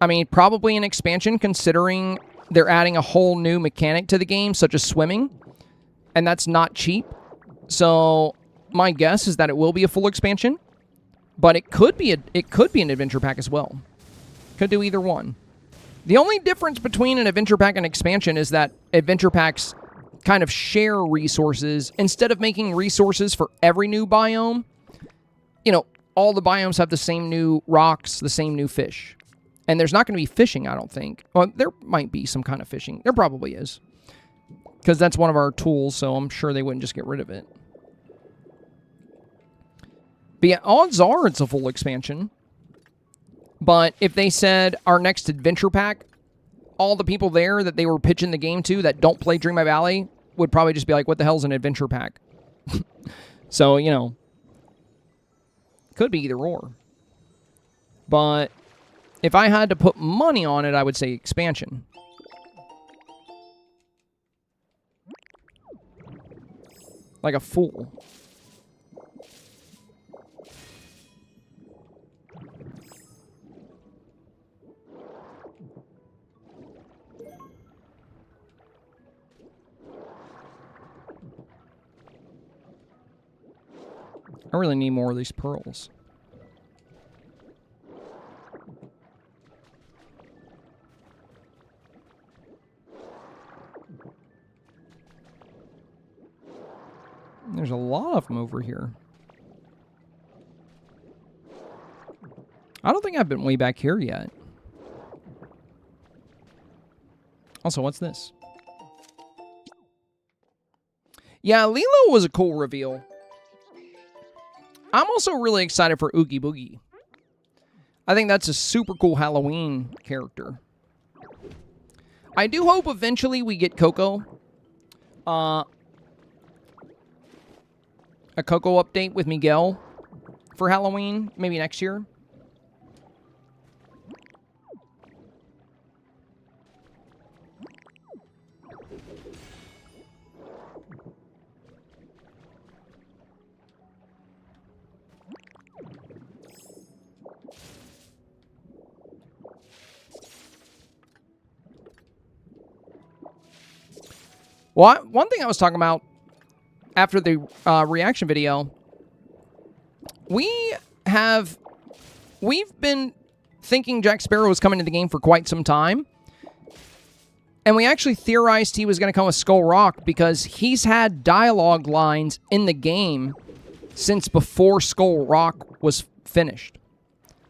mean, probably an expansion, considering they're adding a whole new mechanic to the game, such as swimming, and that's not cheap. So my guess is that it will be a full expansion, but it could be an adventure pack as well. Could do either one. The only difference between an adventure pack and expansion is that adventure packs kind of share resources. Instead of making resources for every new biome, you know, all the biomes have the same new rocks, the same new fish. And there's not going to be fishing, I don't think. Well, there might be some kind of fishing. There probably is. Because that's one of our tools, so I'm sure they wouldn't just get rid of it. But yeah, odds are it's a full expansion. But if they said our next adventure pack, all the people there that they were pitching the game to that don't play Dreamlight Valley would probably just be like, what the hell's an adventure pack? So, you know, could be either or. But if I had to put money on it, I would say expansion. Like a fool. I really need more of these pearls. There's a lot of them over here. I don't think I've been way back here yet. Also, what's this? Yeah, Lilo was a cool reveal. I'm also really excited for Oogie Boogie. I think that's a super cool Halloween character. I do hope eventually we get Coco. A Coco update with Miguel for Halloween, maybe next year. Well, one thing I was talking about after the reaction video, we've been thinking Jack Sparrow was coming to the game for quite some time. And we actually theorized he was going to come with Skull Rock because he's had dialogue lines in the game since before Skull Rock was finished.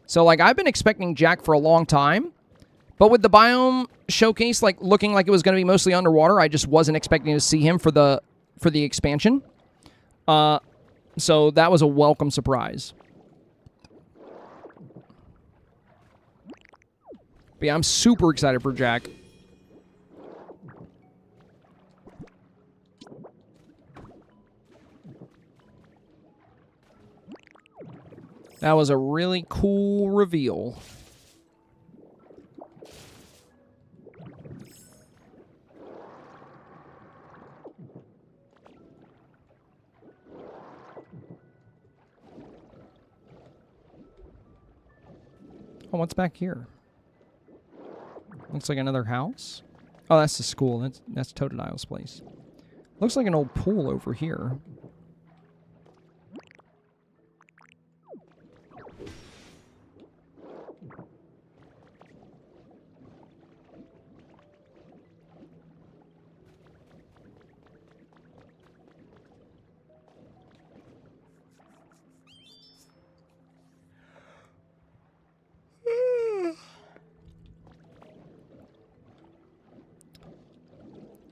So, like, I've been expecting Jack for a long time. But with the biome showcase, like, looking like it was going to be mostly underwater, I just wasn't expecting to see him for the expansion. So that was a welcome surprise. But yeah, I'm super excited for Jack. That was a really cool reveal. Oh, what's back here? Looks like another house. Oh, that's the school. That's Totodile's place. Looks like an old pool over here.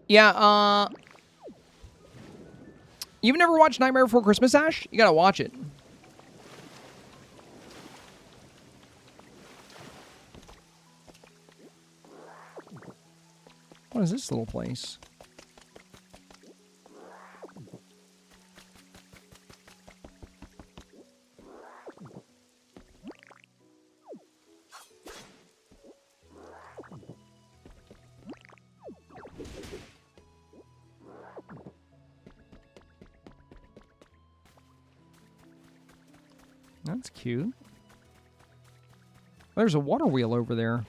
Yeah, you've never watched Nightmare Before Christmas, Ash? You gotta watch it. What is this little place? That's cute. There's a water wheel over there.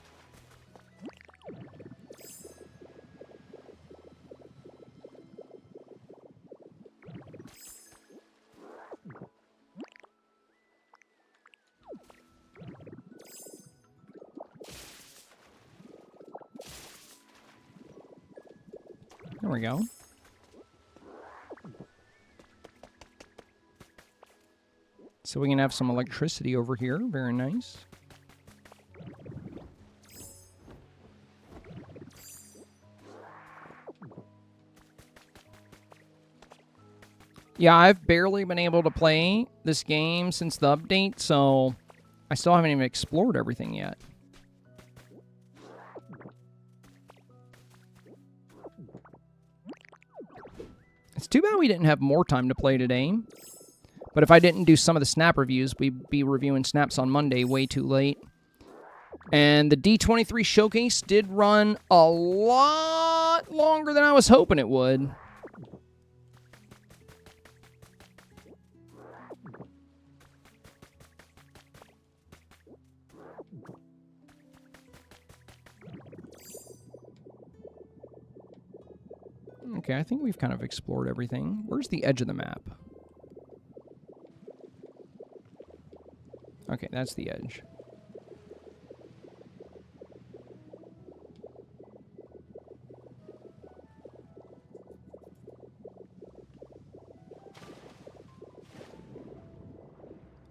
There we go. So we can have some electricity over here. Very nice. Yeah, I've barely been able to play this game since the update, so I still haven't even explored everything yet. It's too bad we didn't have more time to play today. But if I didn't do some of the snap reviews, we'd be reviewing snaps on Monday way too late. And the D23 showcase did run a lot longer than I was hoping it would. Okay, I think we've kind of explored everything. Where's the edge of the map? Okay, that's the edge.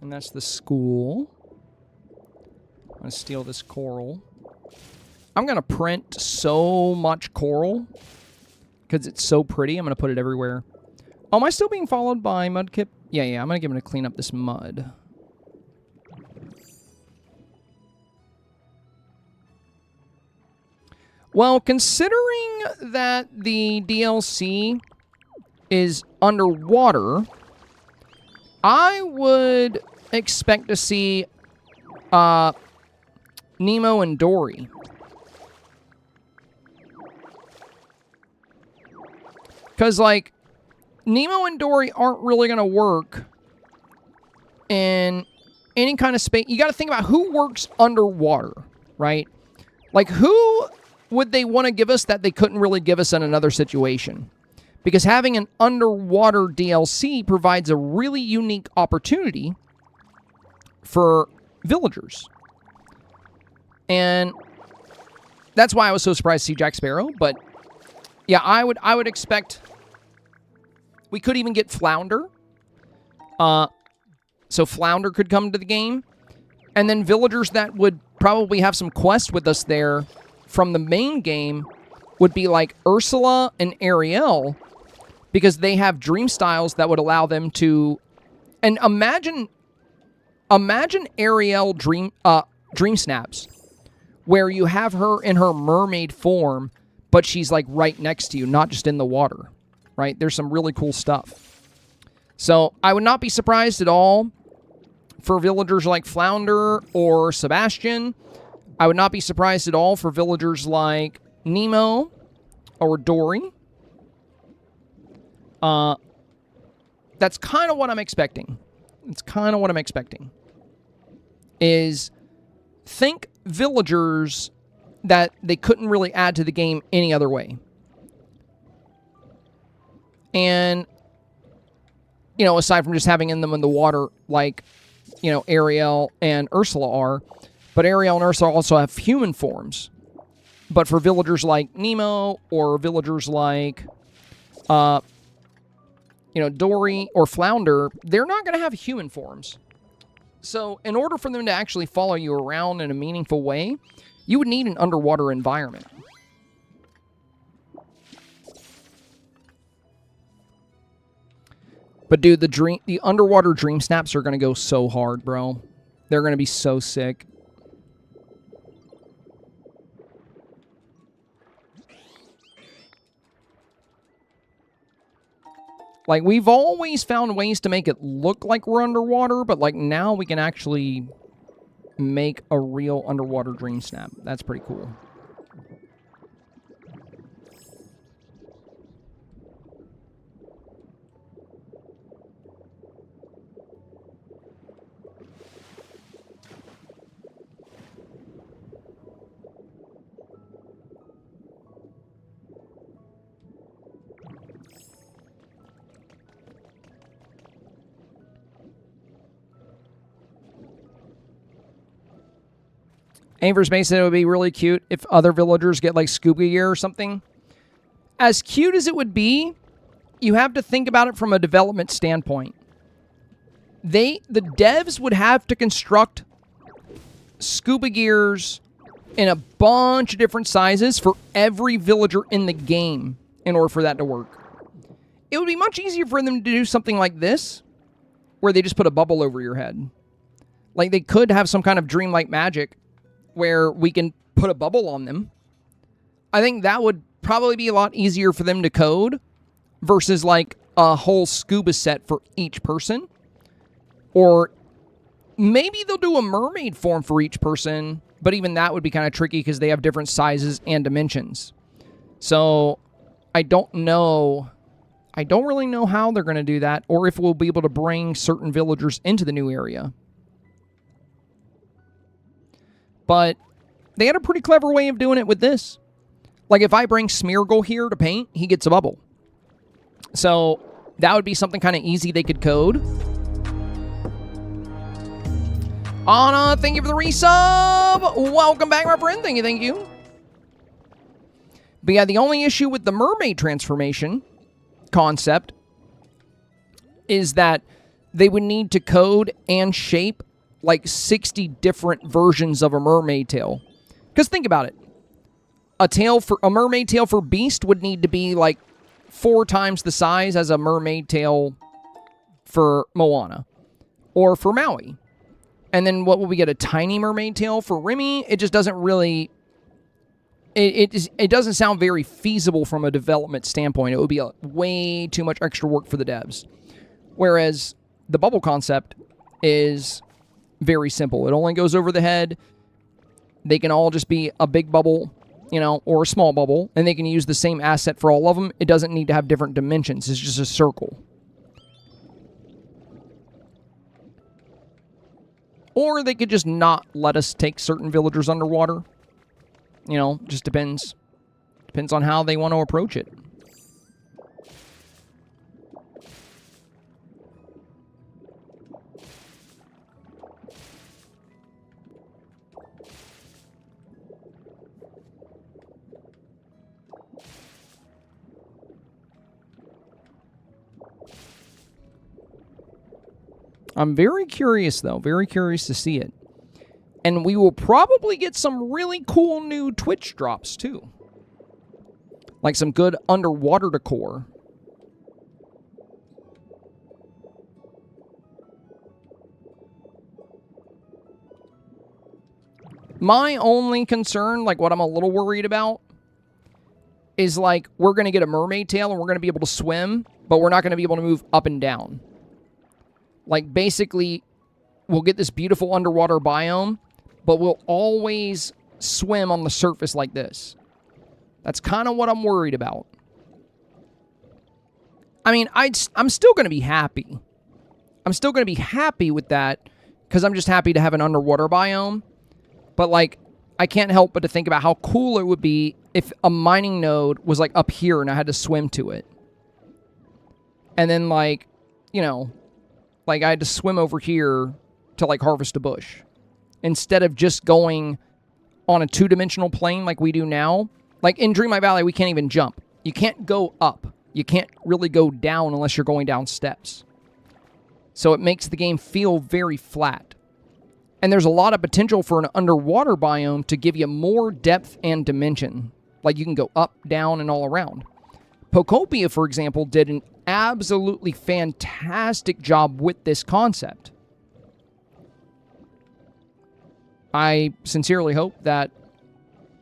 And that's the school. I'm going to steal this coral. I'm going to print so much coral because it's so pretty. I'm going to put it everywhere. Oh, am I still being followed by Mudkip? Yeah, I'm going to give him to clean up this mud. Well, considering that the DLC is underwater, I would expect to see Nemo and Dory. Because, like, Nemo and Dory aren't really going to work in any kind of space. You got to think about who works underwater, right? Like, who would they want to give us that they couldn't really give us in another situation? Because having an underwater DLC provides a really unique opportunity for villagers. And that's why I was so surprised to see Jack Sparrow. But yeah, I would expect we could even get Flounder. So Flounder could come to the game. And then villagers that would probably have some quests with us there from the main game would be like Ursula and Ariel, because they have dream styles that would allow them to... And imagine Ariel dream snaps, where you have her in her mermaid form, but she's like right next to you, not just in the water, right? There's some really cool stuff. So I would not be surprised at all for villagers like Flounder or Sebastian. I would not be surprised at all for villagers like Nemo or Dory. That's kind of what I'm expecting. It's kind of what I'm expecting. Is think villagers that they couldn't really add to the game any other way. And, you know, aside from just having them in the water like, you know, Ariel and Ursula are. But Ariel and Ursula also have human forms. But for villagers like Nemo or villagers like, you know, Dory or Flounder, they're not going to have human forms. So in order for them to actually follow you around in a meaningful way, you would need an underwater environment. But dude, the underwater dream snaps are going to go so hard, bro. They're going to be so sick. Like, we've always found ways to make it look like we're underwater, but, like, now we can actually make a real underwater dream snap. That's pretty cool. Avers May said it would be really cute if other villagers get like scuba gear or something. As cute as it would be, you have to think about it from a development standpoint. The devs would have to construct scuba gears in a bunch of different sizes for every villager in the game in order for that to work. It would be much easier for them to do something like this, where they just put a bubble over your head. Like, they could have some kind of Dreamlight magic where we can put a bubble on them. I think that would probably be a lot easier for them to code versus like a whole scuba set for each person. Or maybe they'll do a mermaid form for each person, but even that would be kind of tricky because they have different sizes and dimensions. So I don't know. I don't really know how they're going to do that, or if we'll be able to bring certain villagers into the new area. But they had a pretty clever way of doing it with this. Like, if I bring Smeargle here to paint, he gets a bubble. So that would be something kind of easy they could code. Anna, thank you for the resub. Welcome back, my friend. Thank you, thank you. But yeah, the only issue with the mermaid transformation concept is that they would need to code and shape like 60 different versions of a mermaid tail. Because think about it. A mermaid tail for Beast would need to be like 4 times the size as a mermaid tail for Moana. Or for Maui. And then what will we get? A tiny mermaid tail for Remy? It just doesn't really... It doesn't sound very feasible from a development standpoint. It would be way too much extra work for the devs. Whereas the bubble concept is very simple. It only goes over the head. They can all just be a big bubble, you know, or a small bubble, and they can use the same asset for all of them. It doesn't need to have different dimensions. It's just a circle. Or they could just not let us take certain villagers underwater. You know, just depends. Depends on how they want to approach it. I'm very curious, though. Very curious to see it. And we will probably get some really cool new Twitch drops, too. Like some good underwater decor. My only concern, like what I'm a little worried about, is like we're going to get a mermaid tail and we're going to be able to swim, but we're not going to be able to move up and down. Like basically, we'll get this beautiful underwater biome, but we'll always swim on the surface like this. That's kind of what I'm worried about. I mean, I'm still going to be happy. I'm still going to be happy with that because I'm just happy to have an underwater biome. But, like, I can't help but to think about how cool it would be if a mining node was, like, up here and I had to swim to it. And then, like, you know, like, I had to swim over here to, like, harvest a bush. Instead of just going on a two-dimensional plane like we do now. Like, in Dreamlight Valley, we can't even jump. You can't go up. You can't really go down unless you're going down steps. So it makes the game feel very flat. And there's a lot of potential for an underwater biome to give you more depth and dimension. Like you can go up, down, and all around. Pokopia, for example, did an absolutely fantastic job with this concept. I sincerely hope that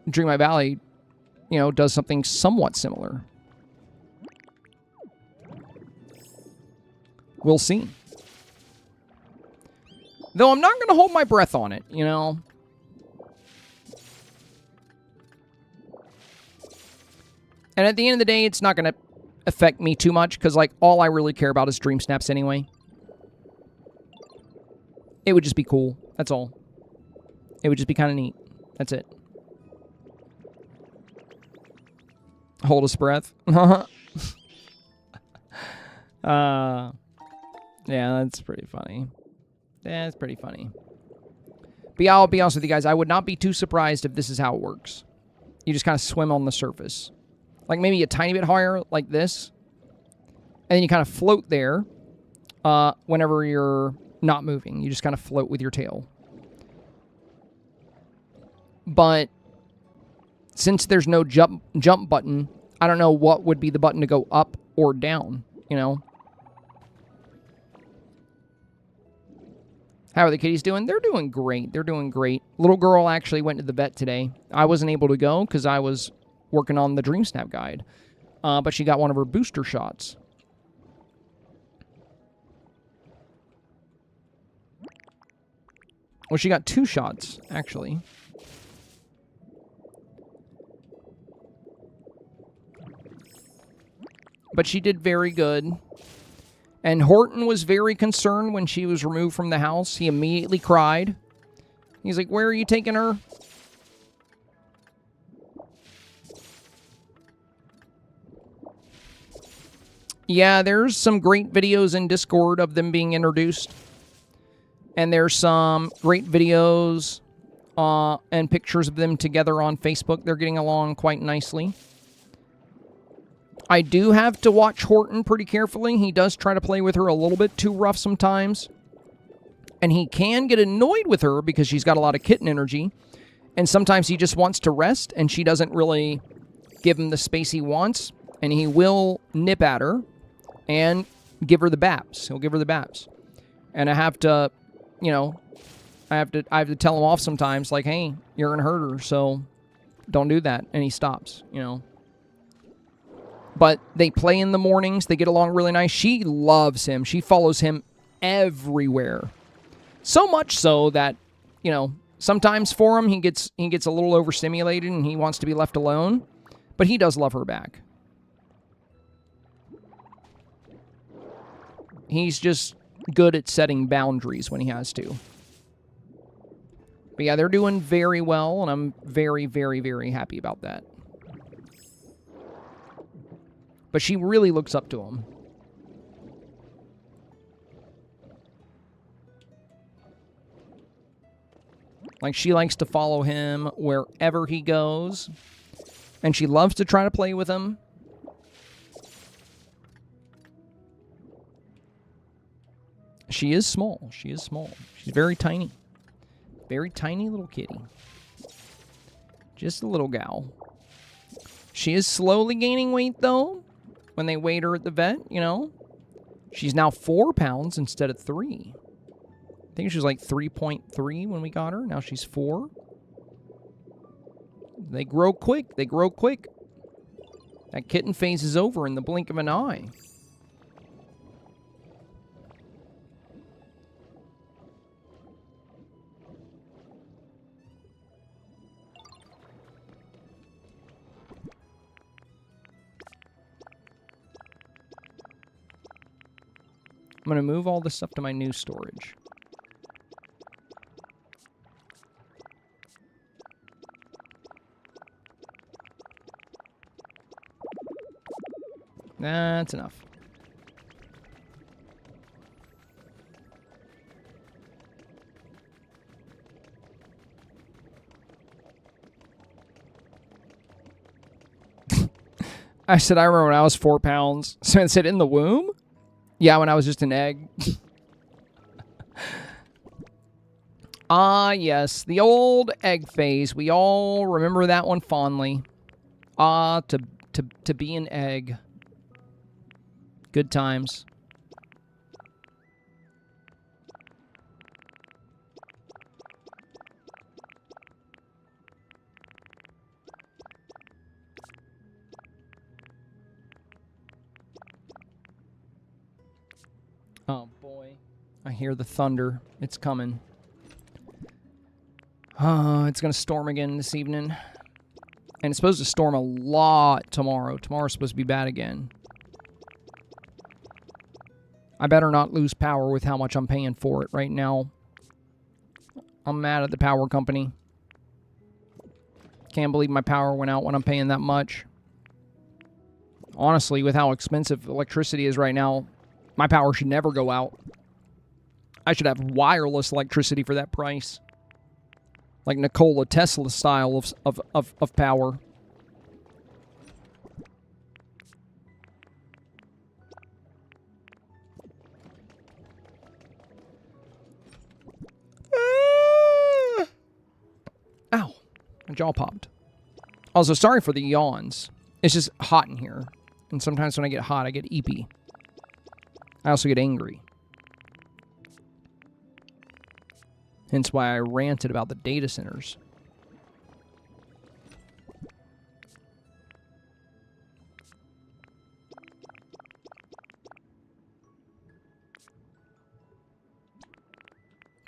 Dreamlight Valley, you know, does something somewhat similar. We'll see. Though I'm not going to hold my breath on it, you know. And at the end of the day, it's not going to affect me too much, because, like, all I really care about is Dreamsnaps anyway. It would just be cool. That's all. It would just be kind of neat. That's it. Hold his breath. Yeah, that's pretty funny. Yeah, it's pretty funny. But yeah, I'll be honest with you guys. I would not be too surprised if this is how it works. You just kind of swim on the surface. Like maybe a tiny bit higher, like this. And then you kind of float there whenever you're not moving. You just kind of float with your tail. But since there's no jump button, I don't know what would be the button to go up or down, you know? How are the kitties doing? They're doing great. They're doing great. Little girl actually went to the vet today. I wasn't able to go because I was working on the Dreamsnap guide. But she got one of her booster shots. Well, she got 2 shots, actually. But she did very good. And Horton was very concerned when she was removed from the house. He immediately cried. He's like, "Where are you taking her?" Yeah, there's some great videos in Discord of them being introduced. And there's some great videos and pictures of them together on Facebook. They're getting along quite nicely. I do have to watch Horton pretty carefully. He does try to play with her a little bit too rough sometimes. And he can get annoyed with her because she's got a lot of kitten energy. And sometimes he just wants to rest, and she doesn't really give him the space he wants. And he will nip at her and give her the baps. He'll give her the baps. And I have to, you know, I have to tell him off sometimes, like, "Hey, you're going to hurt her, so don't do that." And he stops, you know. But they play in the mornings. They get along really nice. She loves him. She follows him everywhere. So much so that, you know, sometimes for him, he gets a little overstimulated and he wants to be left alone. But he does love her back. He's just good at setting boundaries when he has to. But yeah, they're doing very well, and I'm very, very, very happy about that. But she really looks up to him. Like, she likes to follow him wherever he goes. And she loves to try to play with him. She is small. She is small. She's very tiny. Very tiny little kitty. Just a little gal. She is slowly gaining weight, though, when they weighed her at the vet, you know. She's now 4 pounds instead of 3. I think she was like 3.3 when we got her. Now she's 4. They grow quick. They grow quick. That kitten phase is over in the blink of an eye. I'm going to move all this stuff to my new storage. That's enough. I said, I remember when I was 4 pounds. So it said in the womb? Yeah, when I was just an egg. Ah, yes. The old egg phase. We all remember that one fondly. Ah, to be an egg. Good times. Oh, boy. I hear the thunder. It's coming. It's going to storm again this evening. And it's supposed to storm a lot tomorrow. Tomorrow's supposed to be bad again. I better not lose power with how much I'm paying for it right now. I'm mad at the power company. Can't believe my power went out when I'm paying that much. Honestly, with how expensive electricity is right now, my power should never go out. I should have wireless electricity for that price. Like Nikola Tesla style of power. Ow. My jaw popped. Also, sorry for the yawns. It's just hot in here. And sometimes when I get hot, I get eepy. I also get angry. Hence why I ranted about the data centers.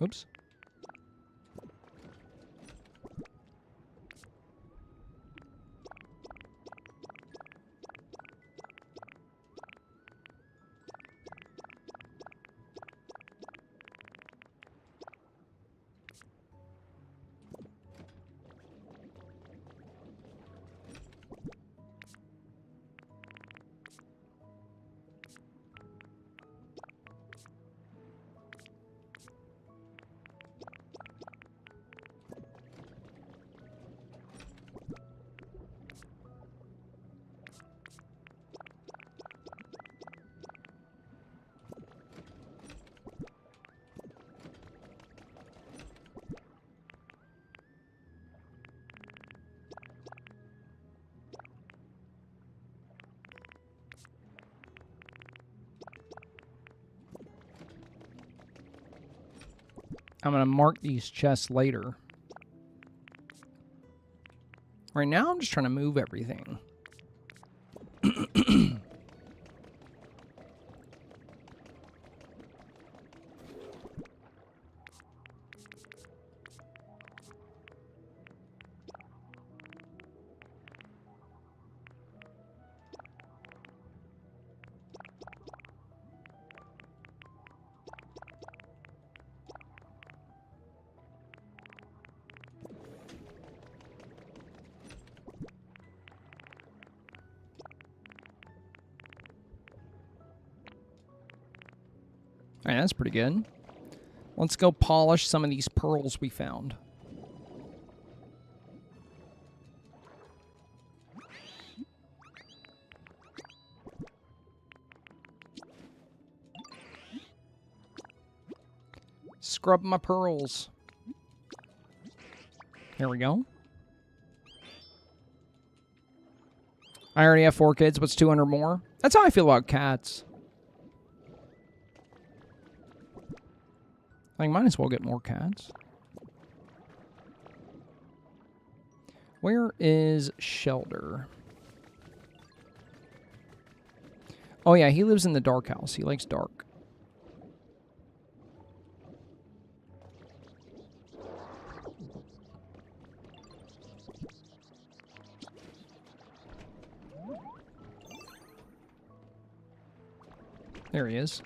Oops. I'm going to mark these chests later. Right now, I'm just trying to move everything. All right, that's pretty good. Let's go polish some of these pearls we found. Scrub my pearls. There we go. I already have 4 kids. What's 200 more? That's how I feel about cats. I might as well get more cats. Where is Shelter? Oh yeah, he lives in the dark house. He likes dark. There he is.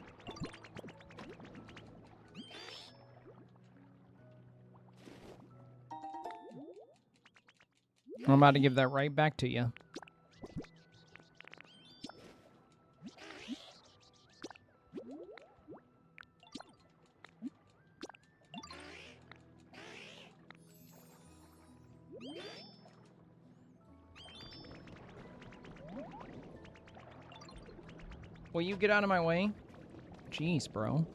I'm about to give that right back to you. Will you get out of my way? Jeez, bro.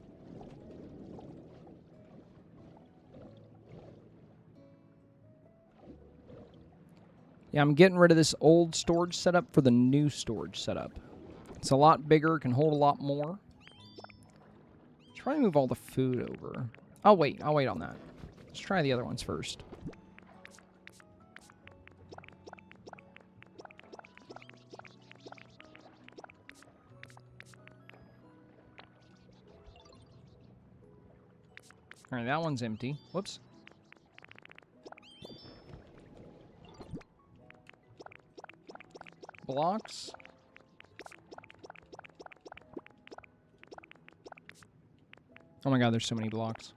Yeah, I'm getting rid of this old storage setup for the new storage setup. It's a lot bigger, can hold a lot more. Try to move all the food over. I'll wait on that. Let's try the other ones first. All right, that one's empty. Whoops. Blocks. Oh my god, there's so many blocks.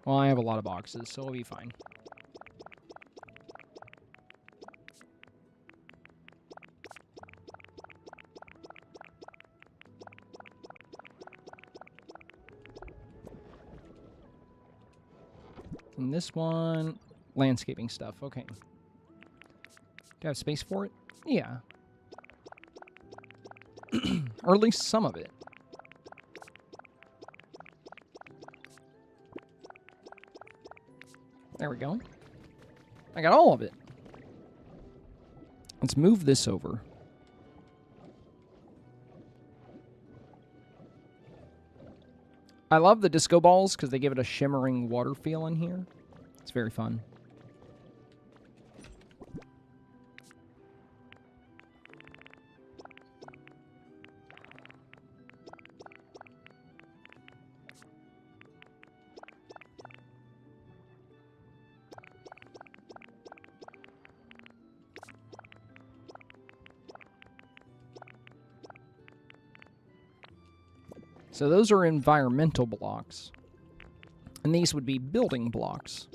Well, I have a lot of boxes, so it'll be fine. And this one, landscaping stuff. Okay. Do I have space for it? Yeah. Or at least some of it. There we go. I got all of it. Let's move this over. I love the disco balls because they give it a shimmering water feel in here. It's very fun. So those are environmental blocks. And these would be building blocks.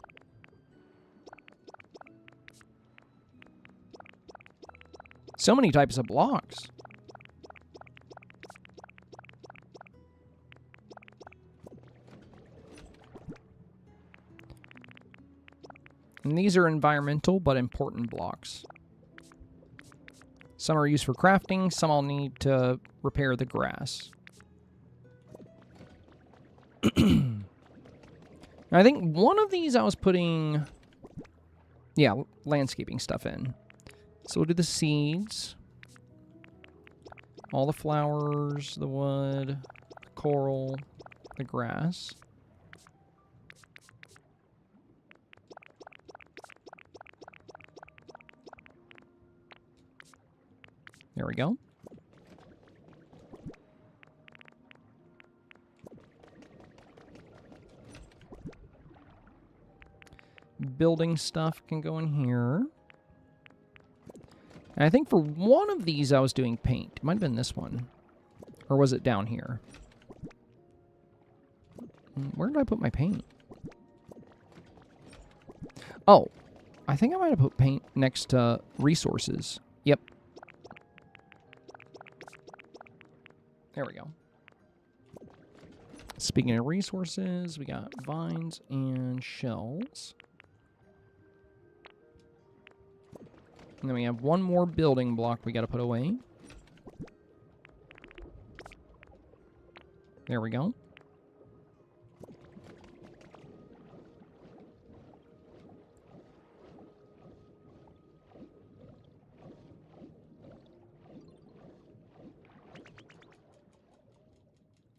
So many types of blocks. And these are environmental but important blocks. Some are used for crafting, some I'll need to repair the grass. I think one of these I was putting, yeah, landscaping stuff in. So we'll do the seeds, all the flowers, the wood, coral, the grass. There we go. Building stuff can go in here. And I think for one of these I was doing paint. It might have been this one. Or was it down here? Where did I put my paint? Oh, I think I might have put paint next to resources. Yep. There we go. Speaking of resources, we got vines and shells. And then we have one more building block we got to put away. There we go.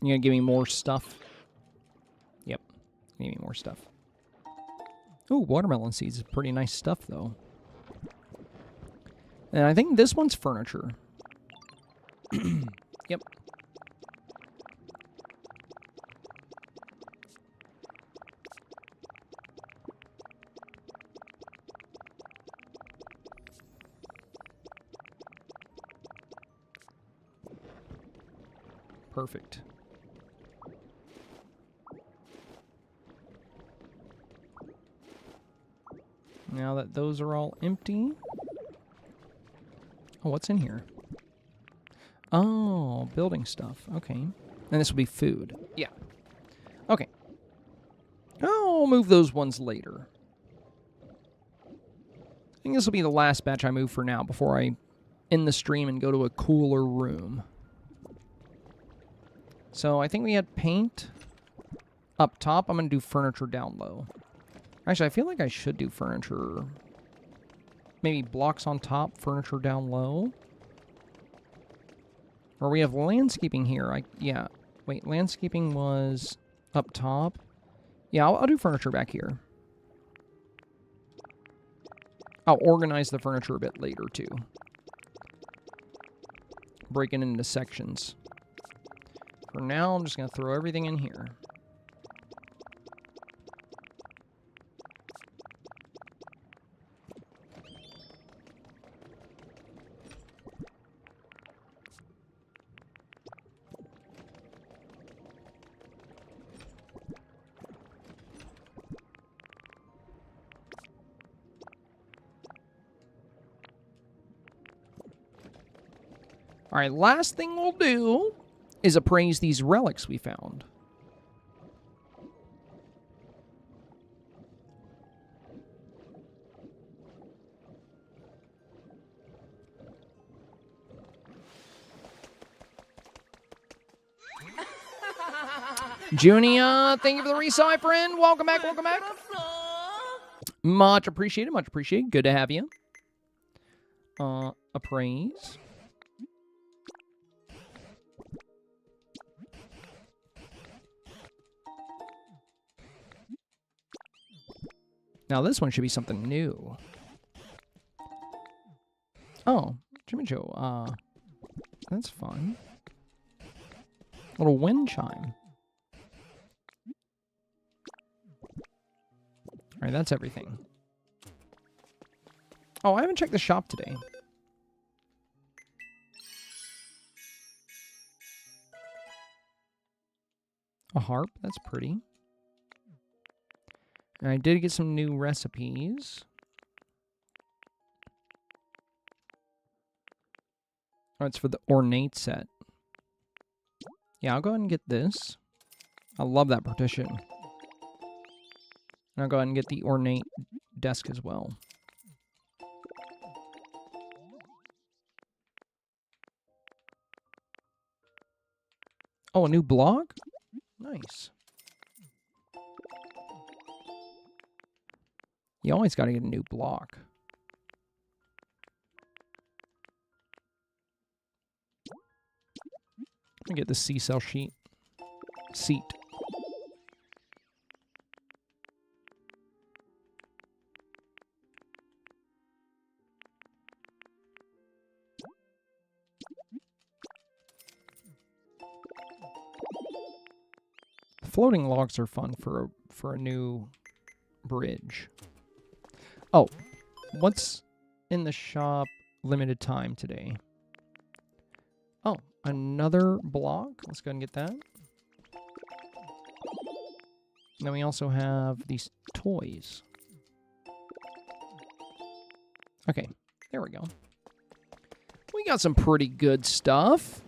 You gonna give me more stuff? Yep. Give me more stuff. Ooh, watermelon seeds is pretty nice stuff, though. And I think this one's furniture. Yep. Perfect. Now that those are all empty. Oh, what's in here? Oh, building stuff. Okay. And this will be food. Yeah. Okay. I'll move those ones later. I think this will be the last batch I move for now before I end the stream and go to a cooler room. So I think we had paint up top. I'm going to do furniture down low. Actually, I feel like I should do furniture. Maybe blocks on top, furniture down low. Or we have landscaping here. Yeah. Wait, landscaping was up top. Yeah, I'll do furniture back here. I'll organize the furniture a bit later, too. Break it into sections. For now, I'm just going to throw everything in here. All right, last thing we'll do is appraise these relics we found. Junia, thank you for the resell, friend. Welcome back, welcome back. Much appreciated, much appreciated. Good to have you. Appraise. Now this one should be something new. Oh, Jimmy Joe, that's fun. Little wind chime. Alright, that's everything. Oh, I haven't checked the shop today. A harp, that's pretty. And I did get some new recipes. Oh, it's for the ornate set. Yeah, I'll go ahead and get this. I love that partition. And I'll go ahead and get the ornate desk as well. Oh, a new blog? Nice. You always got to get a new block. Let me get the C-cell seat. Floating logs are fun for a new bridge. Oh, what's in the shop limited time today? Oh, another block. Let's go ahead and get that. And then we also have these toys. Okay, there we go. We got some pretty good stuff.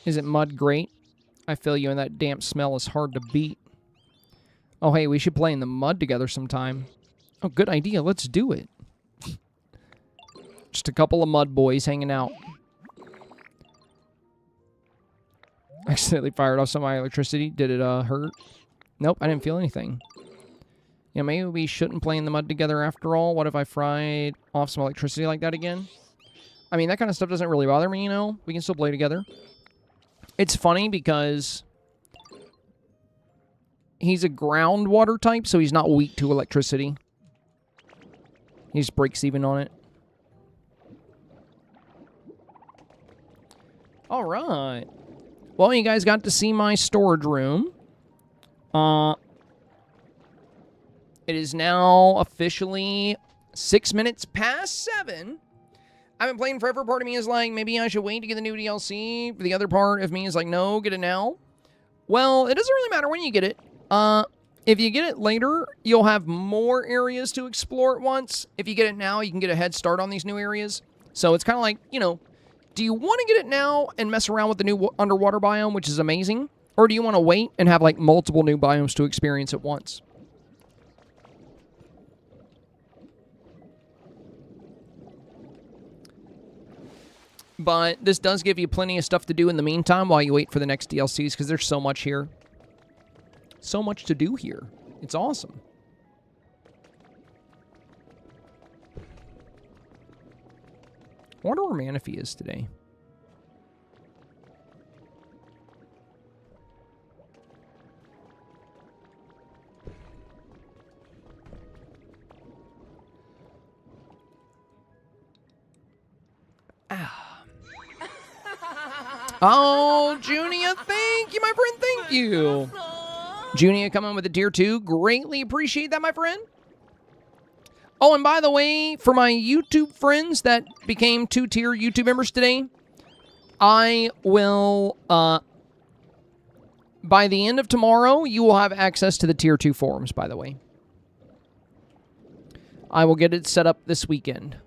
Isn't mud great? I feel you, and that damp smell is hard to beat. Oh, hey, we should play in the mud together sometime. Oh, good idea. Let's do it. Just a couple of mud boys hanging out. Accidentally fired off some of my electricity. Did it hurt? Nope, I didn't feel anything. Yeah, maybe we shouldn't play in the mud together after all. What if I fried off some electricity like that again? I mean, that kind of stuff doesn't really bother me, you know? We can still play together. It's funny because he's a groundwater type, so he's not weak to electricity. He just breaks even on it. Alright. Well, you guys got to see my storage room. It is now officially 6 minutes past 7. I've been playing forever. Part of me is like, maybe I should wait to get the new DLC. The other part of me is like, no, get it now. Well, it doesn't really matter when you get it. If you get it later, you'll have more areas to explore at once. If you get it now, you can get a head start on these new areas. So it's kind of like, you know, do you want to get it now and mess around with the new underwater biome, which is amazing? Or do you want to wait and have, like, multiple new biomes to experience at once? But this does give you plenty of stuff to do in the meantime while you wait for the next DLCs, because there's so much here. So much to do here. It's awesome. I wonder where Mon-Fri is today. Oh, Junia, thank you, my friend, thank you. Junia coming with a tier 2. Greatly appreciate that, my friend. Oh, and by the way, for my YouTube friends that became 2-tier YouTube members today, I will, by the end of tomorrow, you will have access to the tier 2 forums, by the way. I will get it set up this weekend.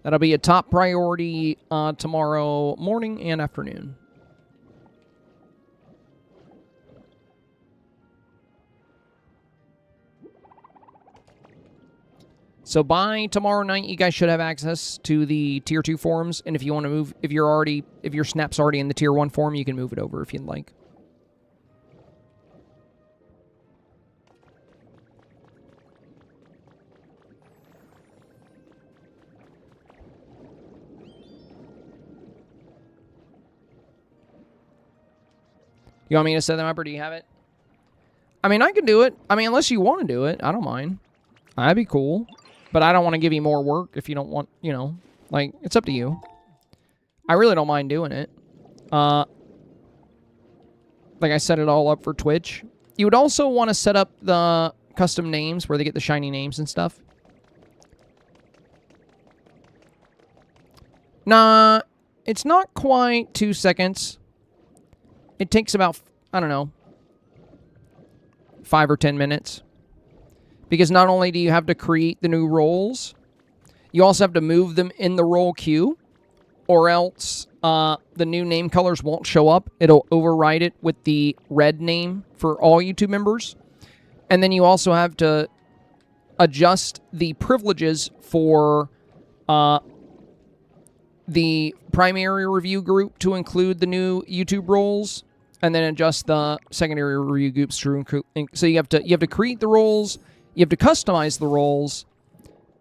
That'll be a top priority tomorrow morning and afternoon. So by tomorrow night, you guys should have access to the tier 2 forums. And if you want to move, if your snap's already in the tier 1 forum, you can move it over if you'd like. You want me to set them up, or do you have it? I mean, I can do it. I mean, unless you want to do it, I don't mind. That'd be cool. But I don't want to give you more work if you don't want, you know. Like, it's up to you. I really don't mind doing it. Like, I set it all up for Twitch. You would also want to set up the custom names where they get the shiny names and stuff. Nah, it's not quite 2 seconds. It takes about, I don't know, 5 or 10 minutes. Because not only do you have to create the new roles, you also have to move them in the role queue, or else the new name colors won't show up. It'll override it with the red name for all YouTube members. And then you also have to adjust the privileges for the primary review group to include the new YouTube roles, and then adjust the secondary review groups to include. So you have to create the roles, you have to customize the roles,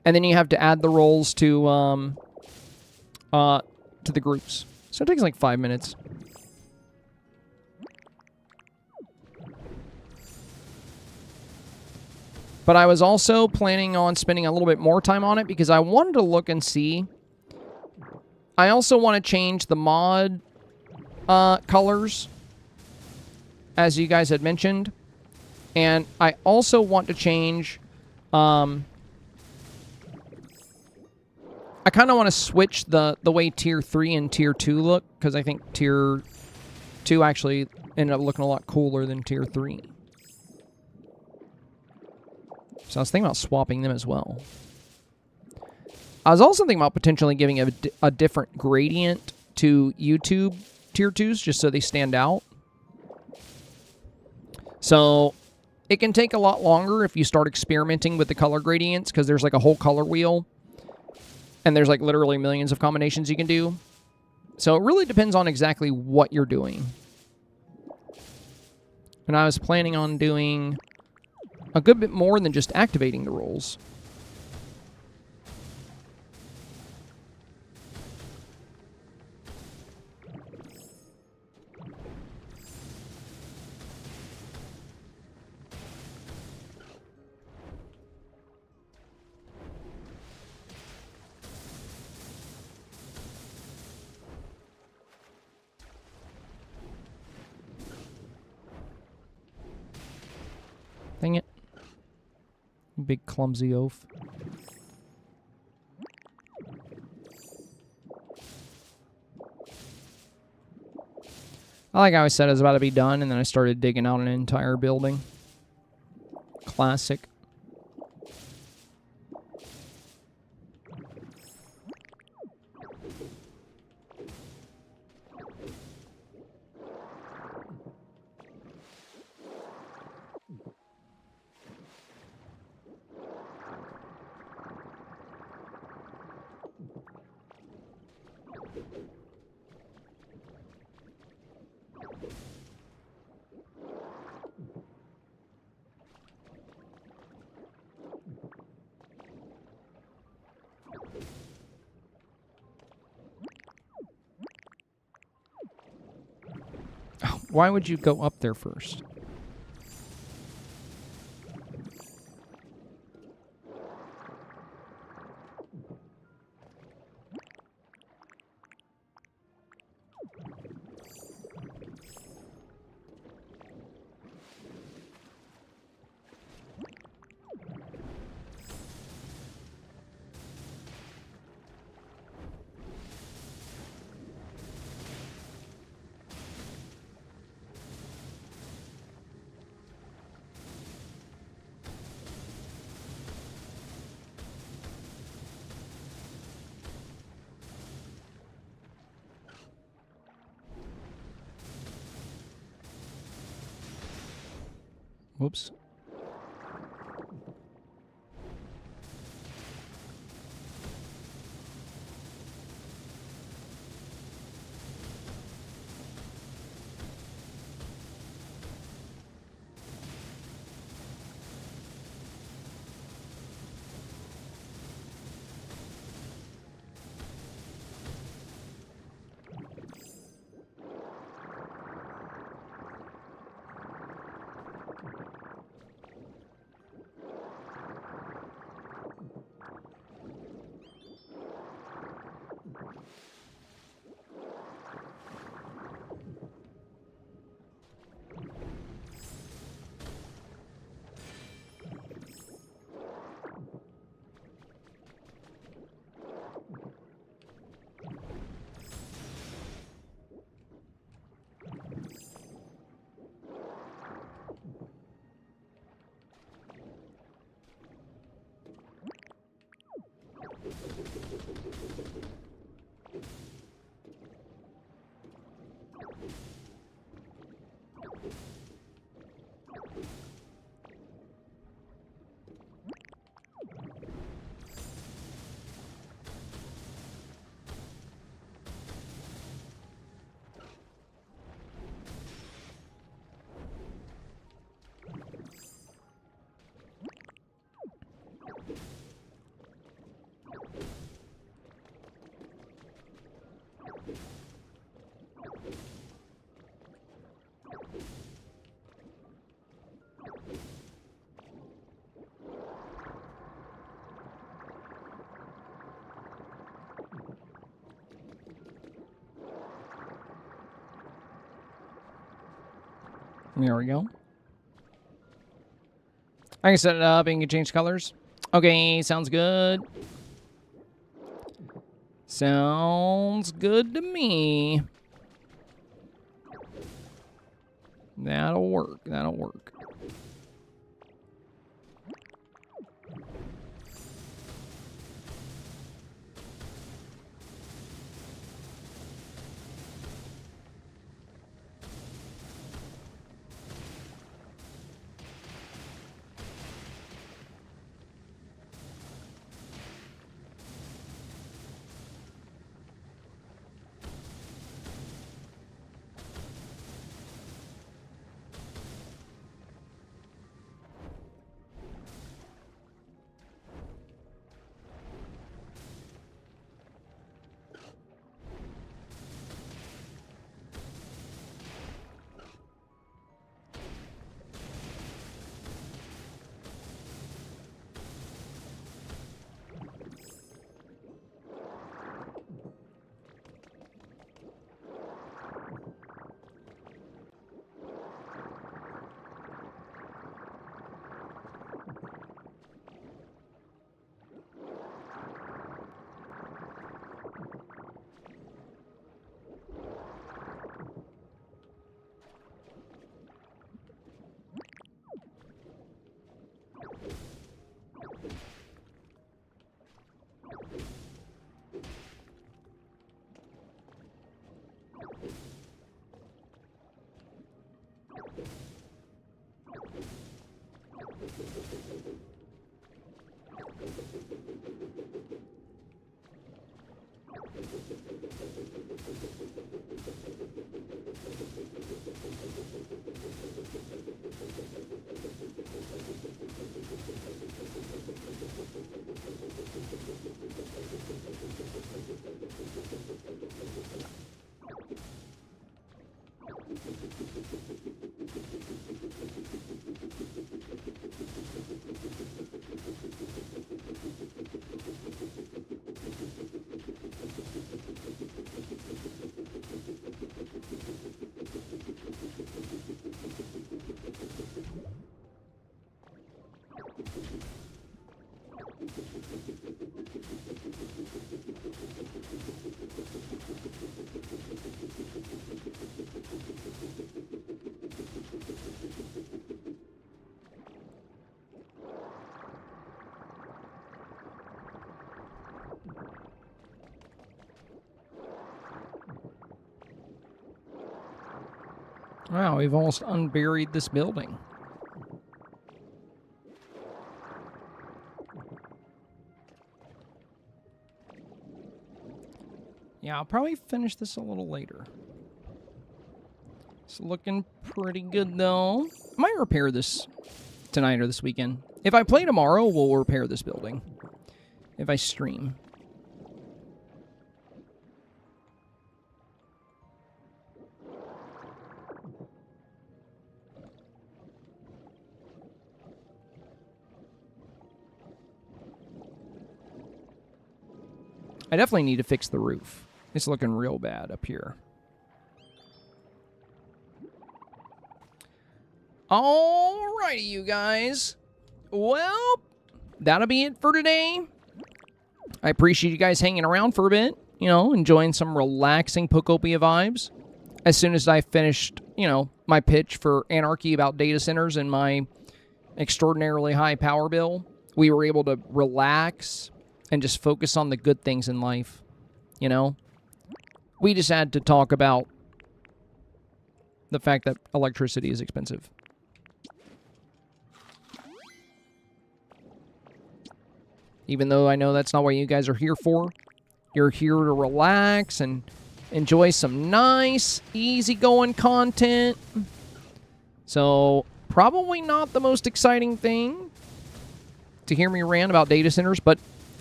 and then you have to add the roles to the groups. So it takes like 5 minutes. But I was also planning on spending a little bit more time on it because I wanted to look and see. I also want to change the mod colors, as you guys had mentioned. And I also want to change... I kind of want to switch the way Tier 3 and Tier 2 look, because I think Tier 2 actually ended up looking a lot cooler than Tier 3. So I was thinking about swapping them as well. I was also thinking about potentially giving a different gradient to YouTube Tier 2s, just so they stand out. So it can take a lot longer if you start experimenting with the color gradients, because there's like a whole color wheel. And there's like literally millions of combinations you can do. So it really depends on exactly what you're doing. And I was planning on doing a good bit more than just activating the rules. Dang it. Big clumsy oaf. Like I always said, it was about to be done, and then I started digging out an entire building. Classic. Why would you go up there first? Whoops. There we go. I can set it up and you can change colors. Okay, sounds good. Sounds good to me. That'll work. That'll work. Wow, we've almost unburied this building. Yeah, I'll probably finish this a little later. It's looking pretty good, though. I might repair this tonight or this weekend. If I play tomorrow, we'll repair this building. If I stream. I definitely need to fix the roof. It's looking real bad up here. Alrighty, you guys. Well, that'll be it for today. I appreciate you guys hanging around for a bit. You know, enjoying some relaxing Pokopia vibes. As soon as I finished, you know, my pitch for Anarchy about data centers and my extraordinarily high power bill, we were able to relax and just focus on the good things in life, you know? We just had to talk about the fact that electricity is expensive. Even though I know that's not what you guys are here for. You're here to relax and enjoy some nice, easygoing content. So, probably not the most exciting thing to hear me rant about data centers, but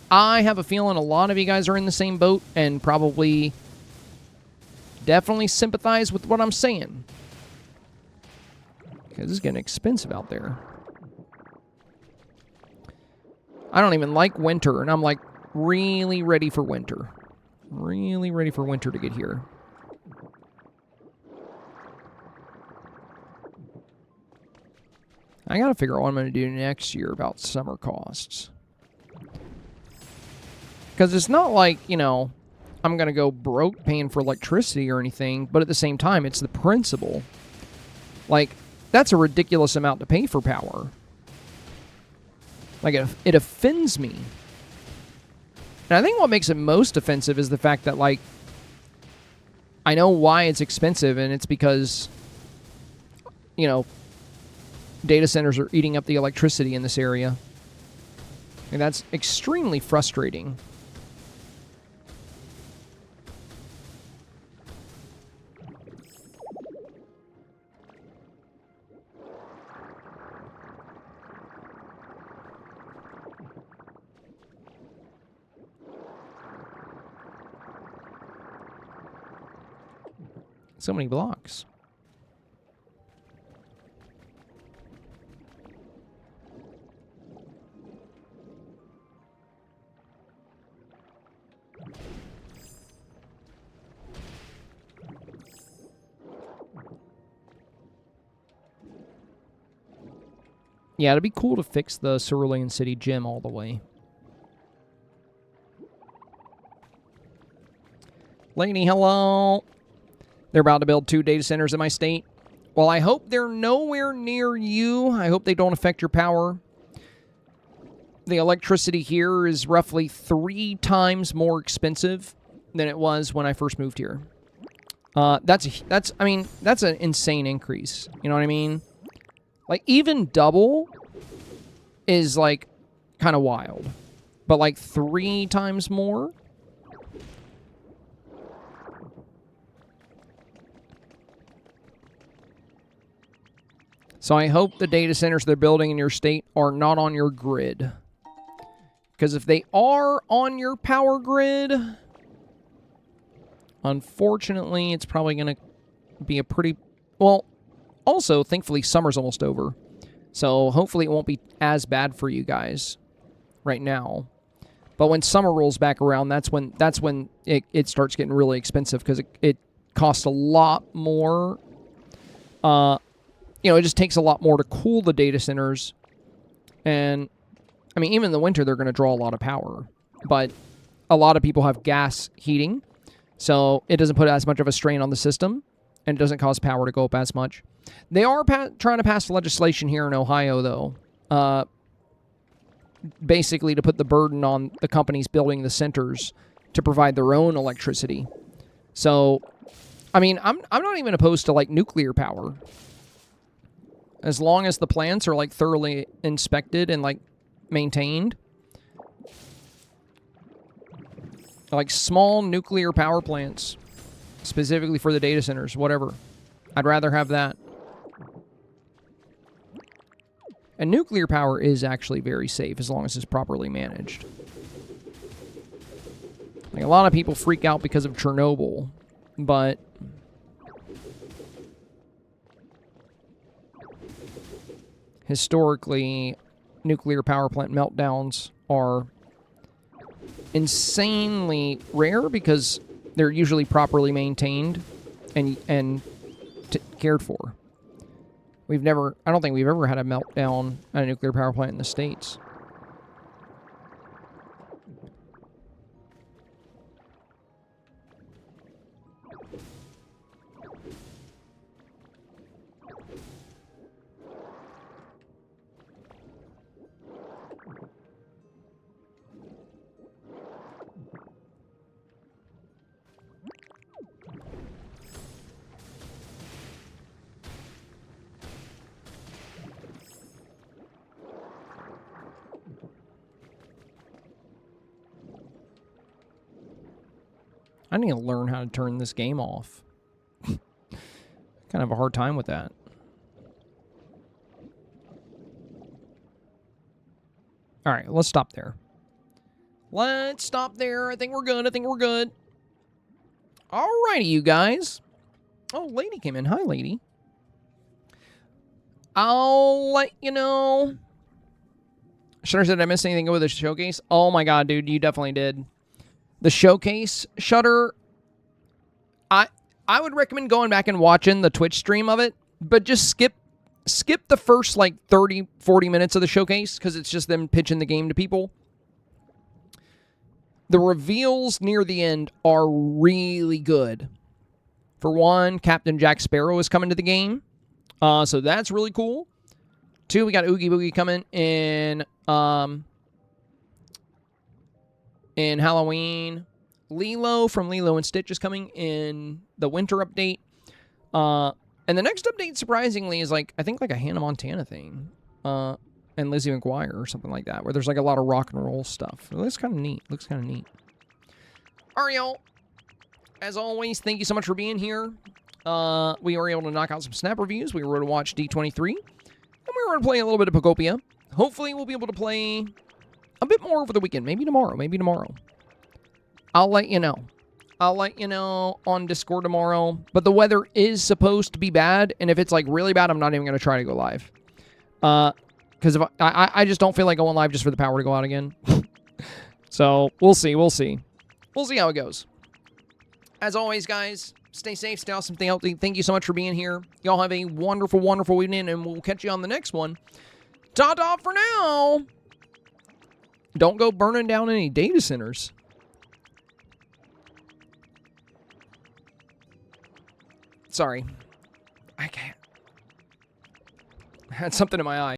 I have a feeling a lot of you guys are in the same boat and probably definitely sympathize with what I'm saying. Because it's getting expensive out there. I don't even like winter, and I'm like really ready for winter. Really ready for winter to get here. I gotta figure out what I'm gonna do next year about summer costs. Because it's not like, you know, I'm going to go broke paying for electricity or anything, but at the same time, it's the principle. Like, that's a ridiculous amount to pay for power. Like, it offends me. And I think what makes it most offensive is the fact that, like, I know why it's expensive, and it's because, you know, data centers are eating up the electricity in this area. And that's extremely frustrating. So many blocks. Yeah, it'd be cool to fix the Cerulean City gym all the way. Lady, hello. They're about to build 2 data centers in my state. Well, I hope they're nowhere near you. I hope they don't affect your power. The electricity here is roughly 3 times more expensive than it was when I first moved here. That's an insane increase. You know what I mean? Like, even double is, like, kind of wild. But, like, 3 times more? So I hope the data centers they're building in your state are not on your grid. Because if they are on your power grid, unfortunately, it's probably going to be a pretty... Well, also, thankfully, summer's almost over. So hopefully it won't be as bad for you guys right now. But when summer rolls back around, that's when it starts getting really expensive because it costs a lot more. You know, it just takes a lot more to cool the data centers. And, I mean, even in the winter, they're going to draw a lot of power. But a lot of people have gas heating, so it doesn't put as much of a strain on the system, and it doesn't cause power to go up as much. They are trying to pass legislation here in Ohio, though, basically to put the burden on the companies building the centers to provide their own electricity. So I mean, I'm not even opposed to, like, nuclear power. As long as the plants are, like, thoroughly inspected and, like, maintained. Like, small nuclear power plants. Specifically for the data centers, whatever. I'd rather have that. And nuclear power is actually very safe as long as it's properly managed. Like, a lot of people freak out because of Chernobyl, but historically, nuclear power plant meltdowns are insanely rare because they're usually properly maintained and cared for. I don't think we've ever had a meltdown at a nuclear power plant in the States. I need to learn how to turn this game off. Kind of have a hard time with that. All right, let's stop there. Let's stop there. I think we're good. I think we're good. All righty, you guys. Oh, lady came in. Hi, lady. I'll let you know. Shutter said, did I miss anything with the showcase? Oh my god, dude, you definitely did. The showcase, Shutter, I would recommend going back and watching the Twitch stream of it, but just skip the first, like, 30, 40 minutes of the showcase, because it's just them pitching the game to people. The reveals near the end are really good. For one, Captain Jack Sparrow is coming to the game, so that's really cool. Two, we got Oogie Boogie coming in Halloween. Lilo from Lilo and Stitch is coming in the winter update. And the next update, surprisingly, is, like, I think, like a Hannah Montana thing. And Lizzie McGuire or something like that, where there's, like, a lot of rock and roll stuff. It looks kind of neat. Looks kind of neat. All right, y'all. As always, thank you so much for being here. We were able to knock out some Snap reviews. We were able to watch D23. And we were able to play a little bit of Pokopia. Hopefully, we'll be able to play a bit more over the weekend. Maybe tomorrow. Maybe tomorrow. I'll let you know. I'll let you know on Discord tomorrow. But the weather is supposed to be bad. And if it's, like, really bad, I'm not even going to try to go live. Because if I just don't feel like going live just for the power to go out again. So, we'll see. We'll see. We'll see how it goes. As always, guys, stay safe, stay awesome, stay healthy. Thank you so much for being here. Y'all have a wonderful, wonderful evening, and we'll catch you on the next one. Ta-ta for now! Don't go burning down any data centers. Sorry. I can't. I had something in my eye.